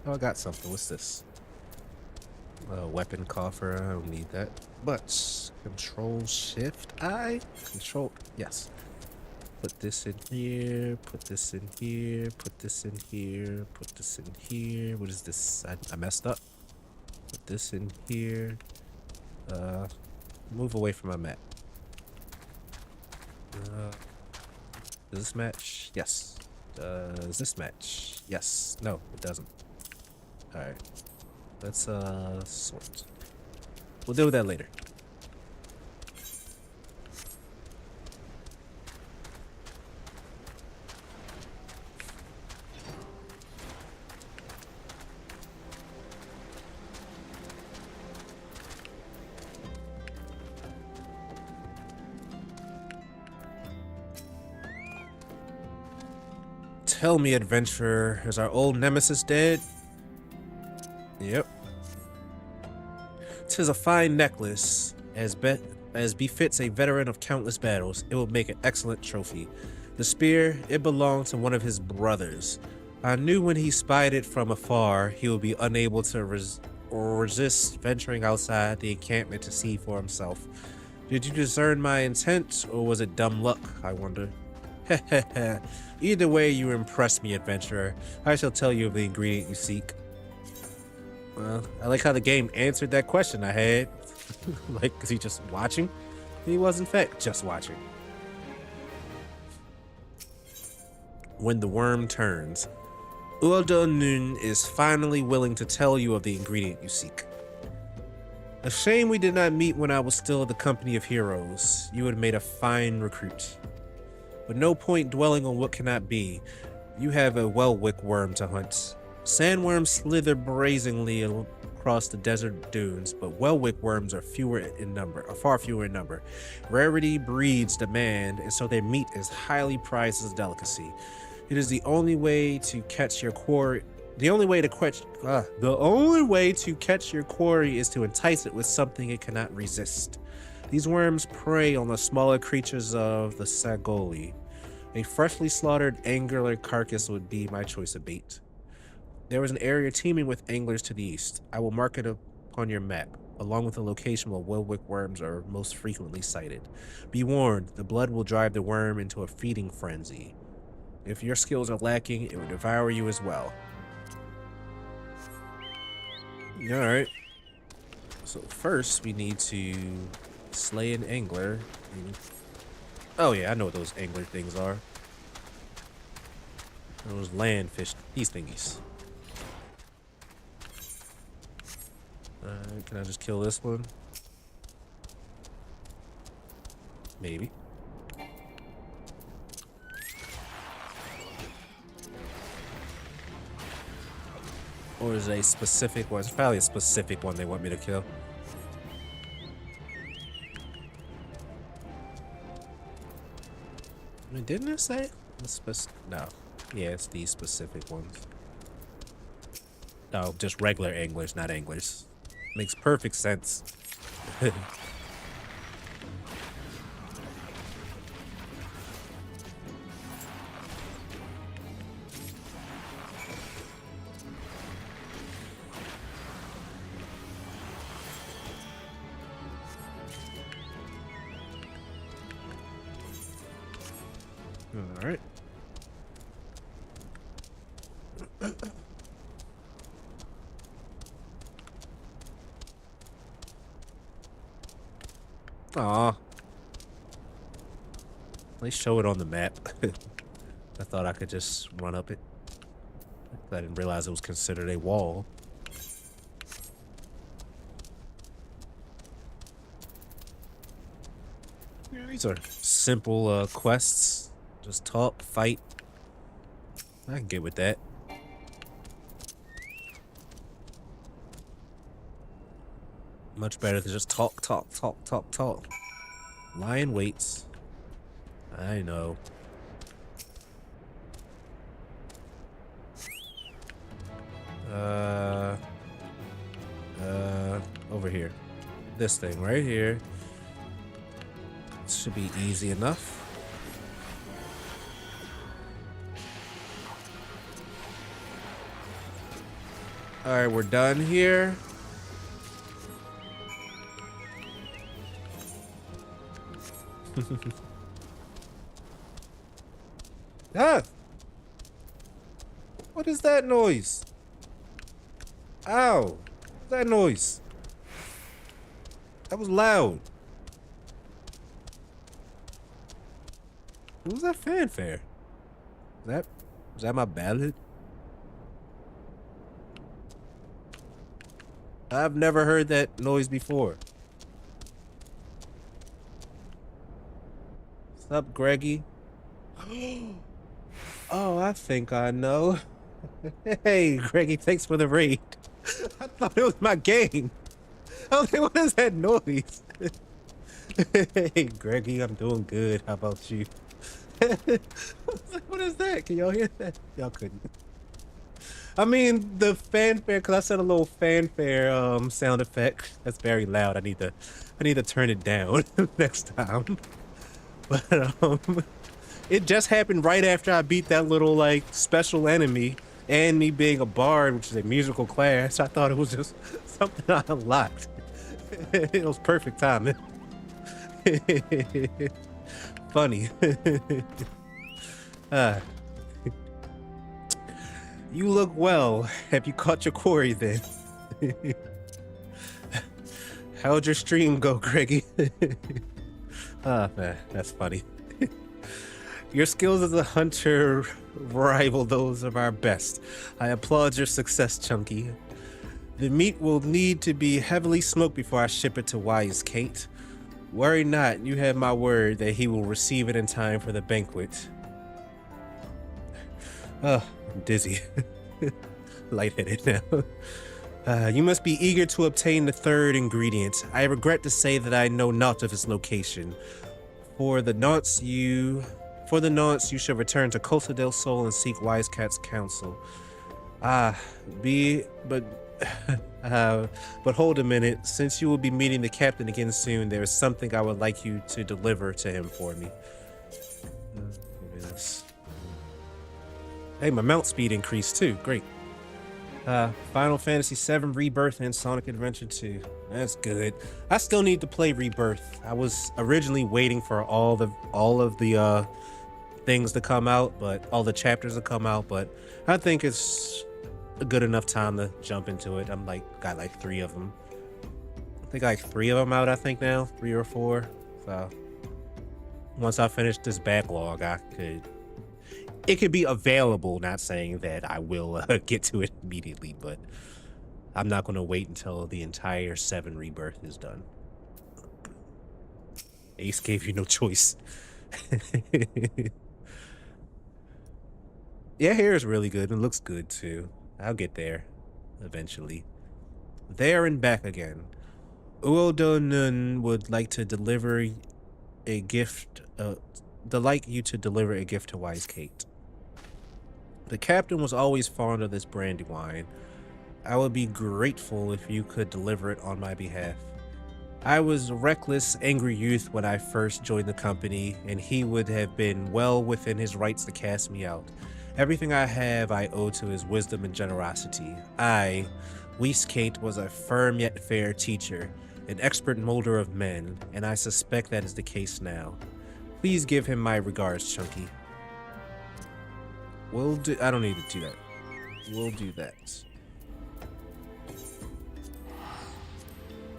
Oh, I got something. What's this? Weapon coffer. I don't need that. But Control Shift I? Control. Yes. Put this in here. Put this in here. Put this in here. Put this in here. What is this? I messed up. Put this in here. Move away from my map. Does this match? Yes. Does this match? Yes. No, it doesn't. Alright. Let's sort. We'll deal with that later. Tell me, adventurer, is our old nemesis dead? Yep. 'Tis a fine necklace, as befits a veteran of countless battles. It will make an excellent trophy. The spear, it belonged to one of his brothers. I knew when he spied it from afar, he would be unable to resist venturing outside the encampment to see for himself. Did you discern my intent, or was it dumb luck, I wonder? Heh. Either way, you impress me, adventurer. I shall tell you of the ingredient you seek. Well, I like how the game answered that question I had. Like, is he just watching? He was, in fact, just watching. When the worm turns. Nun is finally willing to tell you of the ingredient you seek. A shame we did not meet when I was still the company of heroes. You would have made a fine recruit. But no point dwelling on what cannot be. You have a well-wick worm to hunt. Sandworms slither brazenly across the desert dunes, but well-wick worms are far fewer in number. Rarity breeds demand, and so their meat is highly prized as a delicacy. It is the only way to catch your quarry. The only way to catch your quarry is to entice it with something it cannot resist. These worms prey on the smaller creatures of the Sagoli. A freshly slaughtered angler carcass would be my choice of bait. There is an area teeming with anglers to the east. I will mark it upon your map, along with the location where well-wick worms are most frequently sighted. Be warned, the blood will drive the worm into a feeding frenzy. If your skills are lacking, it will devour you as well. Alright. So first, we need to slay an angler. Oh yeah, I know what those angler things are. Those land fish, these thingies. Can I just kill this one? Maybe. Or is it a specific one? It's probably a specific one they want me to kill. I mean, didn't it say? No. Yeah, it's these specific ones. No, just regular anglers, not anglers. Makes perfect sense. All right. Aw. At least show it on the map. I thought I could just run up it. I didn't realize it was considered a wall. Yeah, these are simple quests. Just talk, fight. I can get with that. Much better than just talk. Lion waits. I know. Over here. This thing right here. This should be easy enough. Alright, we're done here. Ah! What is that noise? Ow! What's that noise? That was loud. What was that fanfare? Was that my ballad? I've never heard that noise before. What's up, Greggy? Oh, I think I know. Hey, Greggy, thanks for the raid. I thought it was my game. I was like, what is that noise? Hey, Greggy, I'm doing good. How about you? What is that? Can y'all hear that? Y'all couldn't. I mean, the fanfare, because I said a little fanfare sound effect. That's very loud. I need to turn it down next time. But it just happened right after I beat that little like special enemy, and me being a bard, which is a musical class. I thought it was just something I unlocked. It was perfect timing. Funny. You look well. Have you caught your quarry then? How'd your stream go, Greggy? Man, that's funny. Your skills as a hunter rival those of our best. I applaud your success, Chunky. The meat will need to be heavily smoked before I ship it to Wise Kate. Worry not, you have my word that he will receive it in time for the banquet. Oh, I'm dizzy. Lightheaded now. You must be eager to obtain the third ingredient. I regret to say that I know not of its location. For the nonce you shall return to Costa del Sol and seek Wise Cat's counsel. But hold a minute. Since you will be meeting the captain again soon, there is something I would like you to deliver to him for me. Hey, my mount speed increased too. Great. Final Fantasy VII Rebirth and Sonic Adventure 2. That's good. I still need to play Rebirth. I was originally waiting for all of the things to come out, but all the chapters to come out, but I think it's a good enough time to jump into it. Got like 3 of them. I think like 3 of them out, I think now, 3 or 4. So once I finish this backlog, it could be available. Not saying that I will get to it immediately, but I'm not going to wait until the entire 7 Rebirth is done. Ace gave you no choice. Yeah, hair is really good and looks good too. I'll get there eventually. There and back again. Uodonun would like to deliver a gift. Like you to deliver a gift to Wise Kate. The captain was always fond of this brandy wine. I would be grateful if you could deliver it on my behalf. I was a reckless, angry youth when I first joined the company, and he would have been well within his rights to cast me out. Everything I have I owe to his wisdom and generosity. I, Wise Kate, was a firm yet fair teacher, an expert molder of men, and I suspect that is the case now. Please give him my regards, Chunky. I don't need to do that. We'll do that.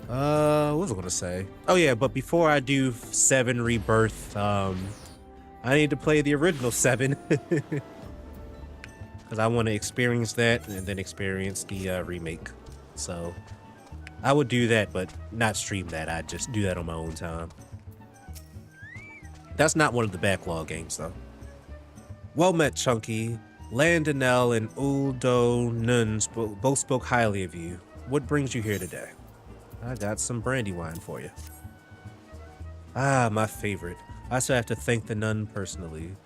What was I gonna say? Oh yeah, but before I do 7 Rebirth, I need to play the original 7. Because I want to experience that and then experience the remake. So I would do that, but not stream that. I'd just do that on my own time. That's not one of the backlog games, though. Well met, Chunky. Landonell and Uldo Nun both spoke highly of you. What brings you here today? I got some brandy wine for you. Ah, my favorite. I still have to thank the nun personally.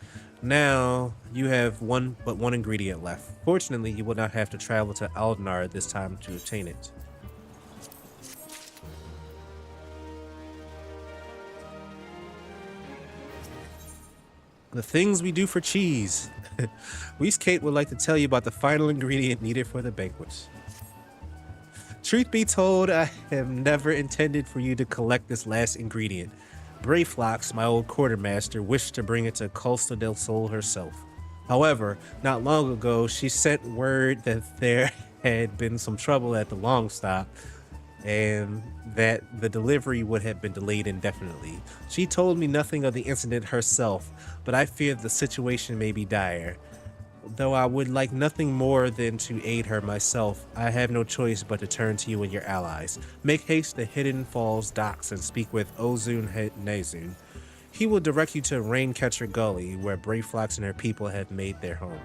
Now, you have but one ingredient left. Fortunately, you will not have to travel to Aldenar this time to obtain it. The things we do for cheese. Wise Kate would like to tell you about the final ingredient needed for the banquet. Truth be told, I have never intended for you to collect this last ingredient. Brayflox, my old quartermaster, wished to bring it to Costa del Sol herself. However, not long ago, she sent word that there had been some trouble at the Longstop, and that the delivery would have been delayed indefinitely. She told me nothing of the incident herself, but I fear the situation may be dire. Though I would like nothing more than to aid her myself, I have no choice but to turn to you and your allies. Make haste to Hidden Falls docks and speak with Ozun Nezun. He will direct you to Raincatcher Gully, where Brayflox and her people have made their home.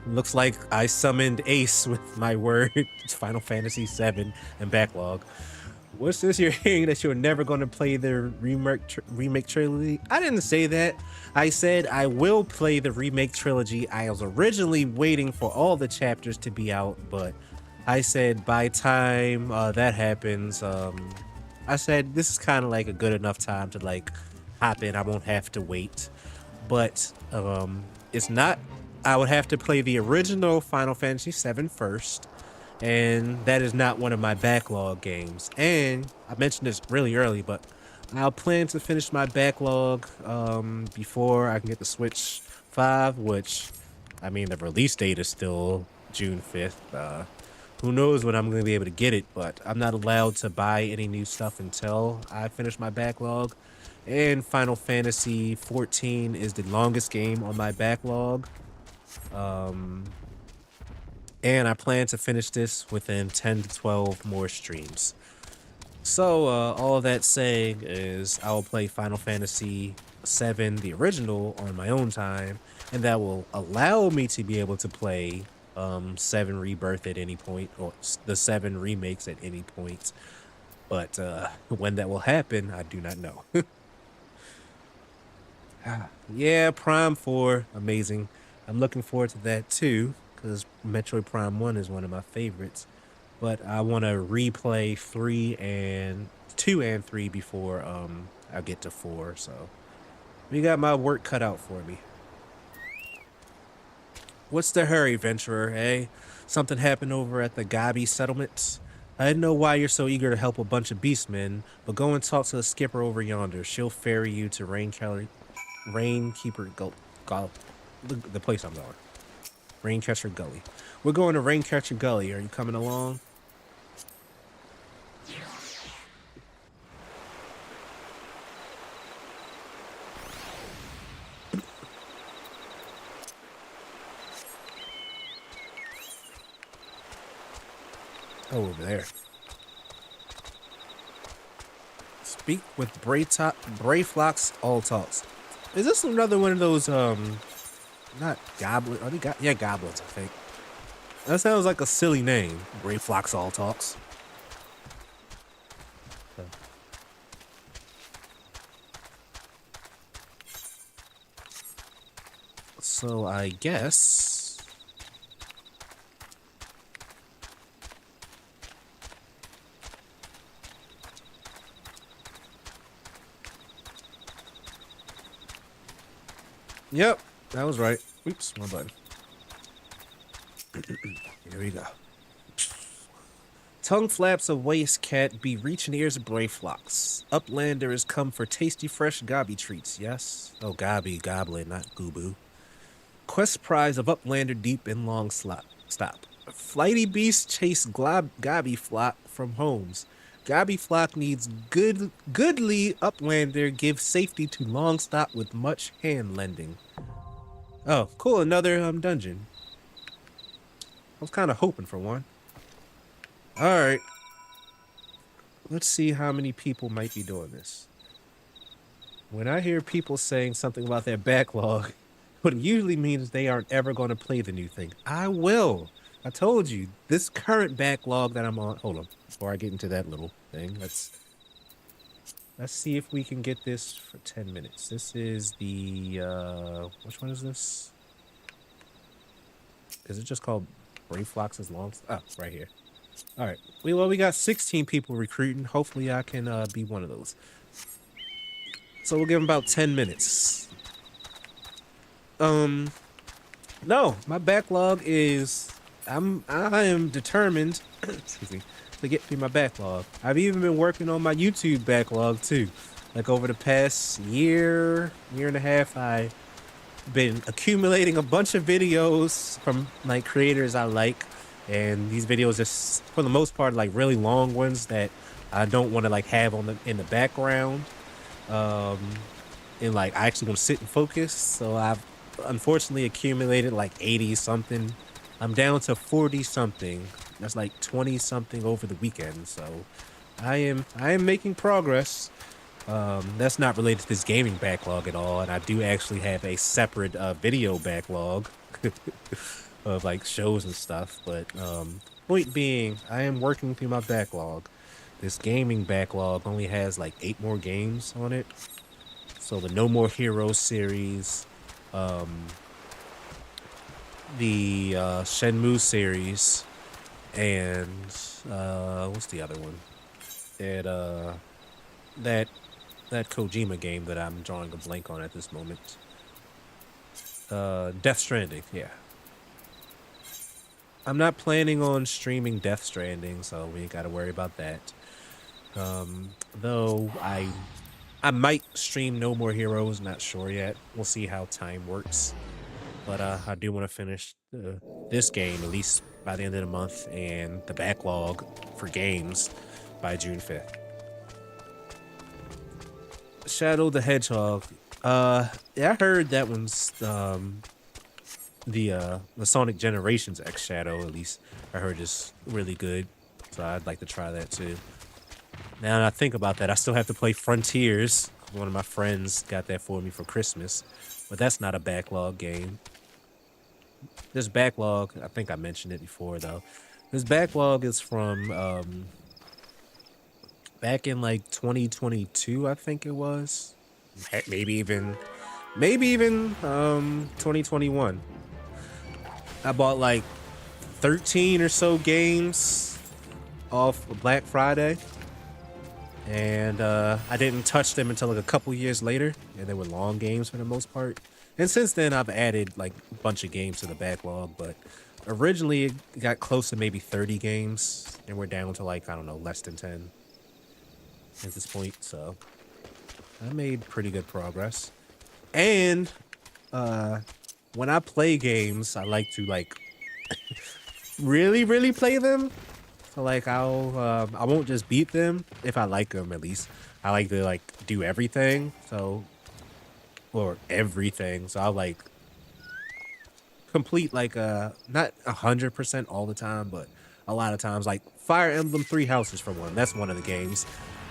Looks like I summoned Ace with my word. Final Fantasy VII and backlog. What's this you're hearing that you're never going to play the remake trilogy? I didn't say that. I said I will play the remake trilogy. I was originally waiting for all the chapters to be out, but I said by time that happens, I said this is kind of like a good enough time to like hop in. I won't have to wait. But it's not. I would have to play the original Final Fantasy VII first. And that is not one of my backlog games. And I mentioned this really early, but I'll plan to finish my backlog before I can get the Switch 5, which, I mean, the release date is still June 5th. Who knows when I'm going to be able to get it, but I'm not allowed to buy any new stuff until I finish my backlog. And Final Fantasy 14 is the longest game on my backlog. And I plan to finish this within 10 to 12 more streams. So all that saying is I will play Final Fantasy VII, the original, on my own time, and that will allow me to be able to play 7 Rebirth at any point, or the 7 remakes at any point. But when that will happen, I do not know. Yeah, Prime 4, amazing. I'm looking forward to that too, because Metroid Prime 1 is one of my favorites. But I want to replay 2 and 3 before I get to 4. So we got my work cut out for me. What's the hurry, Venturer, eh? Something happened over at the Goobbues settlement? I didn't know why you're so eager to help a bunch of beastmen, but go and talk to the skipper over yonder. She'll ferry you to Rainkeeper the place I'm going. Raincatcher Gully. We're going to Raincatcher Gully. Are you coming along? Oh, over there. Speak with Brayflox all talks. Is this another one of those not goblin? Are they yeah, goblins, I think. That sounds like a silly name. Brayflox all talks. So I guess yep, that was right. Oops, my button. Here we go. Tongue flaps of waste cat be reaching ears of Brayflox. Uplander has come for tasty fresh gobby treats, yes? Oh, gobby, goblin, not gooboo. Quest prize of Uplander deep in Longstop. Flighty beasts chase gobby flock from homes. Gobby flock needs goodly Uplander give safety to Longstop with much hand lending. Oh, cool, another dungeon. I was kind of hoping for one. Alright. Let's see how many people might be doing this. When I hear people saying something about their backlog, what it usually means they aren't ever going to play the new thing. I will. I told you, this current backlog that I'm on... Hold on, before I get into that little thing, let's see if we can get this for 10 minutes. This is the... which one is this? Is it just called Brayflox's Longstop? Oh, right here. Alright, well, we got 16 people recruiting. Hopefully I can be one of those. So we'll give them about 10 minutes. No, my backlog is... I am determined excuse me, to get through my backlog. I've even been working on my YouTube backlog too. Like over the past year and a half, I've been accumulating a bunch of videos from like creators I like. And these videos just, for the most part, like really long ones that I don't want to like have in the background. And like I actually want to sit and focus. So I've unfortunately accumulated like 80 something. I'm down to 40 something. That's like 20 something over the weekend. So I am making progress. That's not related to this gaming backlog at all. And I do actually have a separate video backlog of like shows and stuff. But point being, I am working through my backlog. this gaming backlog only has like 8 more games on it. So the No More Heroes series, the Shenmue series, and what's the other one? That Kojima game that I'm drawing a blank on at this moment. Death Stranding, yeah. I'm not planning on streaming Death Stranding, so we ain't gotta worry about that. Though I might stream No More Heroes, not sure yet. We'll see how time works. But I do want to finish this game at least by the end of the month, and the backlog for games by June 5th. Shadow the Hedgehog. Yeah, I heard that one's the Sonic Generations X Shadow, at least I heard is really good. So I'd like to try that too. Now that I think about that, I still have to play Frontiers. One of my friends got that for me for Christmas, but that's not a backlog game. This backlog, I think I mentioned it before though. This backlog is from back in like 2022, I think it was. Maybe even 2021. I bought like 13 or so games off Black Friday, and I didn't touch them until like a couple years later, and they were long games for the most part. And since then, I've added like a bunch of games to the backlog, but originally it got close to maybe 30 games, and we're down to like, I don't know, less than 10 at this point. So I made pretty good progress. And when I play games, I like to like really play them. So like I won't just beat them if I like them, at least. I like to like do everything. So I'll like complete like not 100% all the time, but a lot of times, like Fire Emblem Three Houses for one. That's one of the games.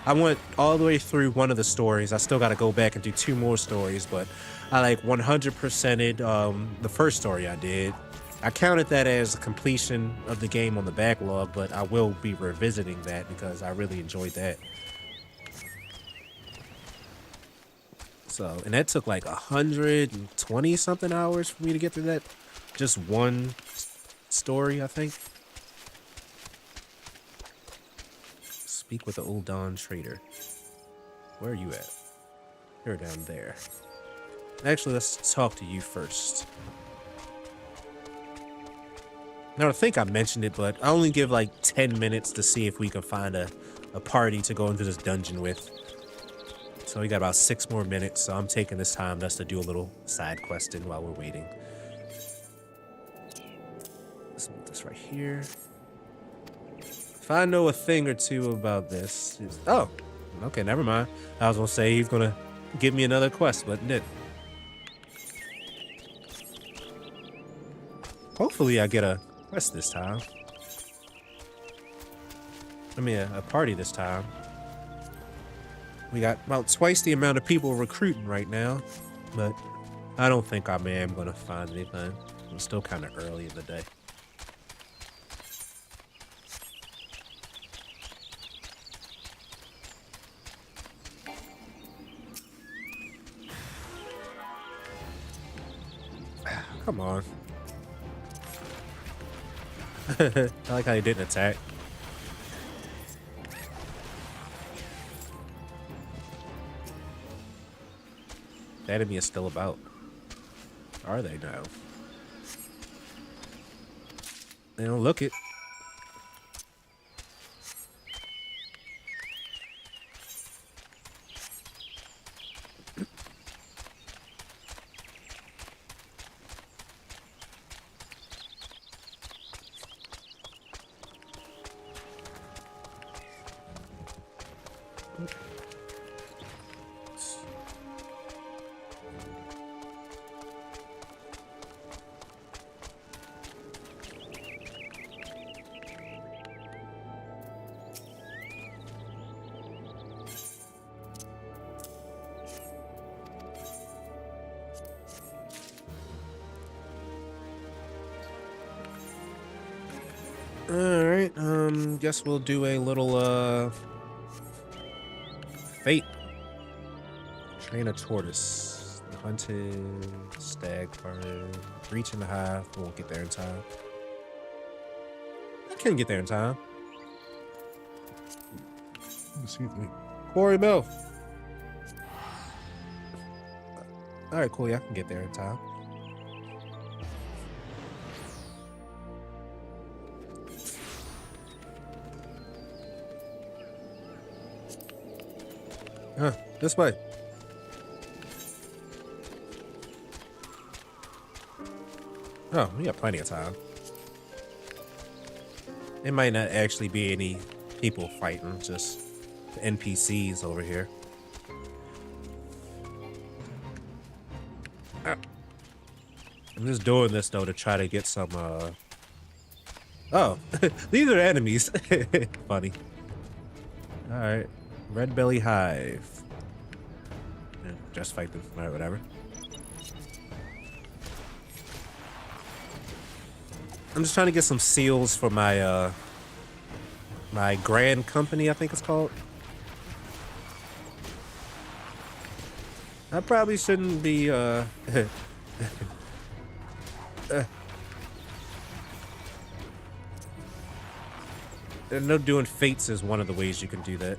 I went all the way through one of the stories. I still got to go back and do 2 more stories, but I like 100%ed the first story I did. I counted that as a completion of the game on the backlog, but I will be revisiting that because I really enjoyed that. So, and that took like 120 something hours for me to get through that. Just one story, I think. Speak with the Old Dawn Trader. Where are you at? You're down there. Actually, let's talk to you first. Now, I think I mentioned it, but I only give like 10 minutes to see if we can find a party to go into this dungeon with. So we got about 6 more minutes, so I'm taking this time just to do a little side questing while we're waiting. Let's move this right here. If I know a thing or two about this... Oh, okay, never mind. I was gonna say he's gonna give me another quest, but didn't. Hopefully I get a quest this time. I mean, a party this time. We got about twice the amount of people recruiting right now, but I don't think I am gonna find anything. It's still kind of early in the day. Come on. I like how he didn't attack. The enemy is still about. Are they now? They don't look it. Alright, guess we'll do a little Train a tortoise. Hunted. Stag bird. Reach in the hive. Won't get there in time. I can get there in time. Excuse me. Quarry Bell. Alright, cool. Yeah, I can get there in time. Huh, this way. Oh, we got plenty of time. It might not actually be any people fighting, just NPCs over here. I'm just doing this though to try to get some oh, these are enemies. Funny. Alright. Red belly hive. Yeah, just fight them. Alright, whatever. I'm just trying to get some seals for my my grand company, I think it's called. I probably shouldn't be I know doing fates is one of the ways you can do that.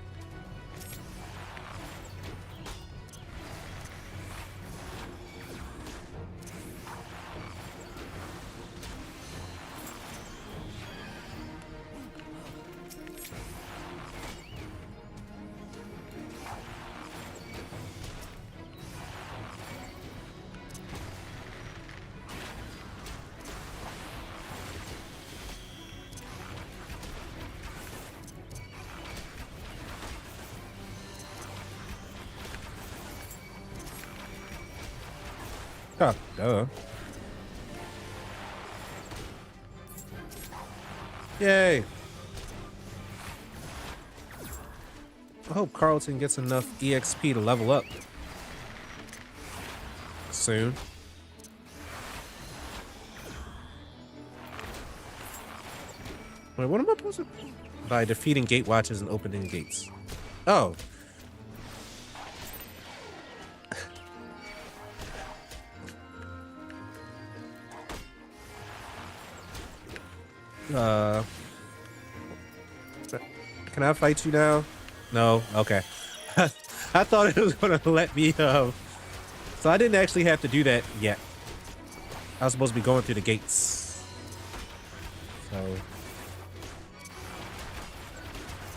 Oh, duh. Yay! I hope Carlton gets enough EXP to level up soon. Wait, what am I supposed to do? By defeating gate watchers and opening gates. Oh. Can I fight you now? No? Okay. I thought it was gonna let me, so I didn't actually have to do that yet. I was supposed to be going through the gates. So,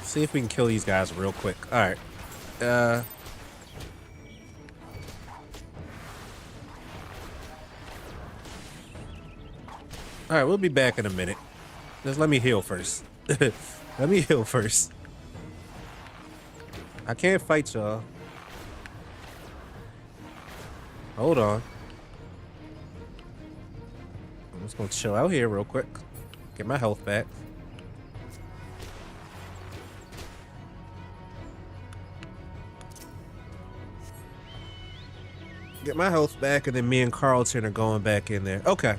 see if we can kill these guys real quick. Alright. Alright, we'll be back in a minute. Just let me heal first. Let me heal first. I can't fight y'all. Hold on. I'm just gonna chill out here real quick. Get my health back. Get my health back, and then me and Carlton are going back in there. Okay.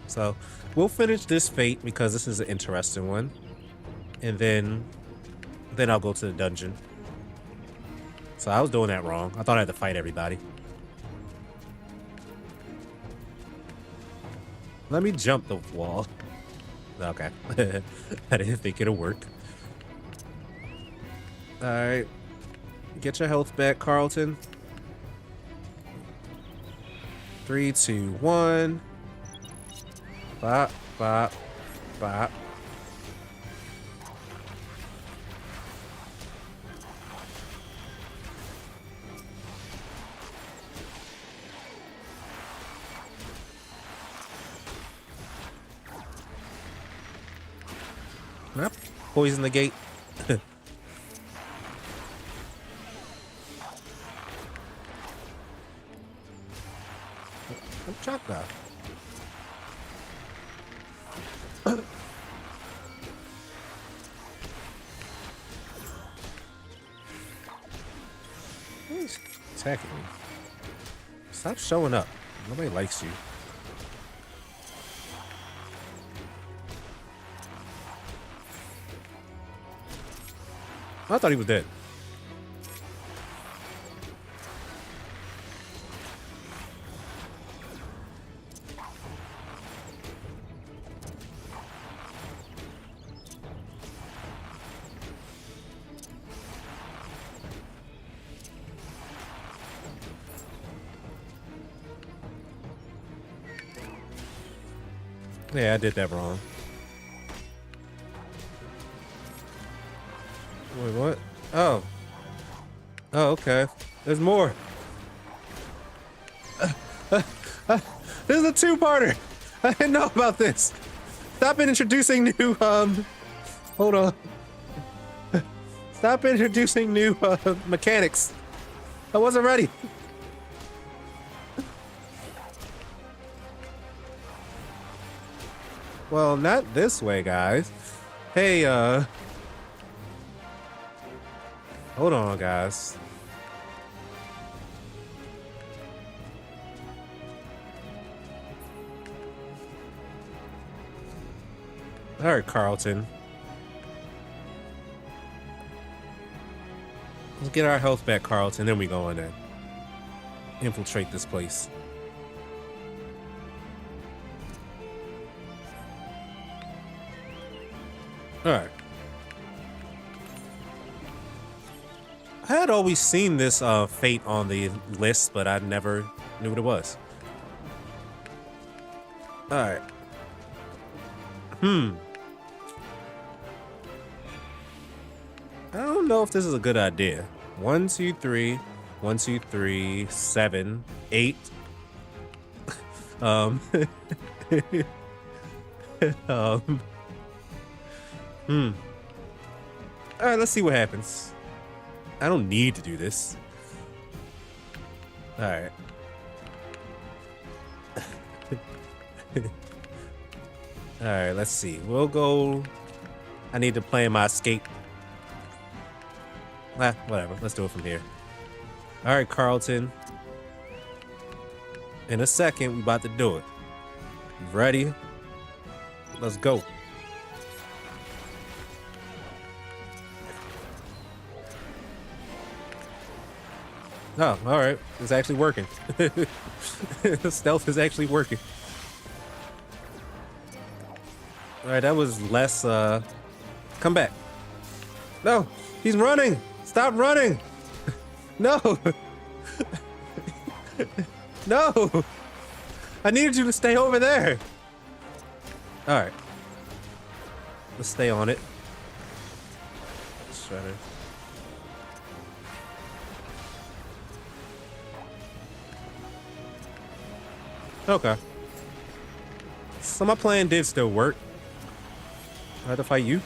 So, we'll finish this fate because this is an interesting one. And then I'll go to the dungeon. So I was doing that wrong. I thought I had to fight everybody. Let me jump the wall. Okay. I didn't think it'll work. Alright. Get your health back, Carlton. 3, 2, 1. Bop, bop, bop. Yep. Poison the gate. I'm chopped now. Who's attacking me? Stop showing up. Nobody likes you. I thought he was dead. Yeah, I did that wrong. Wait, what? Oh. Oh, okay. There's more. This is a two-parter. I didn't know about this. Stop introducing new, hold on. Stop introducing new, mechanics. I wasn't ready. Well, not this way, guys. Hey, hold on, guys. All right, Carlton. Let's get our health back, Carlton, then we go in and infiltrate this place. All right. I had always seen this fate on the list, but I never knew what it was. All right. I don't know if this is a good idea. 1, 2, 3. 1, 2, 3. 7, 8. All right, let's see what happens. I don't need to do this. All right. All right, let's see. We'll go. I need to plan my escape. Whatever. Let's do it from here. All right, Carlton. In a second, we about to do it. You ready? Let's go. Oh, all right. It's actually working. Stealth is actually working. All right, that was less. Come back. No, he's running. Stop running. No. No. I needed you to stay over there. All right. Let's stay on it. Let's try to. Okay. So my plan did still work. I had to fight you?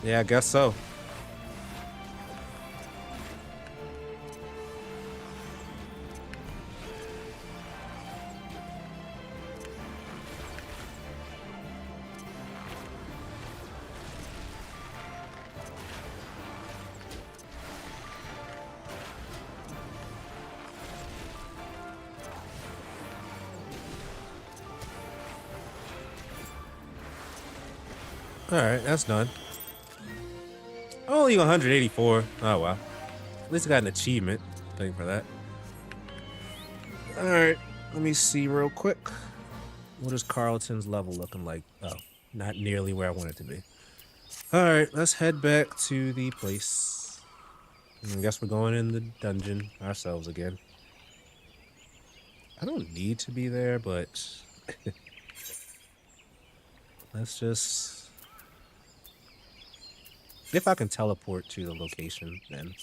Yeah, I guess so. All right, that's done. Only 184. Oh, wow. At least I got an achievement thing for that. All right, let me see real quick. What is Carlton's level looking like? Oh, not nearly where I want it to be. All right, let's head back to the place. I guess we're going in the dungeon ourselves again. I don't need to be there, but let's just... If I can teleport to the location, then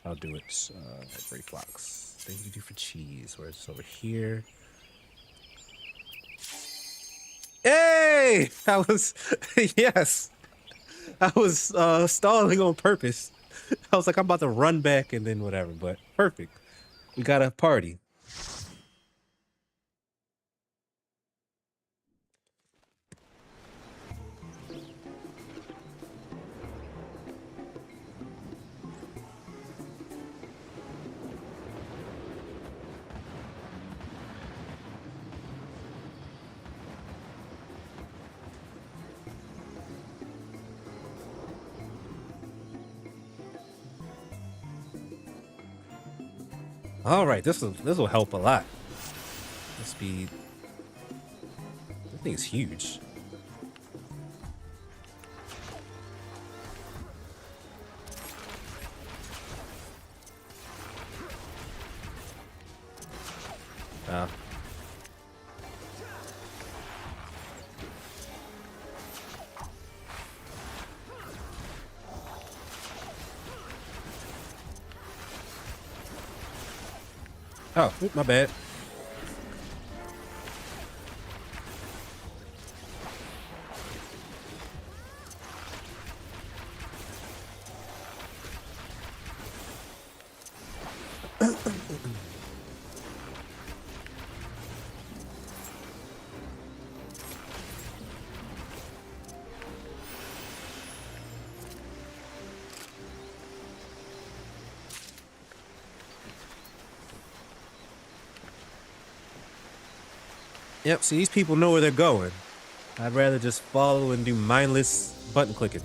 I'll do it. Brayflox. Thing you do for cheese. Where it's over here. Hey! I was... Yes! I was stalling on purpose. I was like, I'm about to run back and then whatever, but perfect. We got a party. All right, this will help a lot. The speed. That thing is huge. Oh, my bad. Yep, see, these people know where they're going. I'd rather just follow and do mindless button clicking.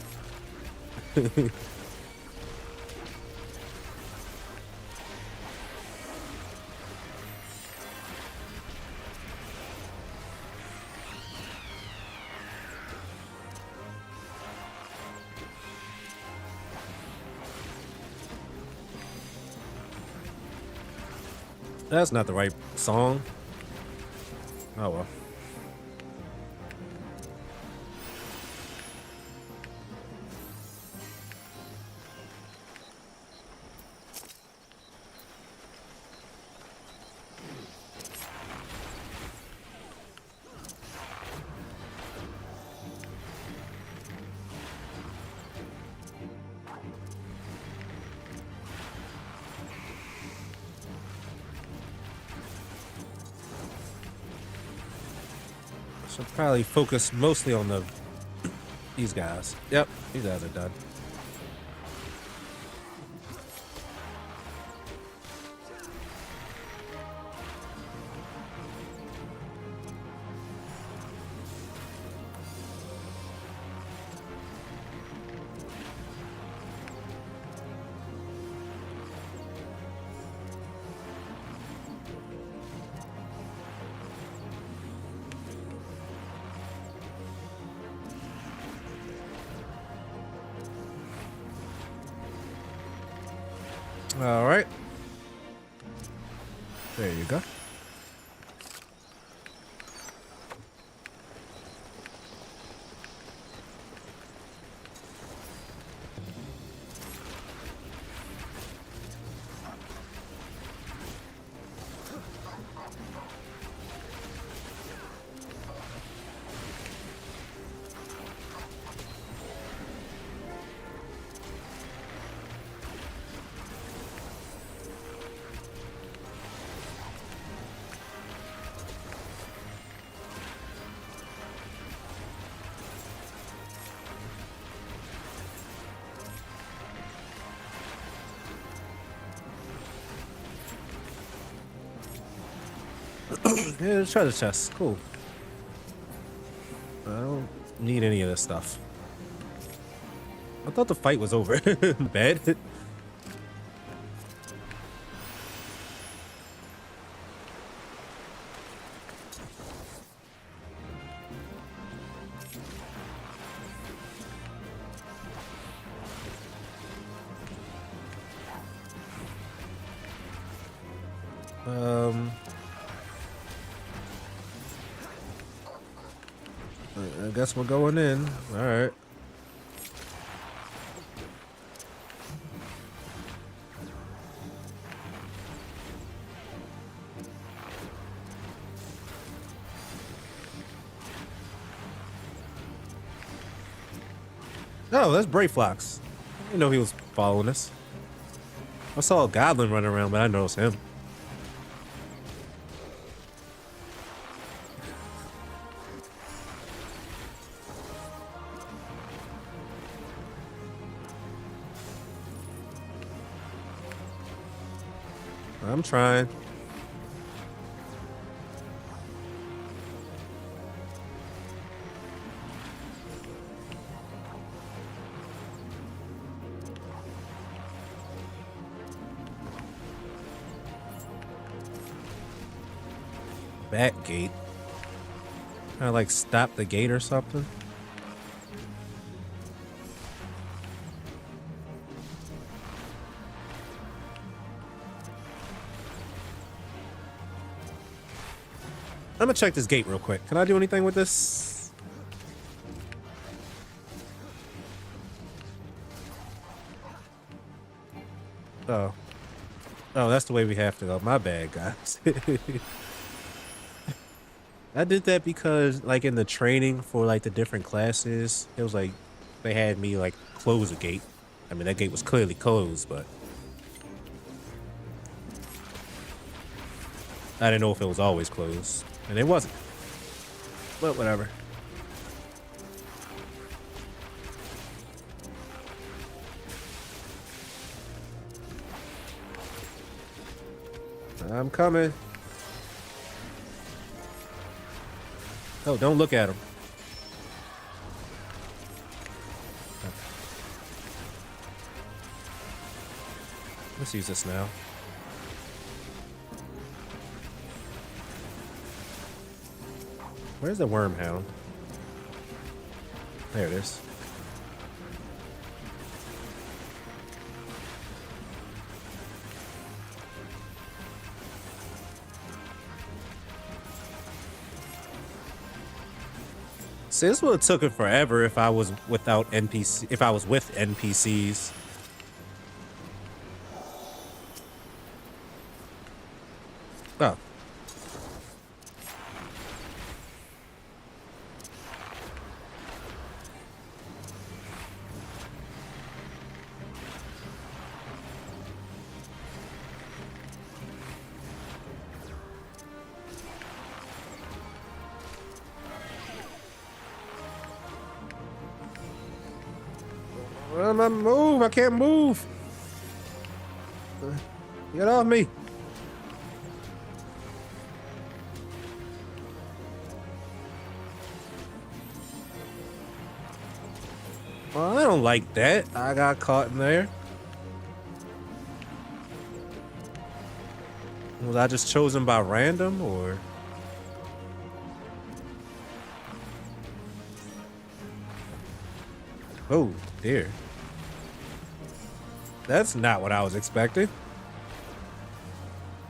That's not the right song. Oh well. Should probably focus mostly on these guys. Yep, these guys are done. All right. There you go. Yeah, let's try the chest. Cool. I don't need any of this stuff. I thought the fight was over. Bad. I guess we're going in. All right. Oh, that's Brayflox. I didn't know he was following us. I saw a goblin running around, but I noticed him. I'm trying. Back gate. Kind of like stop the gate or something. I'm gonna check this gate real quick. Can I do anything with this? Oh. Oh, that's the way we have to go. My bad, guys. I did that because, like, in the training for, like, the different classes, it was like, they had me, like, close a gate. I mean, that gate was clearly closed, but I didn't know if it was always closed. And it wasn't. But whatever. I'm coming. Oh, don't look at him. Let's use this now. Where's the worm hound? There it is. See, this would have took it forever if I was without NPC. If I was with NPCs. Oh. Move! I can't move! Get off me! Well, I don't like that. I got caught in there. Was I just chosen by random, or? Oh, dear. That's not what I was expecting.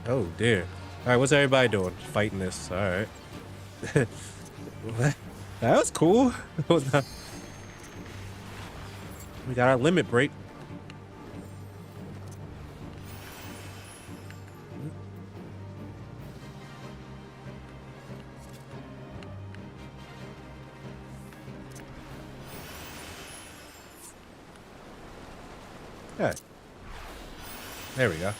Oh, dear. Alright, what's everybody doing? Fighting this. Alright. That was cool. We got our limit break. Okay. There we go.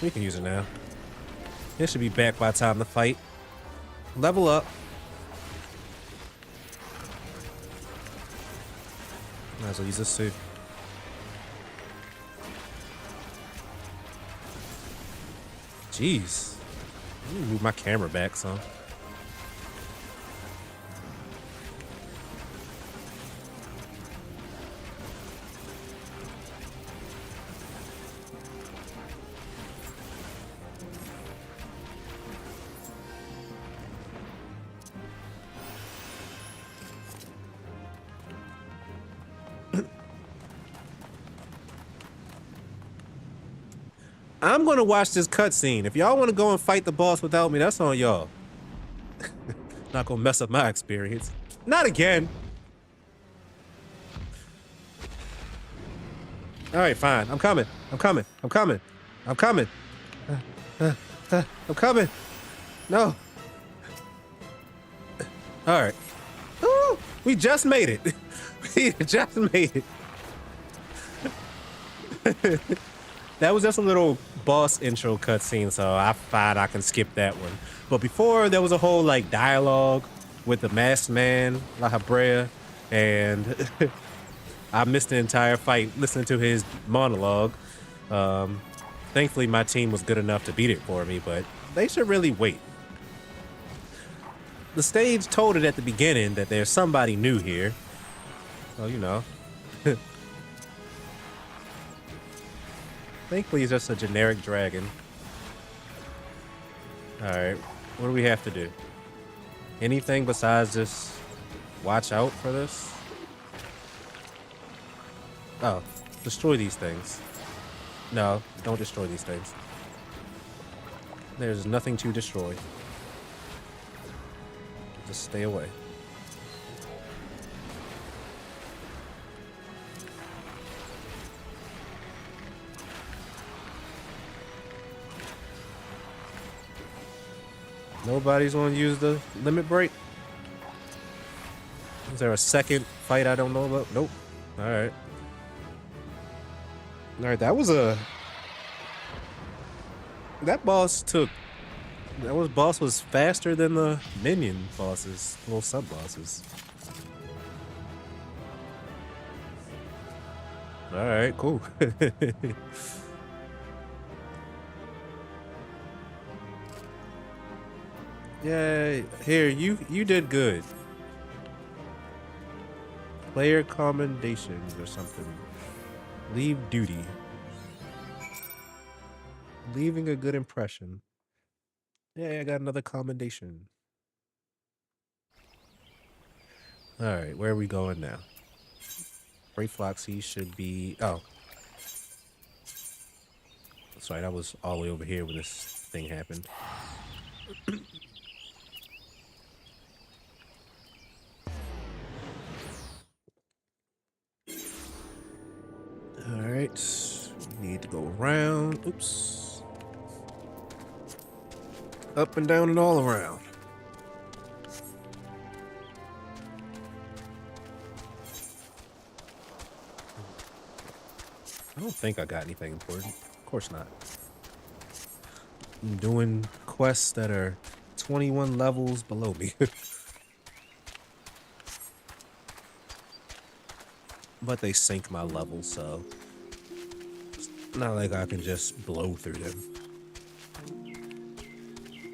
We can use it now. It should be back by the time to fight. Level up. Might as well use this too. Jeez. Let me move my camera back some. I'm gonna watch this cutscene. If y'all want to go and fight the boss without me, that's on y'all. Not gonna mess up my experience. Not again. All right, fine. I'm coming. I'm coming. I'm coming. I'm coming. I'm coming. No. All right. Ooh, we just made it. We just made it. That was just a little boss intro cutscene, so I find I can skip that one. But before, there was a whole like dialogue with the masked man, La Habrea, and I missed the entire fight listening to his monologue. Thankfully, my team was good enough to beat it for me, but they should really wait. The stage told it at the beginning that there's somebody new here. Well, you know. Thankfully, he's just a generic dragon. Alright, what do we have to do? Anything besides just watch out for this? Oh, Destroy these things. No, don't destroy these things. There's nothing to destroy. Just stay away. Nobody's gonna use the limit break. Is there a second fight I don't know about? Nope. Alright. Alright, that was a... That boss was faster than the minion bosses, little sub-bosses. Alright, cool. Yeah, here, you did good. Player commendations or something. Leave duty. Leaving a good impression. Yeah, I got another commendation. Alright, where are we going now? Brayflox, he should be... Oh. That's right, I was all the way over here when this thing happened. Alright, we need to go around. Oops. Up and down and all around. I don't think I got anything important. Of course not. I'm doing quests that are 21 levels below me. But they sync my level, so it's not like I can just blow through them.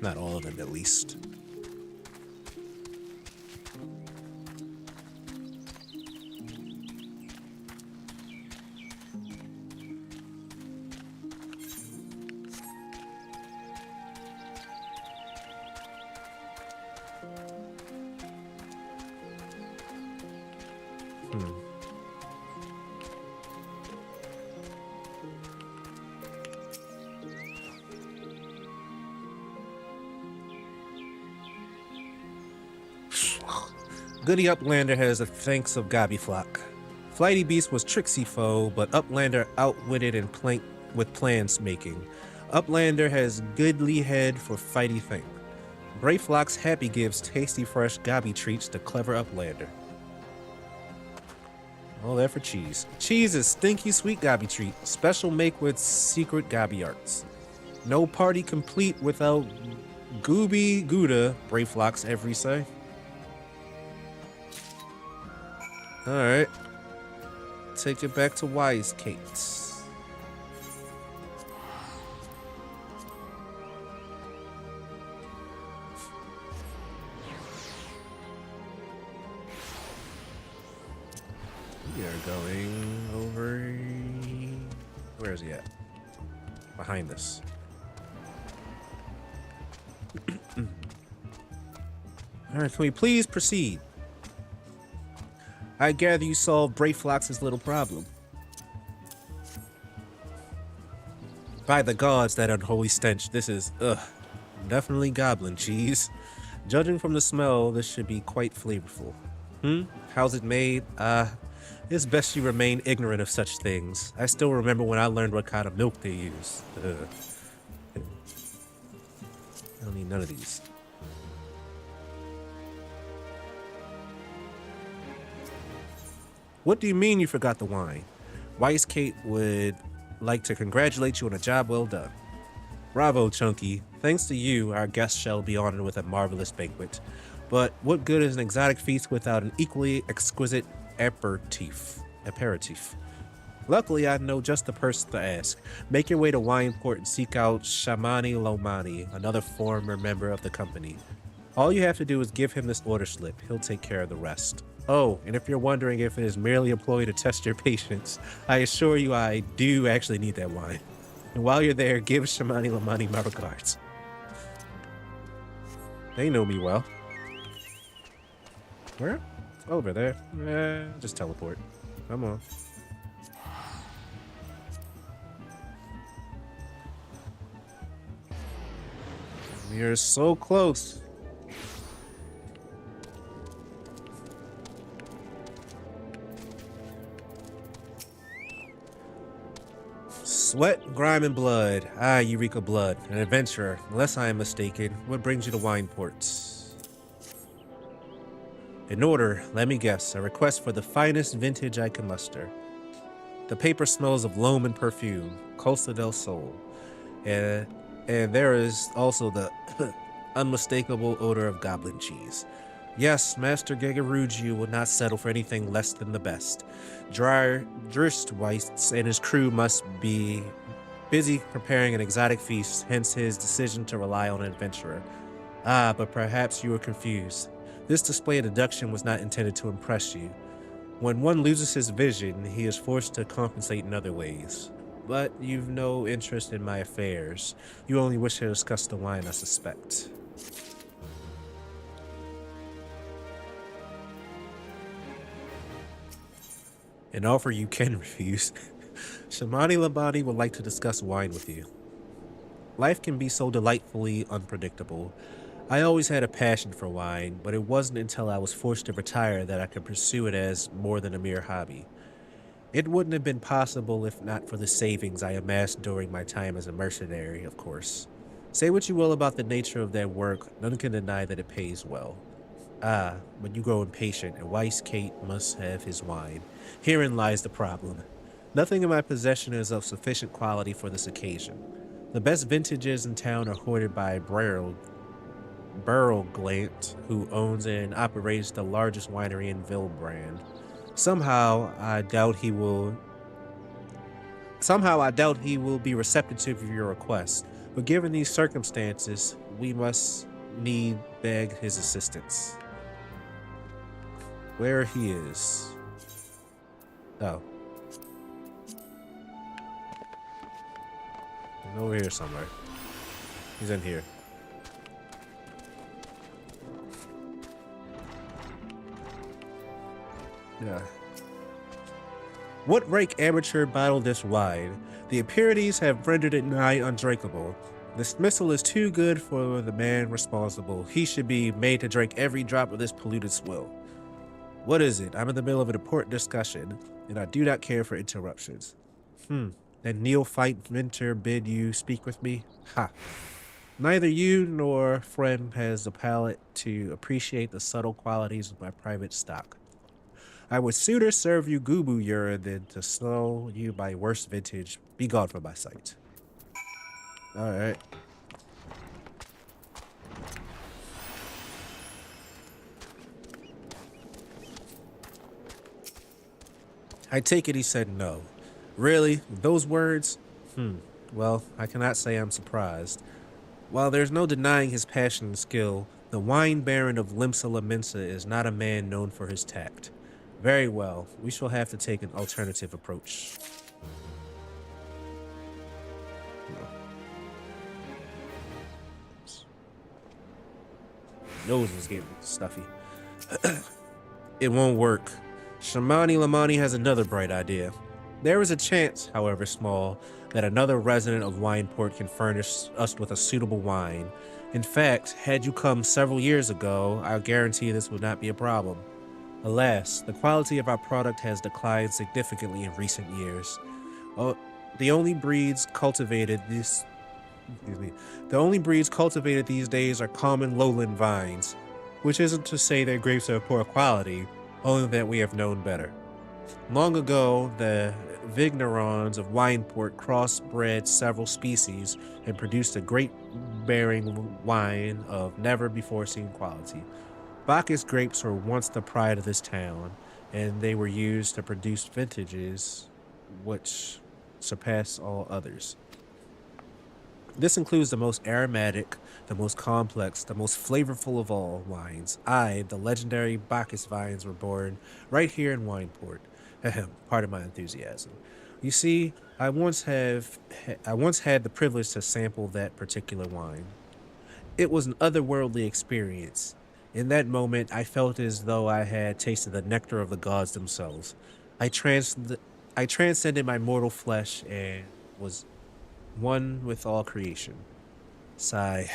Not all of them, at least. Goody Uplander has the thanks of Gobbiflock. Flighty Beast was tricksy foe, but Uplander outwitted and planked with plans making. Uplander has goodly head for fighty thing. Brayflox happy gives tasty fresh gobby treats to clever Uplander. All that for cheese. Cheese is stinky sweet gobby treat. Special make with secret gobby arts. No party complete without Gooby Gouda, Brayflox every say. Alright. Take it back to Wise Kate's. We are going over... Where is he at? Behind us. Alright, can we please proceed? I gather you solved Brayflox's little problem. By the gods, that unholy stench, this is, definitely goblin cheese. Judging from the smell, this should be quite flavorful. How's it made? It's best you remain ignorant of such things. I still remember when I learned what kind of milk they use. I don't need none of these. What do you mean you forgot the wine? Wise Kate would like to congratulate you on a job well done. Bravo, Chunky. Thanks to you, our guests shall be honored with a marvelous banquet. But what good is an exotic feast without an equally exquisite aperitif? Luckily, I know just the person to ask. Make your way to Wineport and seek out Shamani Lomani, another former member of the company. All you have to do is give him this order slip. He'll take care of the rest. Oh, and if you're wondering if it is merely employed to test your patience, I assure you I do actually need that wine. And while you're there, give Shamani Lamani my regards. They know me well. Where? Over there. Just teleport. Come on. You're so close. Sweat, grime, and blood. Ah, Eureka Blood. An adventurer. Unless I am mistaken. What brings you to wine ports? In order, let me guess. A request for the finest vintage I can muster. The paper smells of loam and perfume. Costa del Sol. And there is also the unmistakable odor of goblin cheese. Yes, Master Gegaruju will not settle for anything less than the best. Dristweiss and his crew must be busy preparing an exotic feast, hence his decision to rely on an adventurer. Ah, but perhaps you are confused. This display of deduction was not intended to impress you. When one loses his vision, he is forced to compensate in other ways. But you've no interest in my affairs. You only wish to discuss the wine, I suspect. An offer you can refuse. Shamani Labani would like to discuss wine with you. Life can be so delightfully unpredictable. I always had a passion for wine, but it wasn't until I was forced to retire that I could pursue it as more than a mere hobby. It wouldn't have been possible if not for the savings I amassed during my time as a mercenary, of course. Say what you will about the nature of that work, none can deny that it pays well. Ah, but you grow impatient, and Weiss Kate must have his wine. Herein lies the problem. Nothing in my possession is of sufficient quality for this occasion. The best vintages in town are hoarded by Burrowglant, who owns and operates the largest winery in Villebrand. Somehow I doubt he will be receptive to your request, but given these circumstances, we must beg his assistance. Where he is. Oh. He's over here somewhere. He's in here. Yeah. What rank amateur bottled this wine? The impurities have rendered it nigh undrinkable. Dismissal is too good for the man responsible. He should be made to drink every drop of this polluted swill. What is it? I'm in the middle of an important discussion, and I do not care for interruptions. That neophyte mentor bid you speak with me? Ha. Neither you nor friend has the palate to appreciate the subtle qualities of my private stock. I would sooner serve you Goobbu urine than to snow you my worst vintage. Be gone from my sight. Alright. I take it he said no. Really? Those words? Well, I cannot say I'm surprised. While there's no denying his passion and skill, the wine baron of Lominsan Way is not a man known for his tact. Very well, we shall have to take an alternative approach. Nose is getting stuffy. It won't work. Shamani Lamani has another bright idea. There is a chance, however small, that another resident of Wineport can furnish us with a suitable wine. In fact, had you come several years ago, I guarantee this would not be a problem. Alas, the quality of our product has declined significantly in recent years. The only breeds cultivated these days are common lowland vines, which isn't to say that grapes are of poor quality, only that we have known better. Long ago, the vignerons of Wineport crossbred several species and produced a grape-bearing wine of never-before-seen quality. Bacchus grapes were once the pride of this town, and they were used to produce vintages which surpass all others. This includes the most aromatic, the most complex, the most flavorful of all wines. The legendary Bacchus vines, were born right here in Wineport. Pardon my enthusiasm. You see, I once had the privilege to sample that particular wine. It was an otherworldly experience. In that moment, I felt as though I had tasted the nectar of the gods themselves. I transcended my mortal flesh and was one with all creation. Sigh.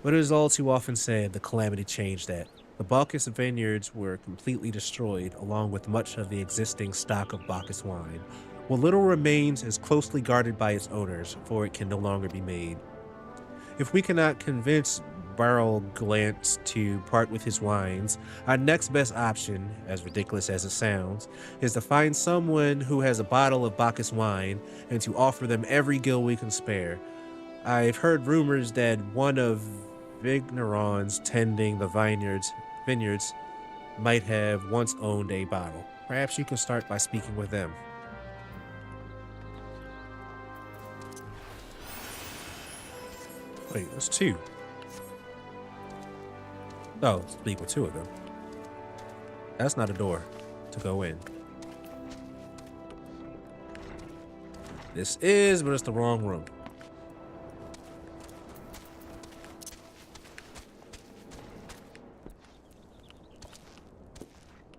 But it is all too often said the calamity changed that. The Bacchus vineyards were completely destroyed, along with much of the existing stock of Bacchus wine. What little remains is closely guarded by its owners, for it can no longer be made. If we cannot convince Barrel Glance to part with his wines, our next best option, as ridiculous as it sounds, is to find someone who has a bottle of Bacchus wine and to offer them every gil we can spare. I've heard rumors that one of Vignerons tending the vineyards might have once owned a bottle. Perhaps you can start by speaking with them. Wait, there's two. Oh, speak with two of them. That's not a door to go in. This is, but it's the wrong room.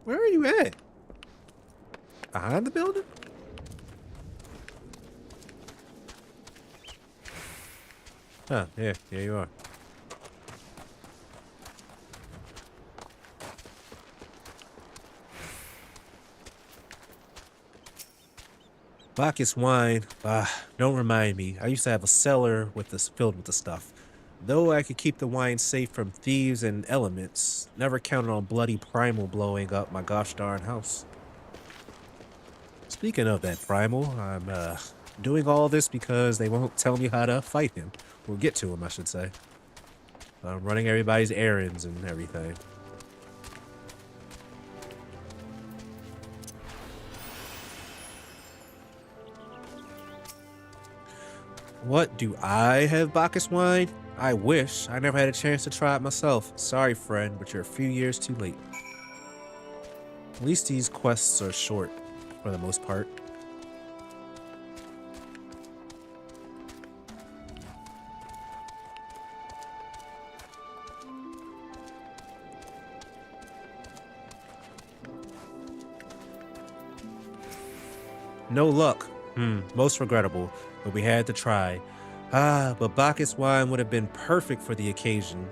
Where are you at? Behind the building? Huh, yeah, there you are. Bacchus wine. Don't remind me. I used to have a cellar with this filled with the stuff. Though I could keep the wine safe from thieves and elements, never counted on bloody Primal blowing up my gosh darn house. Speaking of that Primal, I'm doing all this because they won't tell me how to fight him. Or get to him, I should say. I'm running everybody's errands and everything. What, do I have Bacchus wine? I wish. I never had a chance to try it myself. Sorry, friend, but you're a few years too late. At least these quests are short, for the most part. No luck. Most regrettable, but we had to try. But Bacchus wine would have been perfect for the occasion.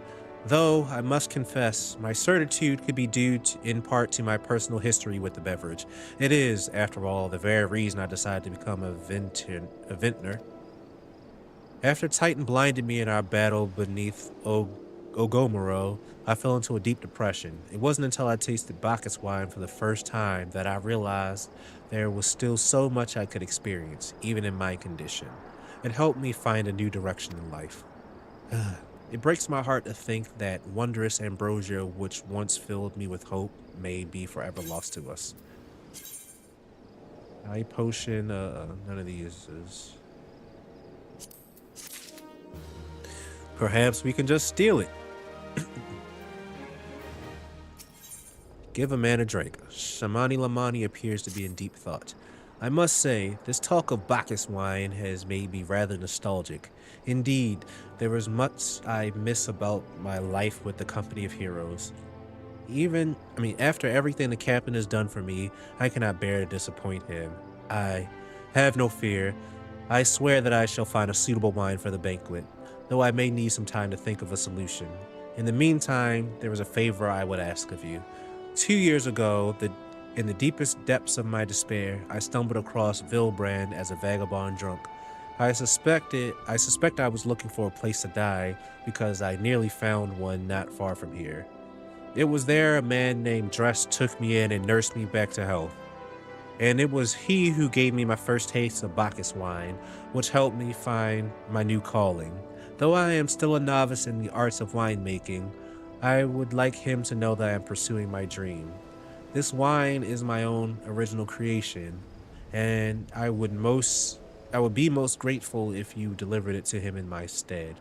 Though, I must confess, my certitude could be due in part to my personal history with the beverage. It is, after all, the very reason I decided to become a vintner. After Titan blinded me in our battle beneath Ogomoro, I fell into a deep depression. It wasn't until I tasted Bacchus wine for the first time that I realized there was still so much I could experience, even in my condition. It helped me find a new direction in life. It breaks my heart to think that wondrous ambrosia which once filled me with hope may be forever lost to us. Eye potion, none of these is... Perhaps we can just steal it. Give a man a drink. Shamani Lamani appears to be in deep thought. I must say, this talk of Bacchus wine has made me rather nostalgic. Indeed, there is much I miss about my life with the company of heroes. After everything the captain has done for me, I cannot bear to disappoint him. Have no fear. I swear that I shall find a suitable wine for the banquet, though I may need some time to think of a solution. In the meantime, there is a favor I would ask of you. 2 years ago, in the deepest depths of my despair, I stumbled across Vilbrand as a vagabond drunk. I suspect I was looking for a place to die because I nearly found one not far from here. It was there a man named Dress took me in and nursed me back to health. And it was he who gave me my first taste of Bacchus wine, which helped me find my new calling. Though I am still a novice in the arts of winemaking, I would like him to know that I am pursuing my dream. This wine is my own original creation, and I would be most grateful if you delivered it to him in my stead.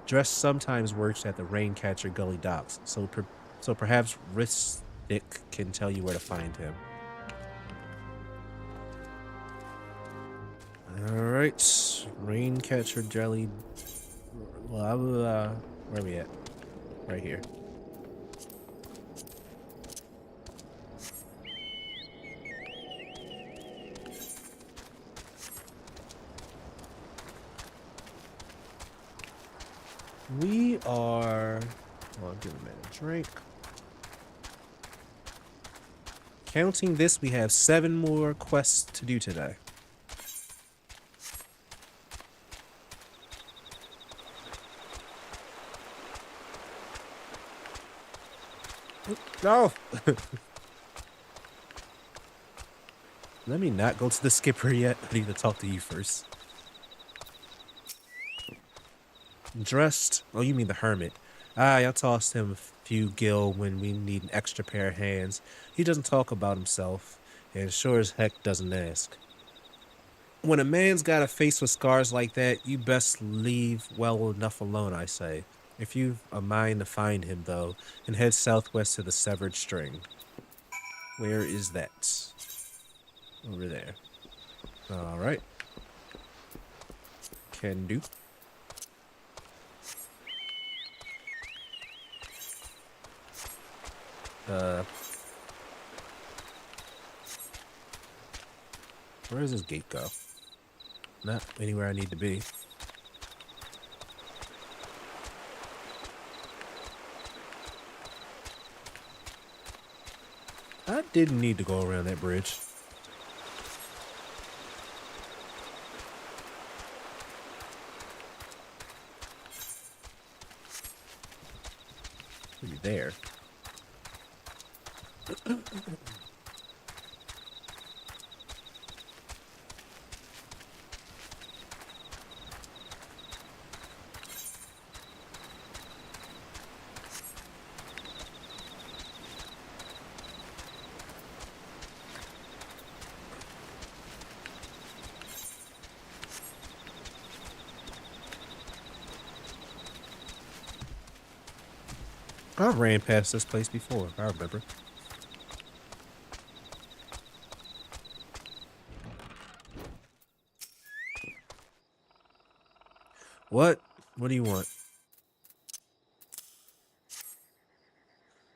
Dress sometimes works at the Raincatcher Gully docks, so perhaps Ristic can tell you where to find him. Alright, Raincatcher Jelly. Where are we at? Right here. We are... Well, give a minute. Drink. Counting this, we have 7 more quests to do today. No! Let me not go to the skipper yet. I need to talk to you first. Dressed? Oh, you mean the hermit. I tossed him a few gil when we need an extra pair of hands. He doesn't talk about himself, and sure as heck doesn't ask. When a man's got a face with scars like that, you best leave well enough alone, I say. If you've a mind to find him, though, and head southwest to the severed string. Where is that? Over there. Alright. Can do. Where does this gate go? Not anywhere I need to be. I didn't need to go around that bridge. Maybe there. I ran past this place before, I remember. What? What do you want?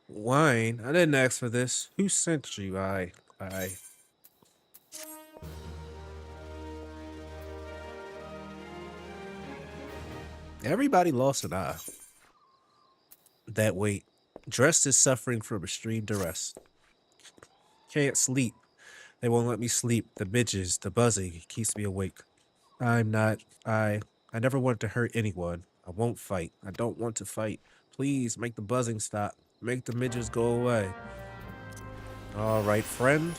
Wine? I didn't ask for this. Who sent you? I. Everybody lost an eye. That weight. Dressed is suffering from extreme duress. Can't sleep. They won't let me sleep. The midges, the buzzing, keeps me awake. I'm not. I never wanted to hurt anyone. I won't fight. I don't want to fight. Please make the buzzing stop. Make the midges go away. All right, friend.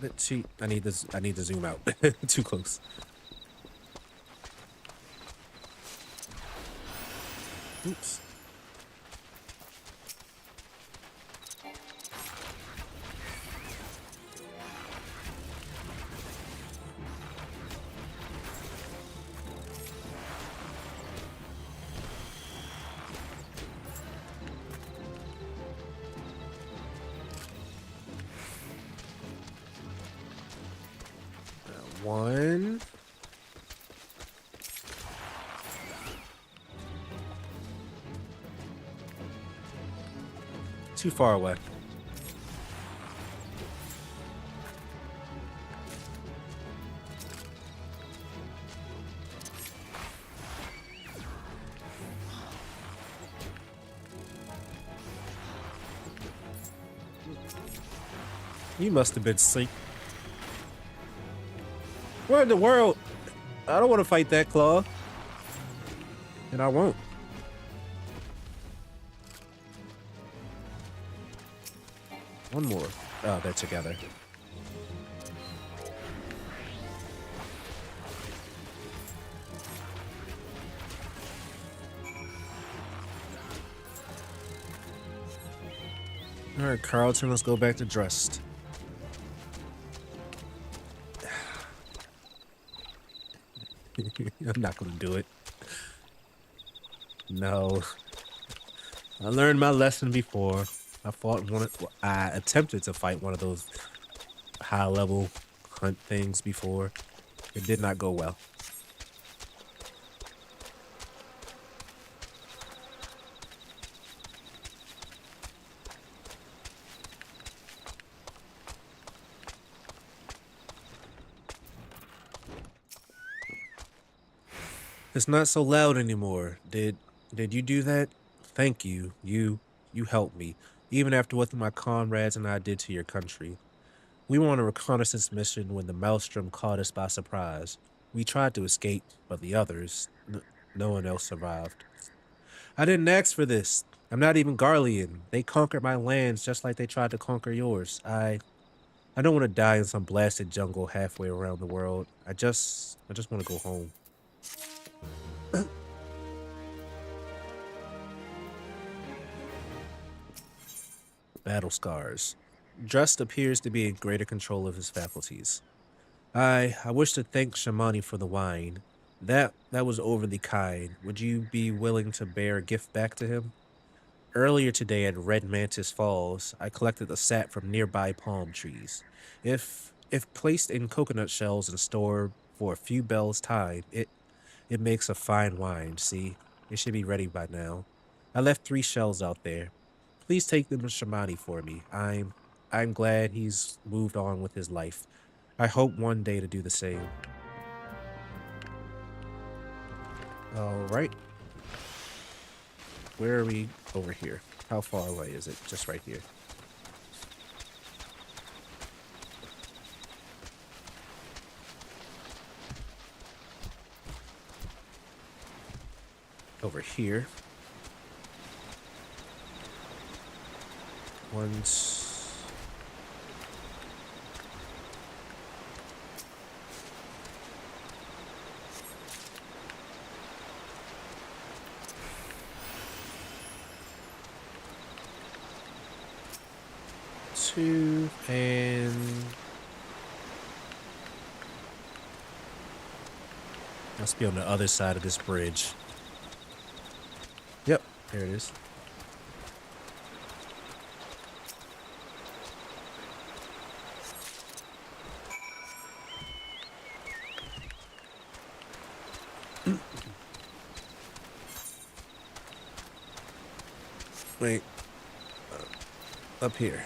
Bit cheap. I need to zoom out. Too close. Oops. One. Too far away. You must have been asleep. What in the world? I don't want to fight that claw. And I won't. One more. Oh, they're together. All right, Carlton, let's go back to Dressed. I'm not gonna do it. No. I learned my lesson before. I attempted to fight one of those high-level hunt things before. It did not go well. It's not so loud anymore. Did you do that? Thank you. You helped me, even after what my comrades and I did to your country. We were on a reconnaissance mission when the Maelstrom caught us by surprise. We tried to escape, but the others, no one else survived. I didn't ask for this. I'm not even Garlean. They conquered my lands just like they tried to conquer yours. I don't want to die in some blasted jungle halfway around the world. I just want to go home. Battle scars. Drust appears to be in greater control of his faculties. I wish to thank Shamani for the wine. That was overly kind. Would you be willing to bear a gift back to him? Earlier today at Red Mantis Falls, I collected the sap from nearby palm trees. If placed in coconut shells and stored for a few bells' time, it makes a fine wine. See, it should be ready by now. I left 3 shells out there. Please take them to Shamani for me. I'm glad he's moved on with his life. I hope one day to do the same. All right. Where are we? Over here. How far away is it? Just right here. Over here. Once. Two, and must be on the other side of this bridge. Yep, there it is. Wait, up here.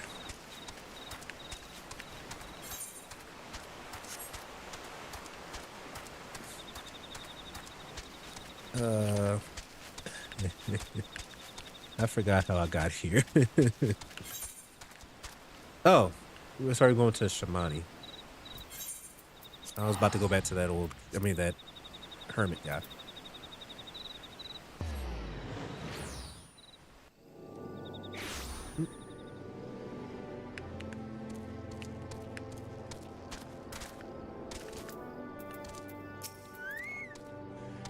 I forgot how I got here. Oh, we started going to Shamani. I was about to go back to that that hermit guy.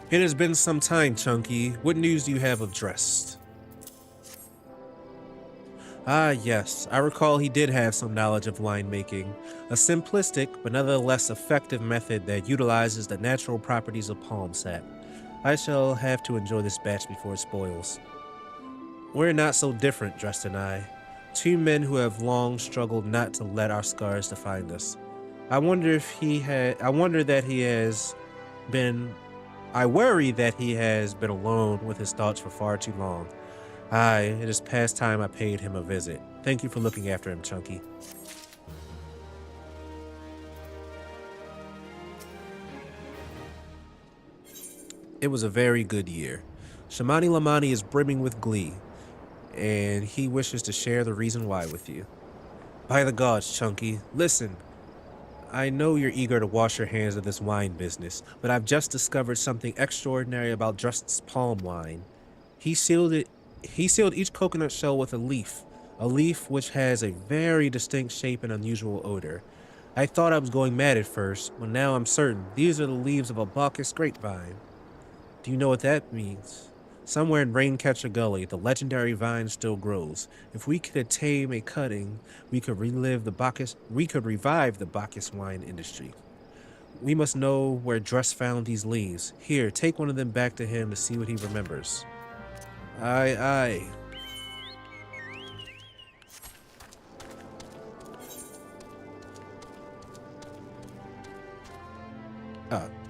It has been some time, Chunky. What news do you have of Drest? Ah, yes. I recall he did have some knowledge of winemaking. A simplistic, but nevertheless effective method that utilizes the natural properties of palm sap. I shall have to enjoy this batch before it spoils. We're not so different, Drest and I. 2 men who have long struggled not to let our scars define us. I worry that he has been alone with his thoughts for far too long. Aye, it is past time I paid him a visit. Thank you for looking after him, Chunky. It was a very good year. Shamani Lamani is brimming with glee, and he wishes to share the reason why with you. By the gods, Chunky, listen. I know you're eager to wash your hands of this wine business, but I've just discovered something extraordinary about Drust's palm wine. He sealed each coconut shell with a leaf which has a very distinct shape and unusual odor. I thought I was going mad at first, but now I'm certain these are the leaves of a Bacchus grapevine. Do you know what that means? Somewhere in Raincatcher Gully, the legendary vine still grows. If we could attain a cutting, we could revive the Bacchus wine industry. We must know where Drust found these leaves. Here, take one of them back to him to see what he remembers. Aye, aye.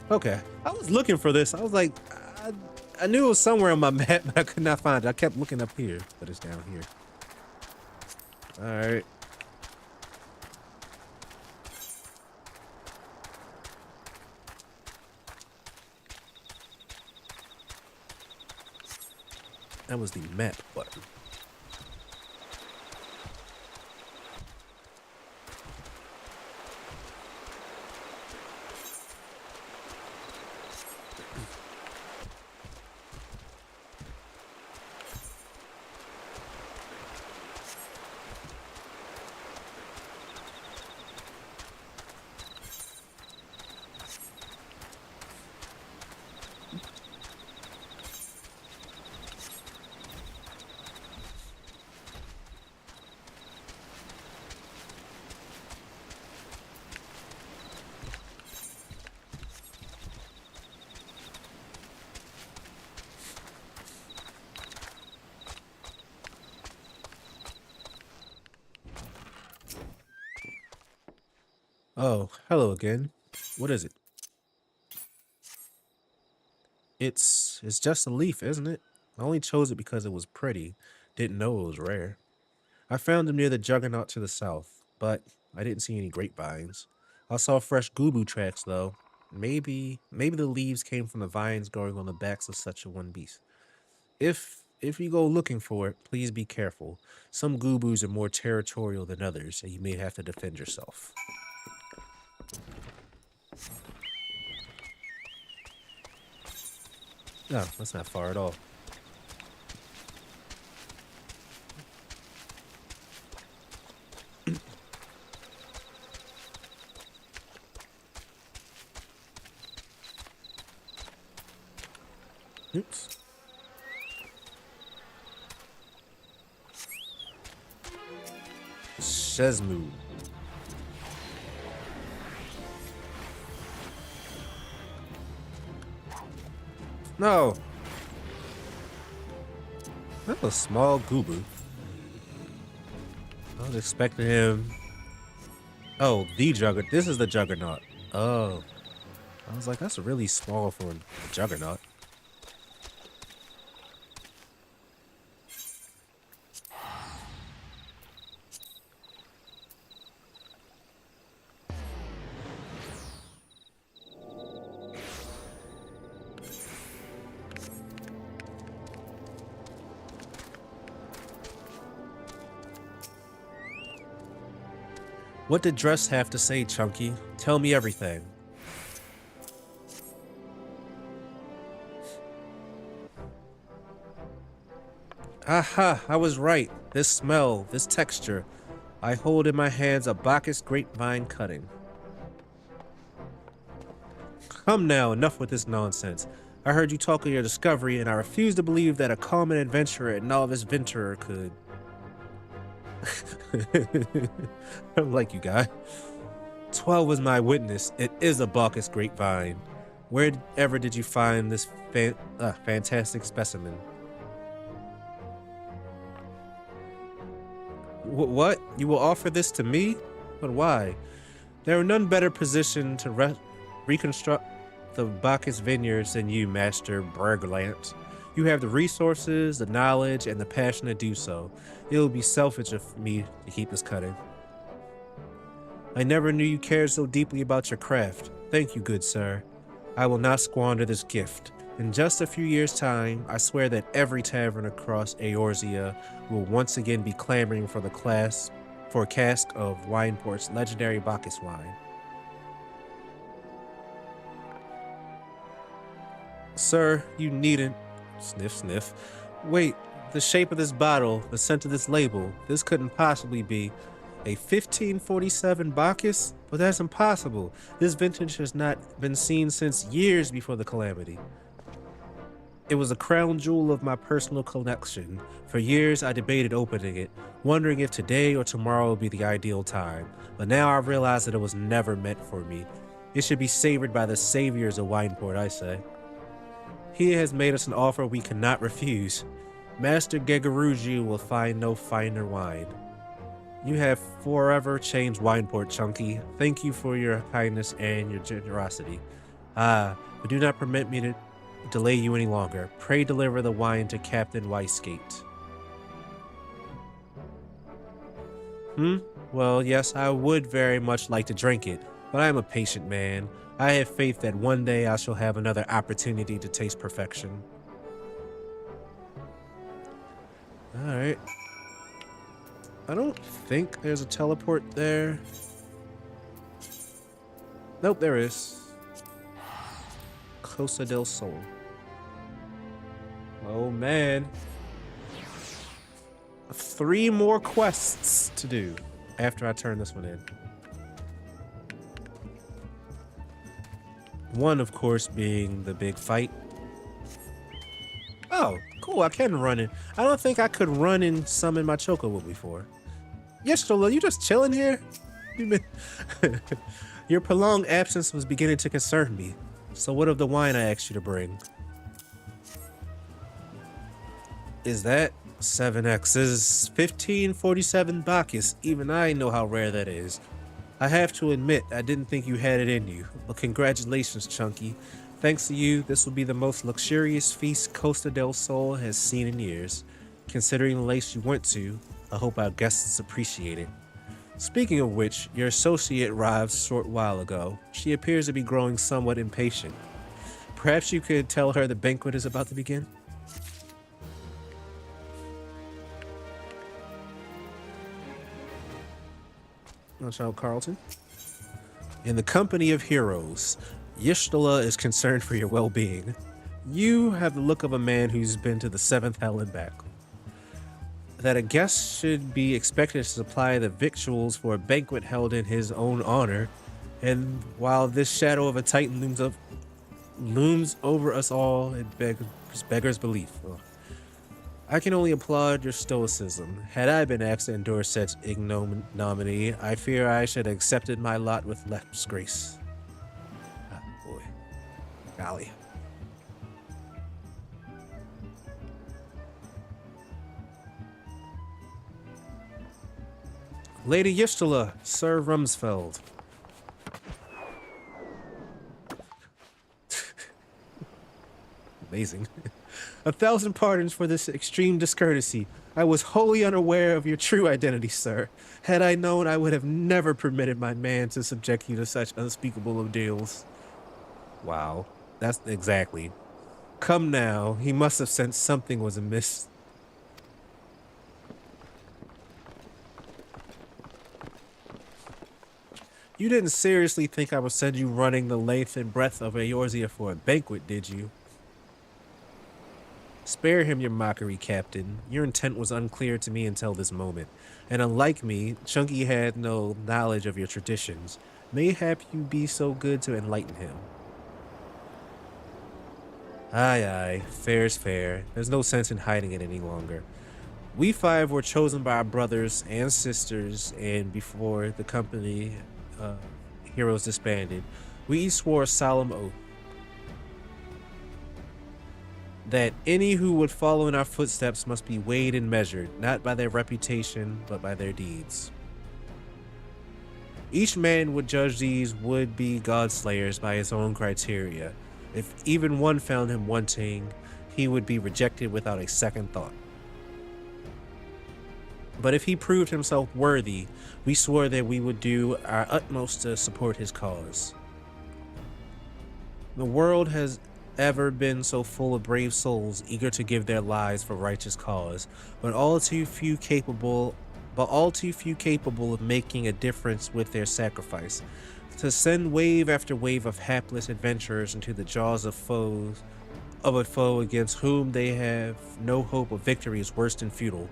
Okay. I was looking for this. I was like, I knew it was somewhere on my map, but I could not find it. I kept looking up here, but it's down here. All right. That was the map button. Oh, hello again. What is it? It's just a leaf, isn't it? I only chose it because it was pretty. Didn't know it was rare. I found them near the Juggernaut to the south, but I didn't see any grapevines. I saw fresh Goobbu tracks though. Maybe the leaves came from the vines growing on the backs of such a one beast. If you go looking for it, please be careful. Some Goobbues are more territorial than others, and you may have to defend yourself. No, that's not far at all. Oops. Shesmu. No. That's a small Goobbu. I was expecting him. Oh, the Juggernaut. This is the Juggernaut. Oh. I was like, that's really small for a Juggernaut. What did Dress have to say, Chunky? Tell me everything. Aha, I was right. This smell, this texture. I hold in my hands a Bacchus grapevine cutting. Come now, enough with this nonsense. I heard you talk of your discovery, and I refuse to believe that a common adventurer and novice venturer could. I don't like you, guy. 12 was my witness. It is a Bacchus grapevine. Wherever did you find this fantastic specimen? What? You will offer this to me? But why? There are none better positioned to reconstruct the Bacchus vineyards than you, Master Berglant. You have the resources, the knowledge, and the passion to do so. It would be selfish of me to keep this cutting. I never knew you cared so deeply about your craft. Thank you, good sir. I will not squander this gift. In just a few years' time, I swear that every tavern across Eorzea will once again be clamoring for a cask of Wineport's legendary Bacchus wine. Sir, you needn't. Sniff, sniff. Wait, the shape of this bottle, the scent of this label, this couldn't possibly be a 1547 Bacchus? But that's impossible. This vintage has not been seen since years before the calamity. It was a crown jewel of my personal collection. For years, I debated opening it, wondering if today or tomorrow would be the ideal time. But now I realize that it was never meant for me. It should be savored by the saviors of Wineport, I say. He has made us an offer we cannot refuse. Master Gegaruji will find no finer wine. You have forever changed Wineport, Chunky. Thank you for your kindness and your generosity. But do not permit me to delay you any longer. Pray deliver the wine to Captain Weisgate. Well, yes, I would very much like to drink it, but I am a patient man. I have faith that one day I shall have another opportunity to taste perfection. Alright. I don't think there's a teleport there. Nope, there is. Costa del Sol. Oh man. 3 more quests to do after I turn this one in. One, of course, being the big fight. Oh, cool, I can run it. I don't think I could run and summon my Chocobo before. Yes, Shola, you just chilling here? Your prolonged absence was beginning to concern me. So what of the wine I asked you to bring? Is that 7X? Is 1547 Bacchus? Even I know how rare that is. I have to admit, I didn't think you had it in you. But congratulations, Chunky. Thanks to you, this will be the most luxurious feast Costa del Sol has seen in years. Considering the place you went to, I hope our guests appreciate it. Speaking of which, your associate arrived a short while ago. She appears to be growing somewhat impatient. Perhaps you could tell her the banquet is about to begin? Watch out, Carlton. In the company of heroes, Y'shtola is concerned for your well-being. You have the look of a man who's been to the 7th hell and back. That a guest should be expected to supply the victuals for a banquet held in his own honor, and while this shadow of a titan looms over us all, it beggars belief. Ugh. I can only applaud your stoicism. Had I been asked to endure such ignominy, I fear I should have accepted my lot with less grace. Ah, boy. Golly. Lady Y'shtola, Sir Rumsfeld. Amazing. 1,000 pardons for this extreme discourtesy. I was wholly unaware of your true identity, sir. Had I known, I would have never permitted my man to subject you to such unspeakable ordeals. Wow. That's exactly. Come now, he must have sensed something was amiss. You didn't seriously think I would send you running the length and breadth of Eorzea for a banquet, did you? Spare him your mockery, Captain. Your intent was unclear to me until this moment, and unlike me, Chunky had no knowledge of your traditions. Mayhap you be so good to enlighten him. Aye, aye, fair's fair. There's no sense in hiding it any longer. We 5 were chosen by our brothers and sisters, and before the company heroes disbanded, we each swore a solemn oath that any who would follow in our footsteps must be weighed and measured, not by their reputation, but by their deeds. Each man would judge these would-be God-slayers by his own criteria. If even one found him wanting, he would be rejected without a second thought. But if he proved himself worthy, we swore that we would do our utmost to support his cause. The world has ever been so full of brave souls eager to give their lives for righteous cause, but all too few capable of making a difference with their sacrifice. To send wave after wave of hapless adventurers into the jaws of a foe against whom they have no hope of victory is worse than futile.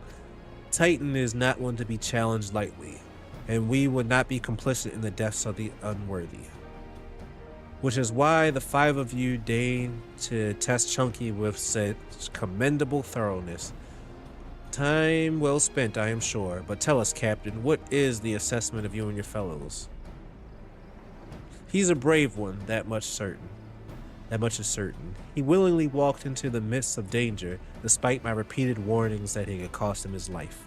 Titan is not one to be challenged lightly, and we would not be complicit in the deaths of the unworthy. Which is why the 5 of you deigned to test Chunky with such commendable thoroughness. Time well spent, I am sure, but tell us, Captain, what is the assessment of you and your fellows? He's a brave one, that much is certain. He willingly walked into the midst of danger, despite my repeated warnings that it could cost him his life.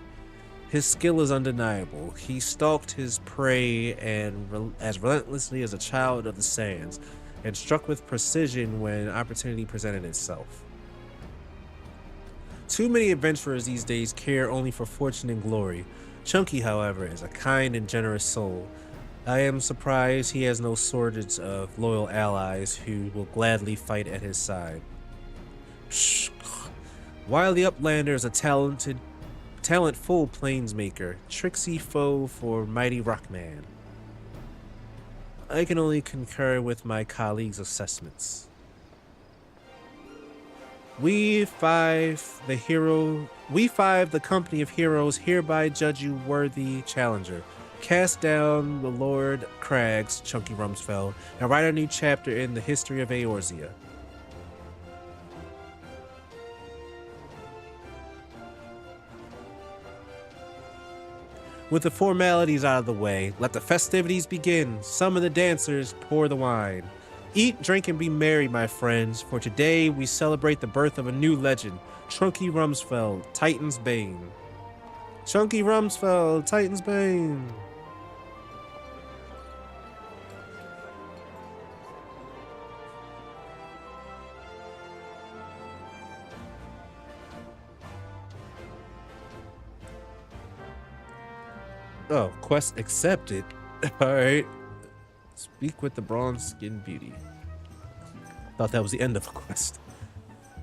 His skill is undeniable. He stalked his prey as relentlessly as a child of the sands, and struck with precision when opportunity presented itself. Too many adventurers these days care only for fortune and glory. Chunky, however, is a kind and generous soul. I am surprised he has no shortage of loyal allies who will gladly fight at his side. While the Uplander is a talented Talentful Plainsmaker, tricksy foe for mighty Rockman. I can only concur with my colleagues' assessments. We five, the company of heroes, hereby judge you worthy challenger. Cast down the Lord Crags, Chunky Rumsfeld, and write a new chapter in the history of Eorzea. With the formalities out of the way, let the festivities begin. Summon the dancers, pour the wine. Eat, drink, and be merry, my friends, for today we celebrate the birth of a new legend, Chunky Rumsfeld, Titan's Bane. Chunky Rumsfeld, Titan's Bane. Oh, quest accepted. Alright. Speak with the bronze-skinned beauty. Thought that was the end of the quest.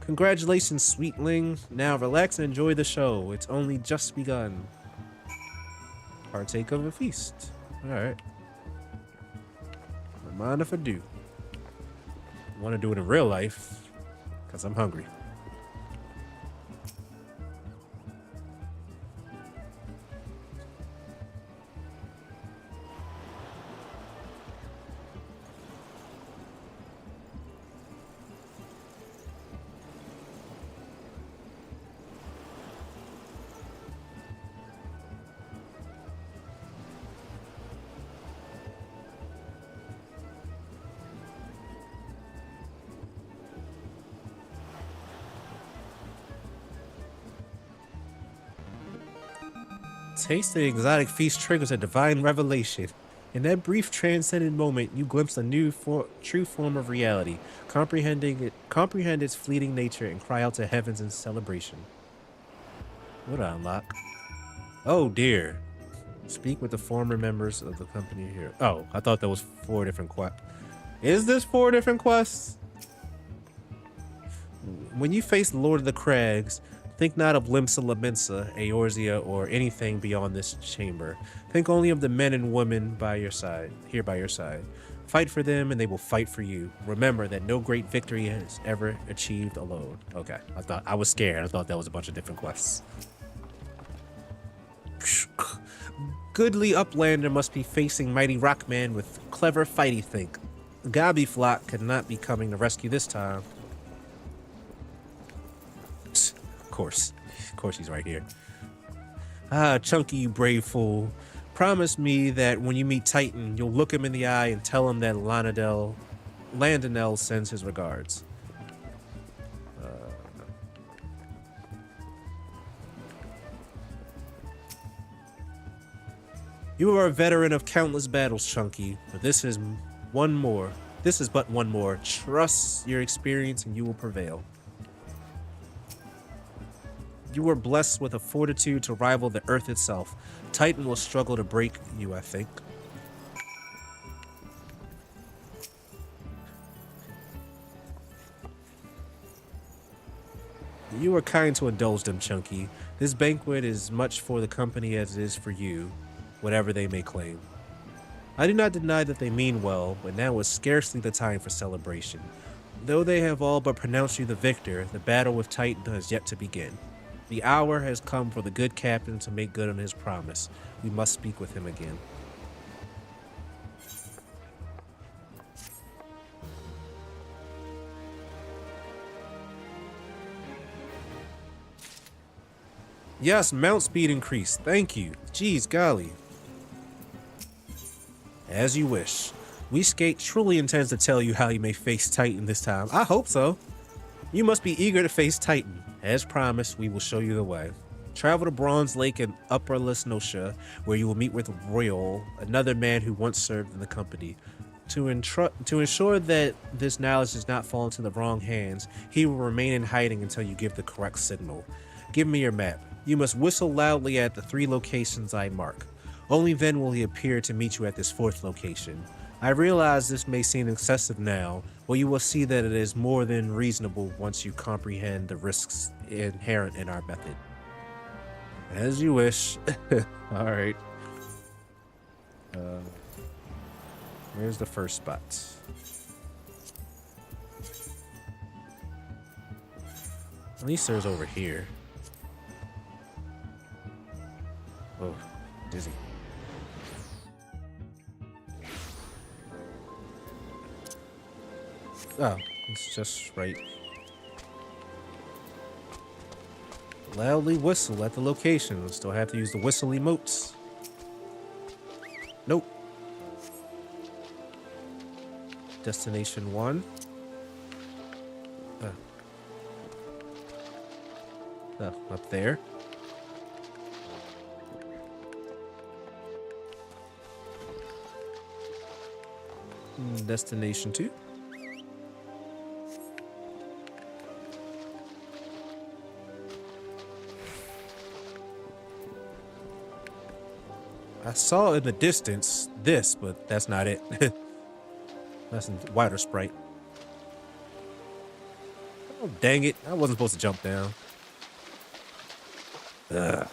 Congratulations, sweetling. Now relax and enjoy the show. It's only just begun. Partake of a feast. Alright. Don't mind if I do. I want to do it in real life, because I'm hungry. Taste the exotic feast triggers a divine revelation. In that brief transcendent moment, you glimpse a new true form of reality, comprehend its fleeting nature, and cry out to heavens in celebration. What I unlock? Oh dear. Speak with the former members of the company here. Oh, I thought that was 4 different quests. Is this 4 different quests? When you face the Lord of the Crags, think not of Lominsan, Eorzea, or anything beyond this chamber. Think only of the men and women by your side, here by your side. Fight for them and they will fight for you. Remember that no great victory is ever achieved alone. Okay, I was scared. I thought that was a bunch of different quests. Goodly Uplander must be facing mighty Rockman with clever fighty think. Brayflox could not be coming to rescue this time. Of course he's right here. Ah, Chunky, you brave fool. Promise me that when you meet Titan, you'll look him in the eye and tell him that Landonell sends his regards. You are a veteran of countless battles, Chunky, but this is but one more. Trust your experience and you will prevail. You were blessed with a fortitude to rival the earth itself. Titan will struggle to break you, I think. You are kind to indulge them, Chunky. This banquet is much for the company as it is for you, whatever they may claim. I do not deny that they mean well, but now is scarcely the time for celebration. Though they have all but pronounced you the victor, the battle with Titan has yet to begin. The hour has come for the good captain to make good on his promise. We must speak with him again. Yes, mount speed increase. Thank you. Jeez, golly. As you wish. We Skate truly intends to tell you how you may face Titan this time. I hope so. You must be eager to face Titan. As promised, we will show you the way. Travel to Bronze Lake in Upper Lisnosha, where you will meet with Royal, another man who once served in the company. To ensure that this knowledge does not fall into the wrong hands, he will remain in hiding until you give the correct signal. Give me your map. You must whistle loudly at the 3 locations I mark. Only then will he appear to meet you at this 4th location. I realize this may seem excessive now, but you will see that it is more than reasonable once you comprehend the risks inherent in our method. As you wish. All right. Where's the first spot? At least there's over here. Oh, dizzy. Oh, it's just right. Loudly whistle at the location. Still have to use the whistle emotes. Nope. Destination 1. Up there. Destination 2. I saw in the distance this, but that's not it. That's a wider sprite. Oh, dang it. I wasn't supposed to jump down. Ugh.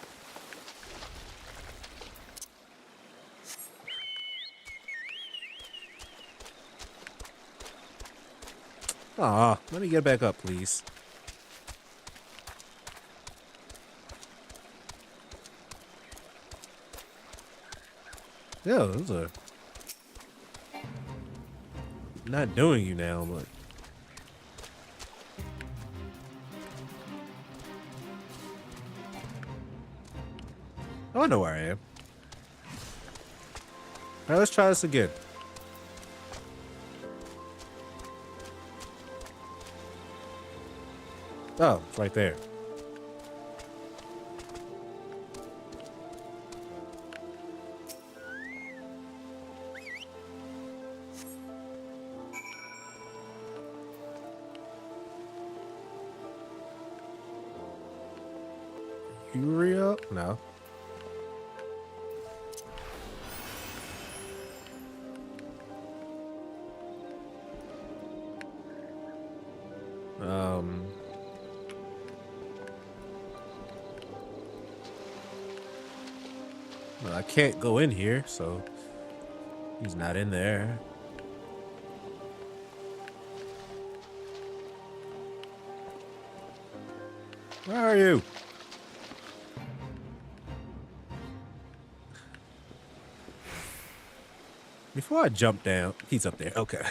Aw, let me get back up, please. Yeah, those are not doing you now, but oh, I know where I am. All right, let's try this again. Oh, it's right there. Urea? No. Well, I can't go in here, so he's not in there. Where are you? Before I jump down, he's up there. Okay.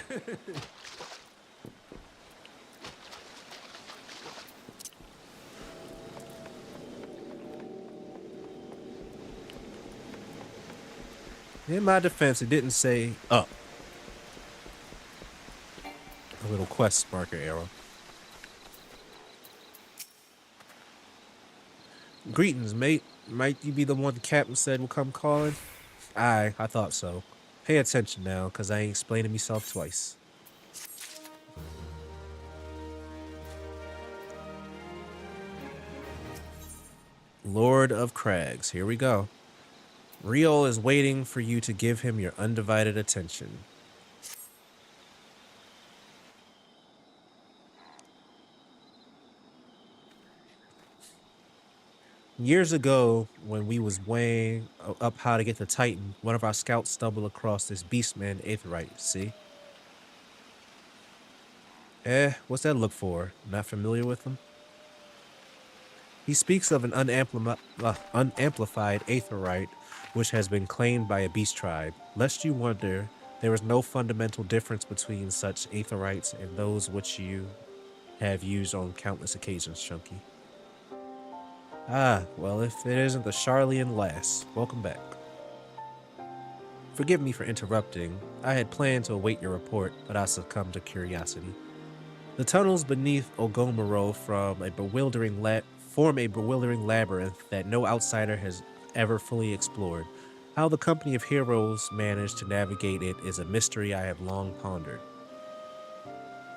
In my defense, it didn't say up. A little quest marker arrow. Greetings, mate. Might you be the one the captain said will come calling? Aye, I thought so. Pay attention now, cause I ain't explaining myself twice. Lord of Crags, here we go. Riol is waiting for you to give him your undivided attention. Years ago, when we was weighing up how to get to Titan, one of our scouts stumbled across this beastman Aetherite, see? What's that look for? Not familiar with him? He speaks of an unamplified Aetherite which has been claimed by a beast tribe. Lest you wonder, there is no fundamental difference between such Aetherites and those which you have used on countless occasions, Chunky. Ah, well, if it isn't the Charlian lass, welcome back. Forgive me for interrupting. I had planned to await your report, but I succumbed to curiosity. The tunnels beneath Ogomoro form a bewildering labyrinth that no outsider has ever fully explored. How the company of heroes managed to navigate it is a mystery I have long pondered.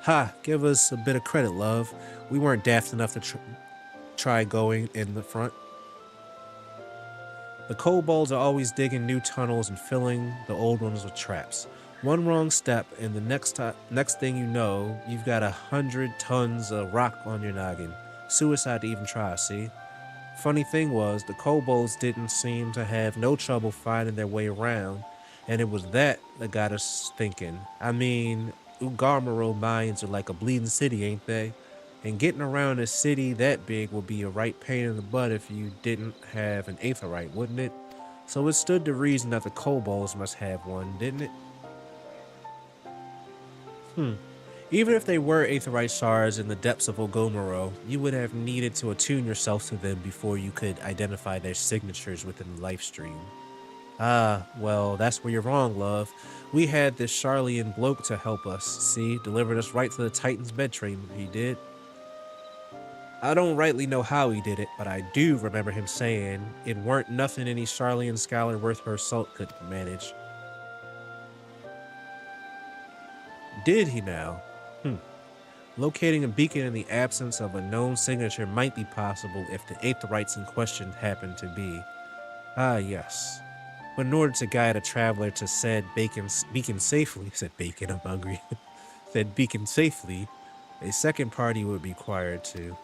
Ha! Give us a bit of credit, love. We weren't daft enough to try going in the front. The kobolds are always digging new tunnels and filling the old ones with traps. One wrong step, and the next thing you know, you've got 100 tons of rock on your noggin. Suicide to even try, see? Funny thing was, the kobolds didn't seem to have no trouble finding their way around, and it was that got us thinking. I mean, Ugarmaro mines are like a bleeding city, ain't they? And getting around a city that big would be a right pain in the butt if you didn't have an aetheryte, wouldn't it? So it stood to reason that the kobolds must have one, didn't it? Even if they were aetheryte shards in the depths of Ogomoro, you would have needed to attune yourself to them before you could identify their signatures within the life stream. Ah, well, that's where you're wrong, love. We had this Charlian bloke to help us, see? Delivered us right to the Titan's bed train, he did. I don't rightly know how he did it, but I do remember him saying it weren't nothing any Charlian scholar worth her salt could manage. Did he now? Locating a beacon in the absence of a known signature might be possible if the aetherites in question happened to be. Ah, yes. But in order to guide a traveler to said beacon safely, said bacon, I'm hungry, said beacon safely, a second party would be required to.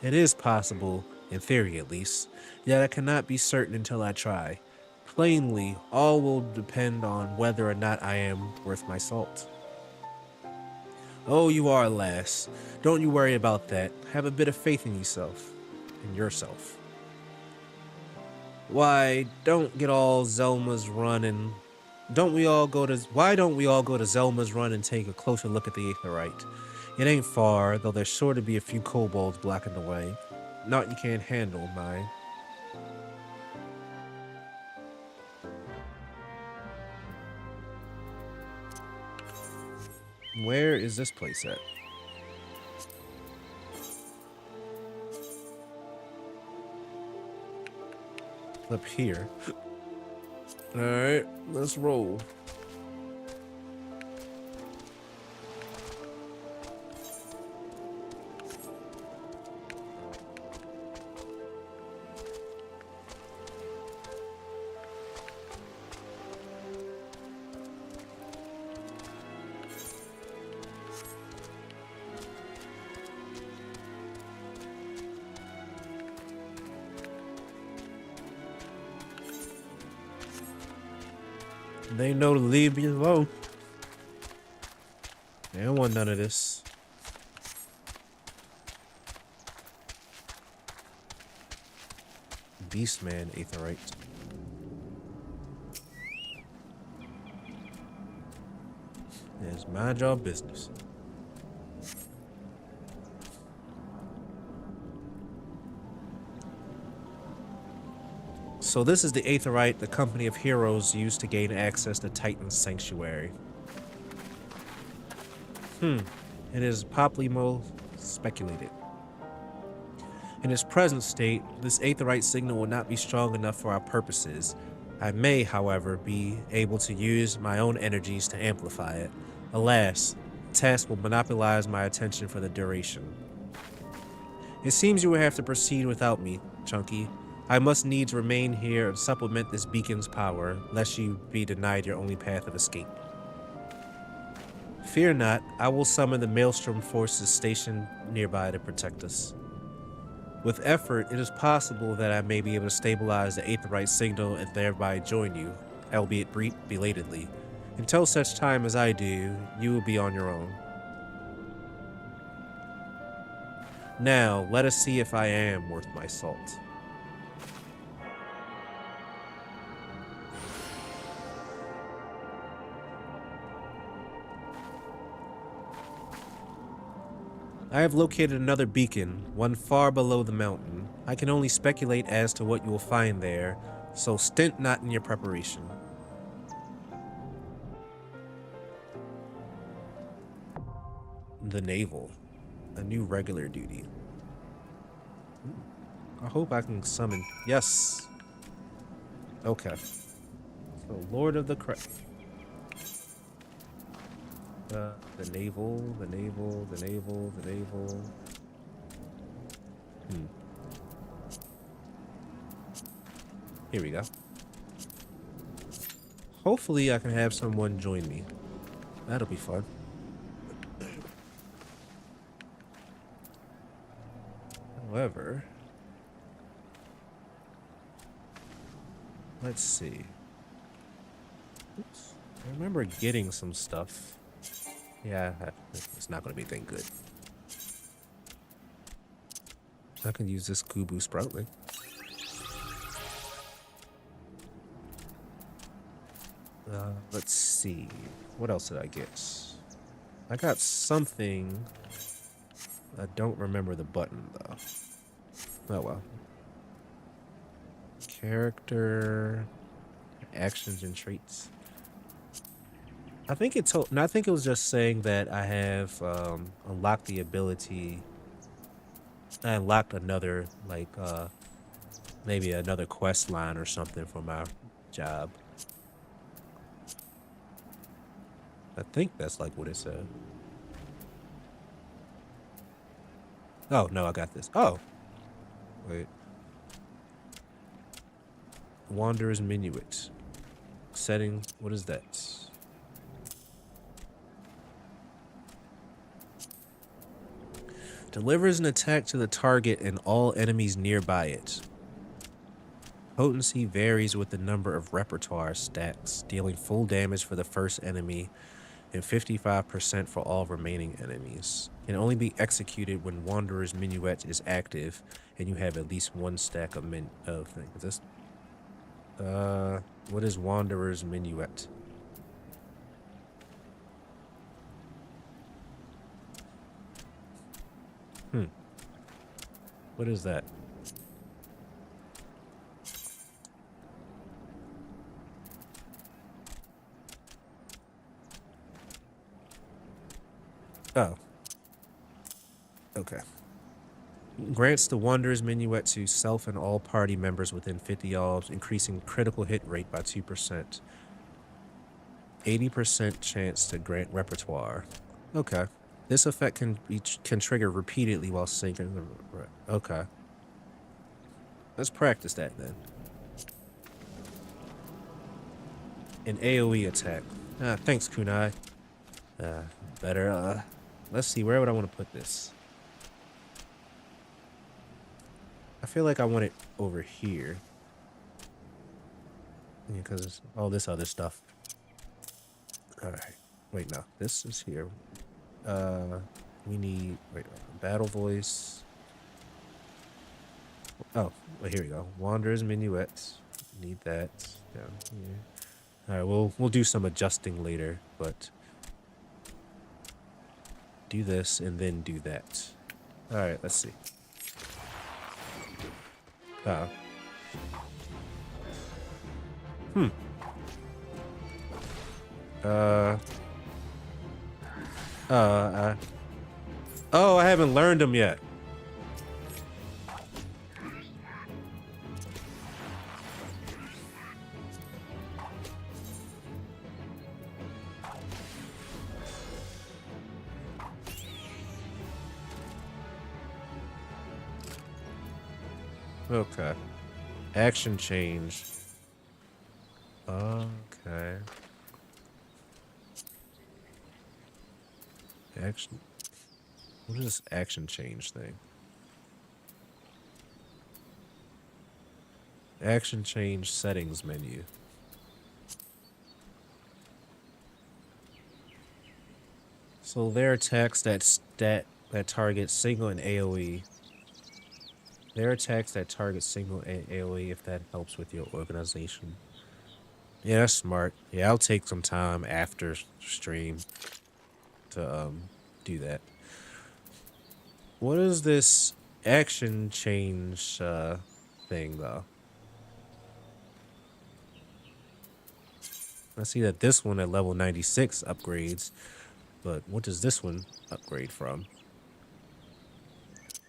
It is possible, in theory at least, yet I cannot be certain until I try. Plainly, all will depend on whether or not I am worth my salt. Oh, you are, lass. Don't you worry about that. Have a bit of faith in yourself. In yourself. Why don't we all go to Zelma's Run and take a closer look at the aetherite? It ain't far, though there's sure to be a few kobolds blocking the way. Naught you can't handle, mind. Where is this place at? Up here. Alright, let's roll. They know to leave me alone. They don't want none of this. Beastman aetherite. It's mind your business. So this is the aetherite the company of heroes used to gain access to Titan's sanctuary. It is popularly speculated. In its present state, this aetherite signal will not be strong enough for our purposes. I may, however, be able to use my own energies to amplify it. Alas, the task will monopolize my attention for the duration. It seems you will have to proceed without me, Chunky. I must needs remain here and supplement this beacon's power, lest you be denied your only path of escape. Fear not, I will summon the Maelstrom forces stationed nearby to protect us. With effort, it is possible that I may be able to stabilize the aetherite signal and thereby join you, albeit belatedly. Until such time as I do, you will be on your own. Now, let us see if I am worth my salt. I have located another beacon, one far below the mountain. I can only speculate as to what you will find there, so stint not in your preparation. The Navel, a new regular duty. I hope I can summon. Yes. Okay. So Lord of the Crags. The navel. Here we go. Hopefully I can have someone join me. That'll be fun. However, let's see. Oops. I remember getting some stuff. Yeah, it's not going to be anything good. I can use this Goobbues Sproutling. Let's see. What else did I get? I got something. I don't remember the button, though. Oh, well. Character, actions, and traits. I think it told. No, I think it was just saying that I have unlocked the ability. I unlocked another, like, maybe another quest line or something for my job. I think that's like what it said. Oh, no, I got this. Oh. Wait. Wanderer's Minuet. Setting. What is that? Delivers an attack to the target and all enemies nearby it. Potency varies with the number of repertoire stacks, dealing full damage for the first enemy and 55% for all remaining enemies. Can only be executed when Wanderer's Minuet is active and you have at least one stack of things. Is this what is Wanderer's Minuet? What is that? Oh. Okay. Grants the Wanderer's Minuet to self and all party members within 50 orbs, increasing critical hit rate by 2%. 80% chance to grant repertoire. Okay. This effect can trigger repeatedly while syncing. Okay. Let's practice that then. An AoE attack. Thanks, Kunai. Better, let's see, where would I want to put this? I feel like I want it over here. Yeah, because all this other stuff. Alright. Wait, no. This is here. We need... Wait, battle voice. Oh, well, here we go. Wanderer's Minuet. Need that down here. Alright, we'll do some adjusting later, but... Do this and then do that. Alright, let's see. Oh, I haven't learned them yet. Okay. Action change. Okay. Action. What is this action change thing? Action change settings menu. So there are attacks that target single and AoE. There are attacks that target single and AoE if that helps with your organization. Yeah, that's smart. Yeah, I'll take some time after stream to do that. What is this action change thing though? I see that this one at level 96 upgrades, but what does this one upgrade from?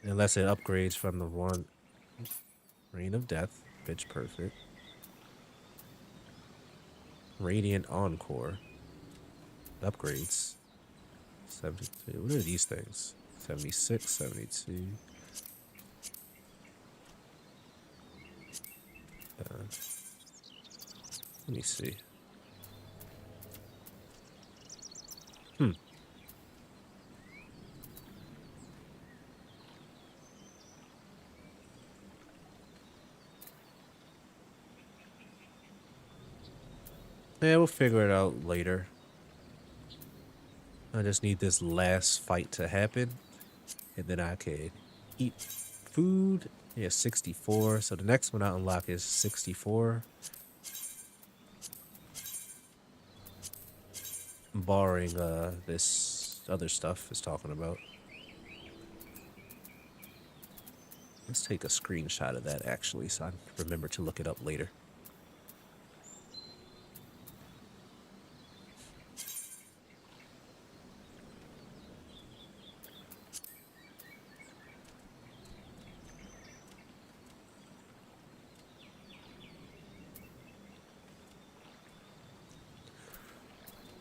Unless it upgrades from the one Reign of Death, pitch perfect. Radiant Encore. Upgrades. 72. What are these things? 76, 72. Let me see. Yeah, we'll figure it out later. I just need this last fight to happen, and then I can eat food. Yeah, 64. So the next one I unlock is 64. Barring this other stuff it's talking about. Let's take a screenshot of that actually, so I remember to look it up later.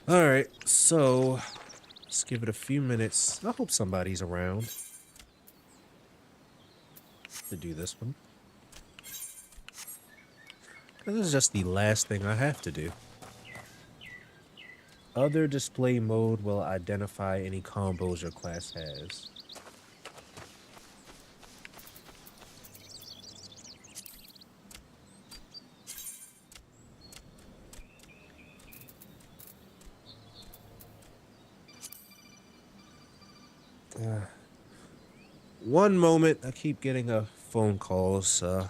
Alright, so let's give it a few minutes. I hope somebody's around to do this one. This is just the last thing I have to do. Other display mode will identify any combos your class has. One moment, I keep getting a phone call, so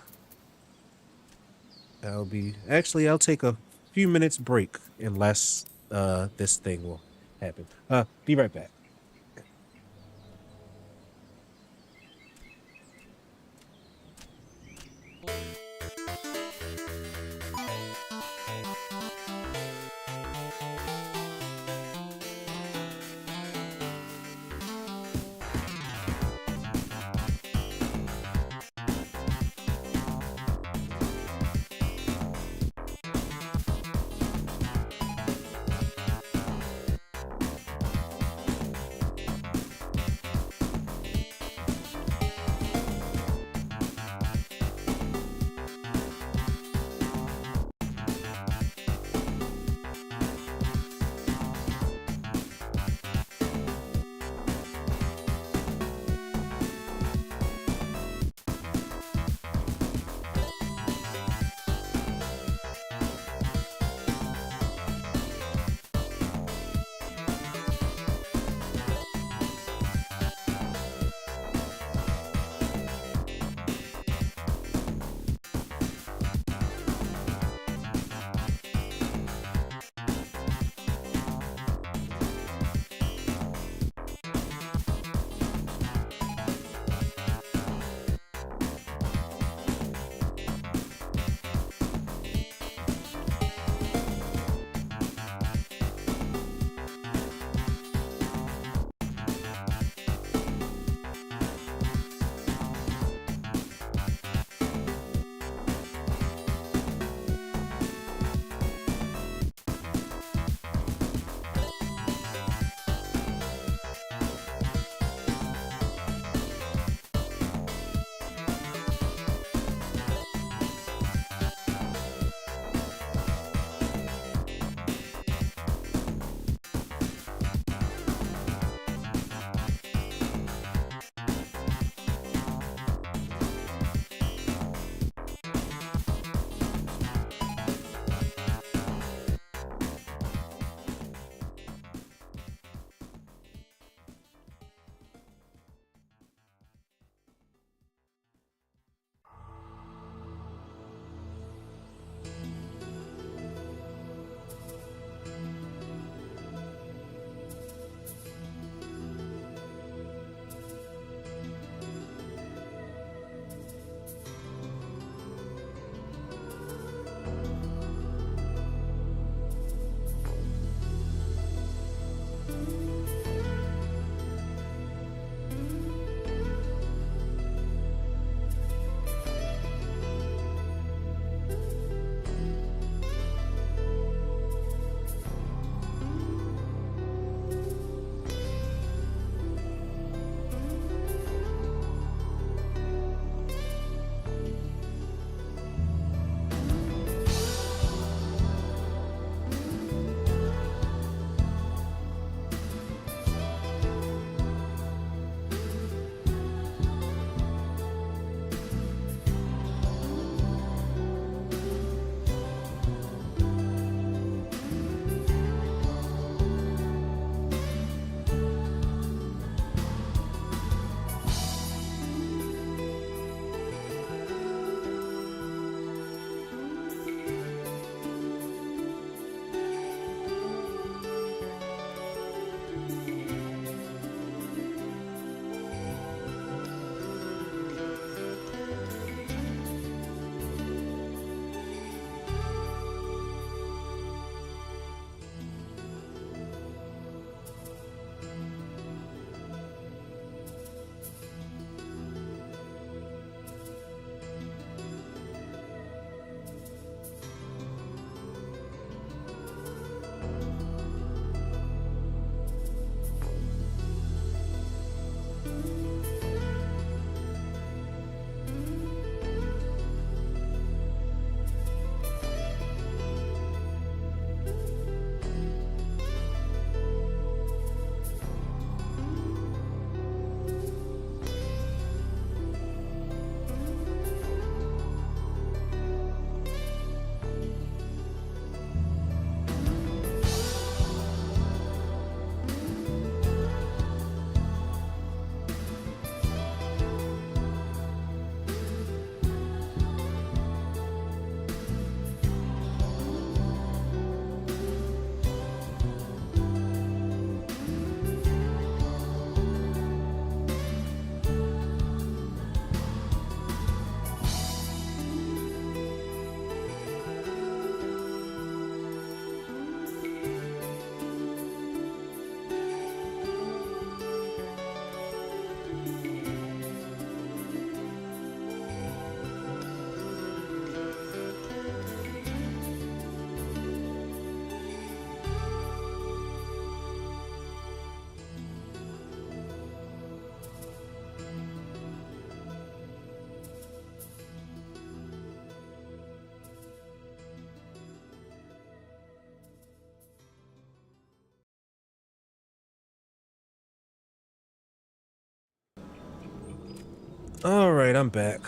I'll take a few minutes break unless this thing will happen. Be right back. All right, I'm back.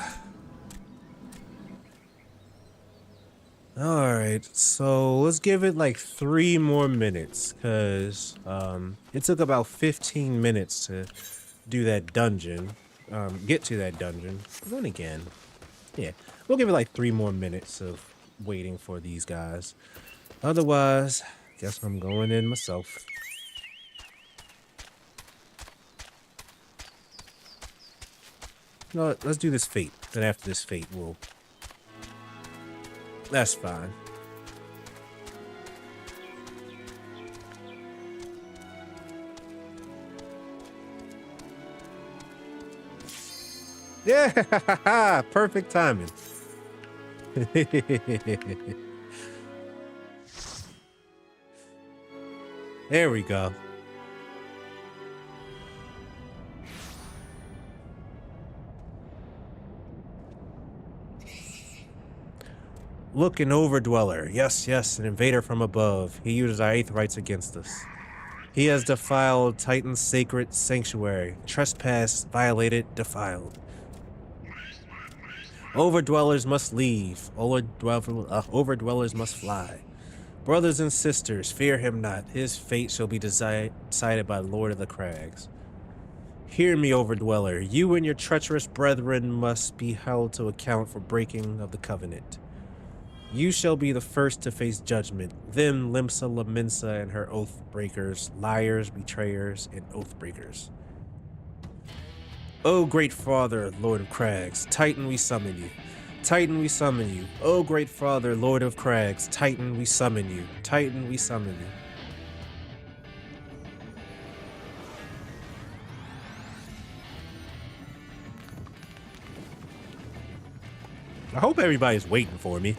All right, so let's give it like 3 more minutes, because it took about 15 minutes to do that dungeon, get to that dungeon. Then again, yeah, we'll give it like 3 more minutes of waiting for these guys. Otherwise, guess I'm going in myself. You know what, let's do this fate. Then after this fate, we'll... That's fine. Yeah, perfect timing. There we go. Look, an overdweller. Yes, yes, an invader from above. He uses our 8th rights against us. He has defiled Titan's sacred sanctuary. Trespassed, violated, defiled. Overdwellers must leave. Overdwellers must fly. Brothers and sisters, fear him not. His fate shall be decided by the Lord of the Crags. Hear me, overdweller. You and your treacherous brethren must be held to account for breaking of the covenant. You shall be the first to face judgment. Them, Lominsan and her oath breakers, liars, betrayers, and oath breakers. O great father, Lord of Crags, Titan, we summon you. Titan, we summon you. O great father, Lord of Crags, Titan, we summon you. Titan, we summon you. I hope everybody's waiting for me.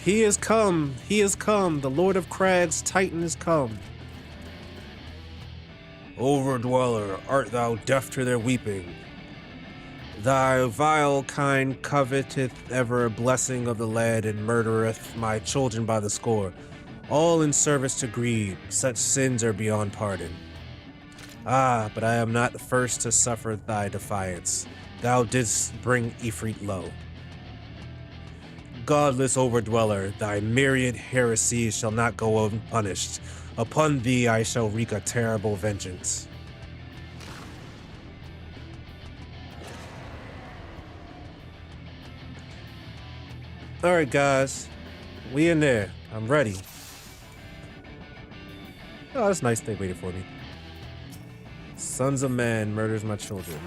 He is come, the Lord of Crags, Titan is come. Overdweller, art thou deaf to their weeping? Thy vile kind coveteth ever a blessing of the lead and murdereth my children by the score, all in service to greed. Such sins are beyond pardon. Ah, but I am not the first to suffer thy defiance. Thou didst bring Ifrit low. Godless overdweller, thy myriad heresies shall not go unpunished. Upon thee I shall wreak a terrible vengeance. Alright guys, we in there. I'm ready. Oh, that's nice they waited for me. Sons of man murders my children.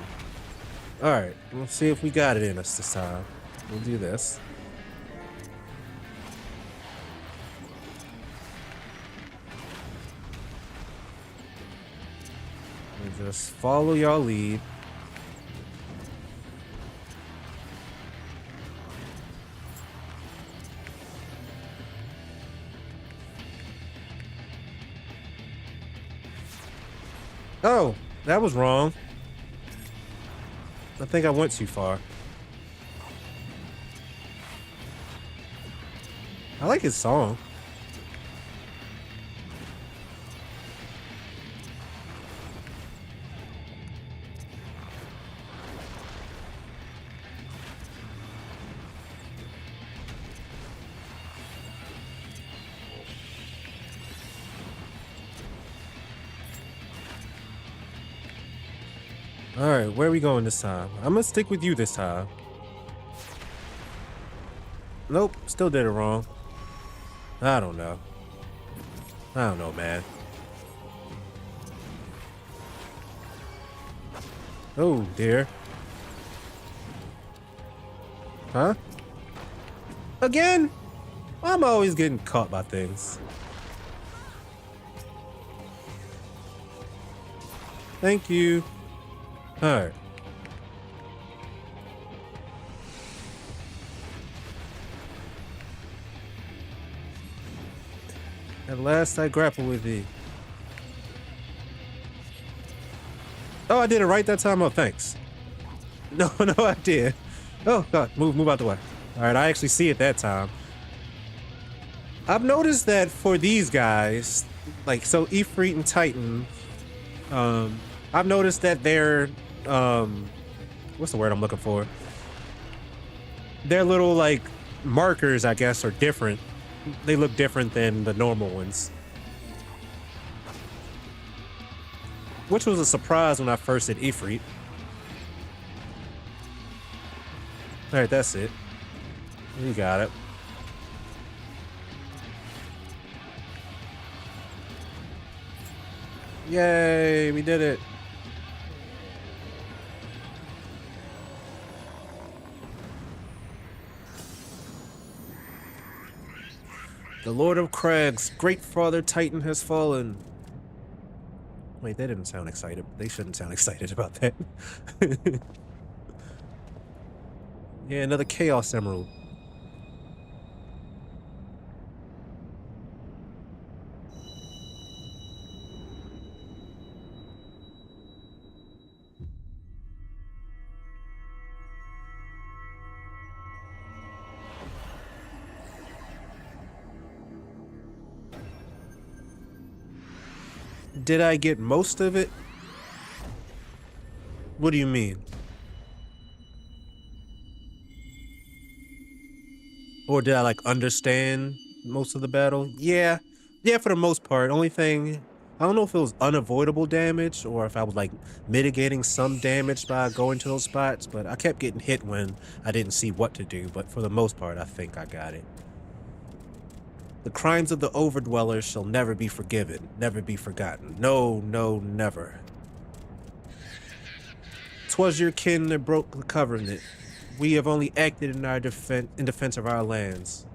Alright, let's see if we got it in us this time. We'll do this. Just follow y'all lead. Oh, that was wrong. I think I went too far. I like his song. All right, where are we going this time? I'm gonna stick with you this time. Nope, still did it wrong. I don't know. I don't know, man. Oh, dear. Huh? Again? I'm always getting caught by things. Thank you. Alright. At last I grapple with thee. Oh, I did it right that time? Oh, thanks. No, no, I did. Oh, God, move out the way. Alright, I actually see it that time. I've noticed that for these guys, like, so Ifrit and Titan, I've noticed that they're, what's the word I'm looking for? Their little, like, markers, I guess, are different. They look different than the normal ones. Which was a surprise when I first did Ifrit. Alright, that's it. You got it. Yay, we did it. The Lord of Crags, great father Titan has fallen. Wait, they didn't sound excited. They shouldn't sound excited about that. Yeah, another Chaos Emerald. Did I get most of it? What do you mean? Or did I like understand most of the battle? Yeah. Yeah, for the most part. Only thing, I don't know if it was unavoidable damage or if I was like mitigating some damage by going to those spots, but I kept getting hit when I didn't see what to do. But for the most part, I think I got it. The crimes of the Overdwellers shall never be forgiven, never be forgotten. No, no, never. 'Twas your kin that broke the covenant. We have only acted in our defense of our lands.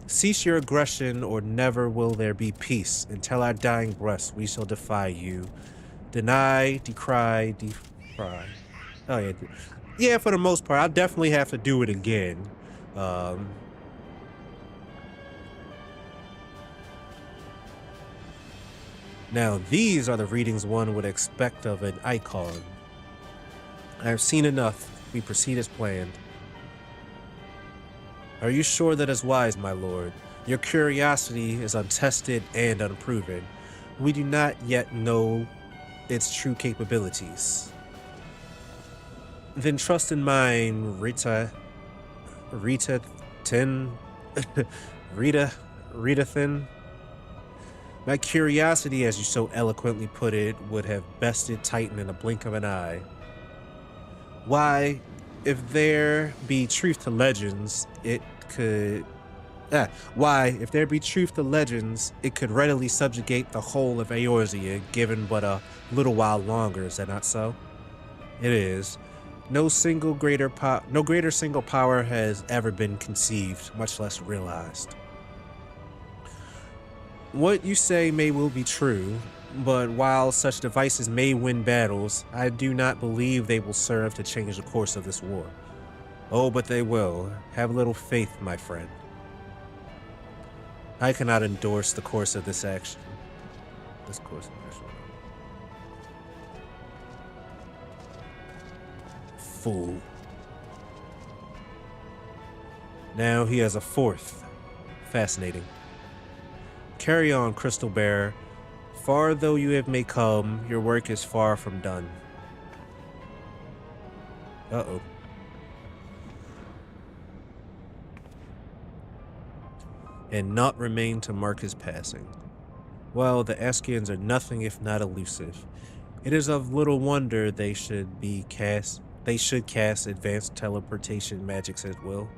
Cease your aggression, or never will there be peace. Until our dying breaths, we shall defy you. Deny, decry, defry. Oh yeah. Yeah, for the most part, I'll definitely have to do it again. Now, these are the readings one would expect of an icon. I have seen enough. We proceed as planned. Are you sure that is wise, my lord? Your curiosity is untested and unproven. We do not yet know its true capabilities. Then trust in mine, Rita Thin. My curiosity, as you so eloquently put it, would have bested Titan in a blink of an eye. Why, if there be truth to legends, it could readily subjugate the whole of Eorzea, given but a little while longer. Is that not so? It is. No greater single power has ever been conceived, much less realized. What you say may well be true, but while such devices may win battles, I do not believe they will serve to change the course of this war. Oh, but they will. Have a little faith, my friend. I cannot endorse the course of this action. This course of action. Fool. Now he has a fourth. Fascinating. Carry on, Crystal Bearer. Far though you have may come, your work is far from done. Uh-oh. And naught remain to mark his passing. Well, the Eskians are nothing if not elusive. It is of little wonder they should cast advanced teleportation magics at will.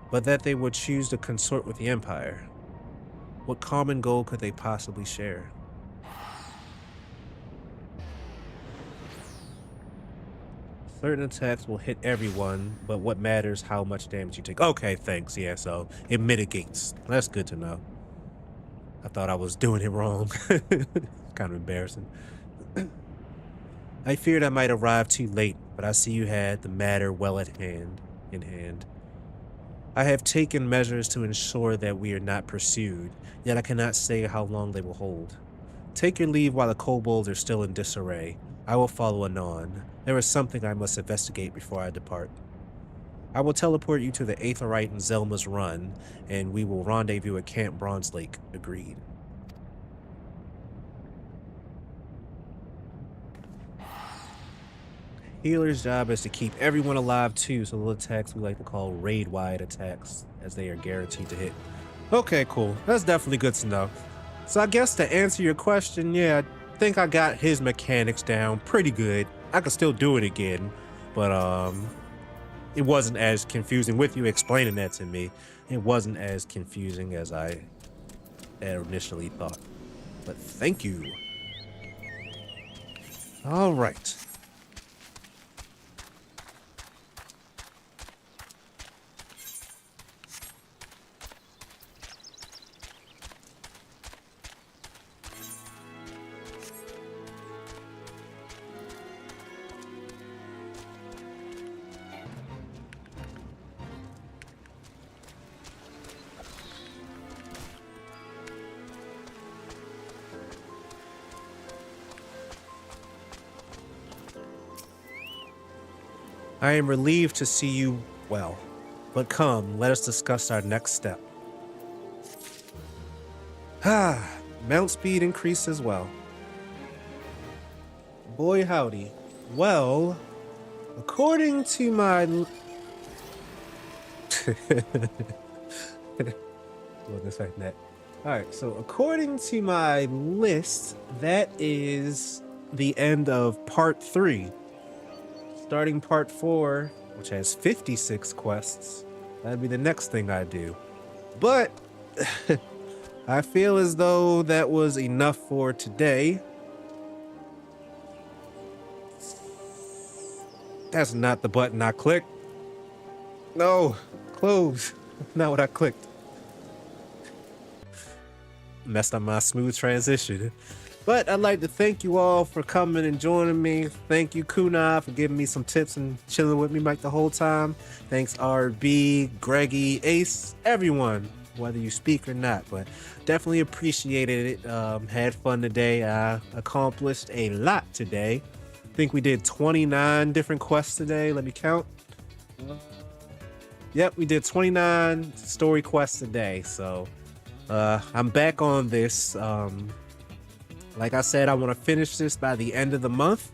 But that they would choose to consort with the Empire. What common goal could they possibly share? Certain attacks will hit everyone, but what matters how much damage you take. Okay, thanks. Yeah, so it mitigates. That's good to know. I thought I was doing it wrong. Kind of embarrassing. I feared I might arrive too late, but I see you had the matter well in hand. I have taken measures to ensure that we are not pursued, yet I cannot say how long they will hold. Take your leave while the kobolds are still in disarray. I will follow anon. There is something I must investigate before I depart. I will teleport you to the Aetherite and Zelma's Run, and we will rendezvous at Camp Bronze Lake. Agreed. Healer's job is to keep everyone alive too, so the attacks we like to call raid-wide attacks, as they are guaranteed to hit. Okay, cool. That's definitely good to know. So I guess to answer your question, yeah, I think I got his mechanics down pretty good. I could still do it again, but it wasn't as confusing with you explaining that to me. It wasn't as confusing as I had initially thought. But thank you. All right. I am relieved to see you well, but come, let us discuss our next step. Mount speed increased as well. Boy howdy. Well, according to my... Well, this like that. Alright, so according to my list, that is the end of part 3. Starting part 4, which has 56 quests, that'd be the next thing I do. But I feel as though that was enough for today. That's not the button I clicked. No, close. Not what I clicked. Messed up my smooth transition. But I'd like to thank you all for coming and joining me. Thank you, Kuna, for giving me some tips and chilling with me like the whole time. Thanks, RB, Greggy, Ace, everyone, whether you speak or not. But definitely appreciated it. Had fun today. I accomplished a lot today. I think we did 29 different quests today. Let me count. Yep, we did 29 story quests today. So I'm back on this. Like I said, I want to finish this by the end of the month.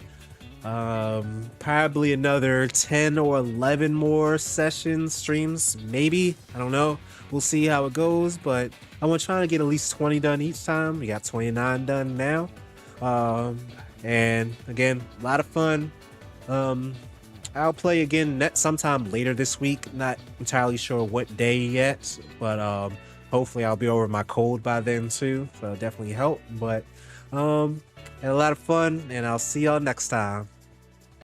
Probably another 10 or 11 more sessions, streams, maybe. I don't know. We'll see how it goes, but I want to try to get at least 20 done each time. We got 29 done now. And again, a lot of fun. I'll play again sometime later this week. Not entirely sure what day yet, but hopefully I'll be over my cold by then too. So it'll definitely help. But had a lot of fun, and I'll see y'all next time.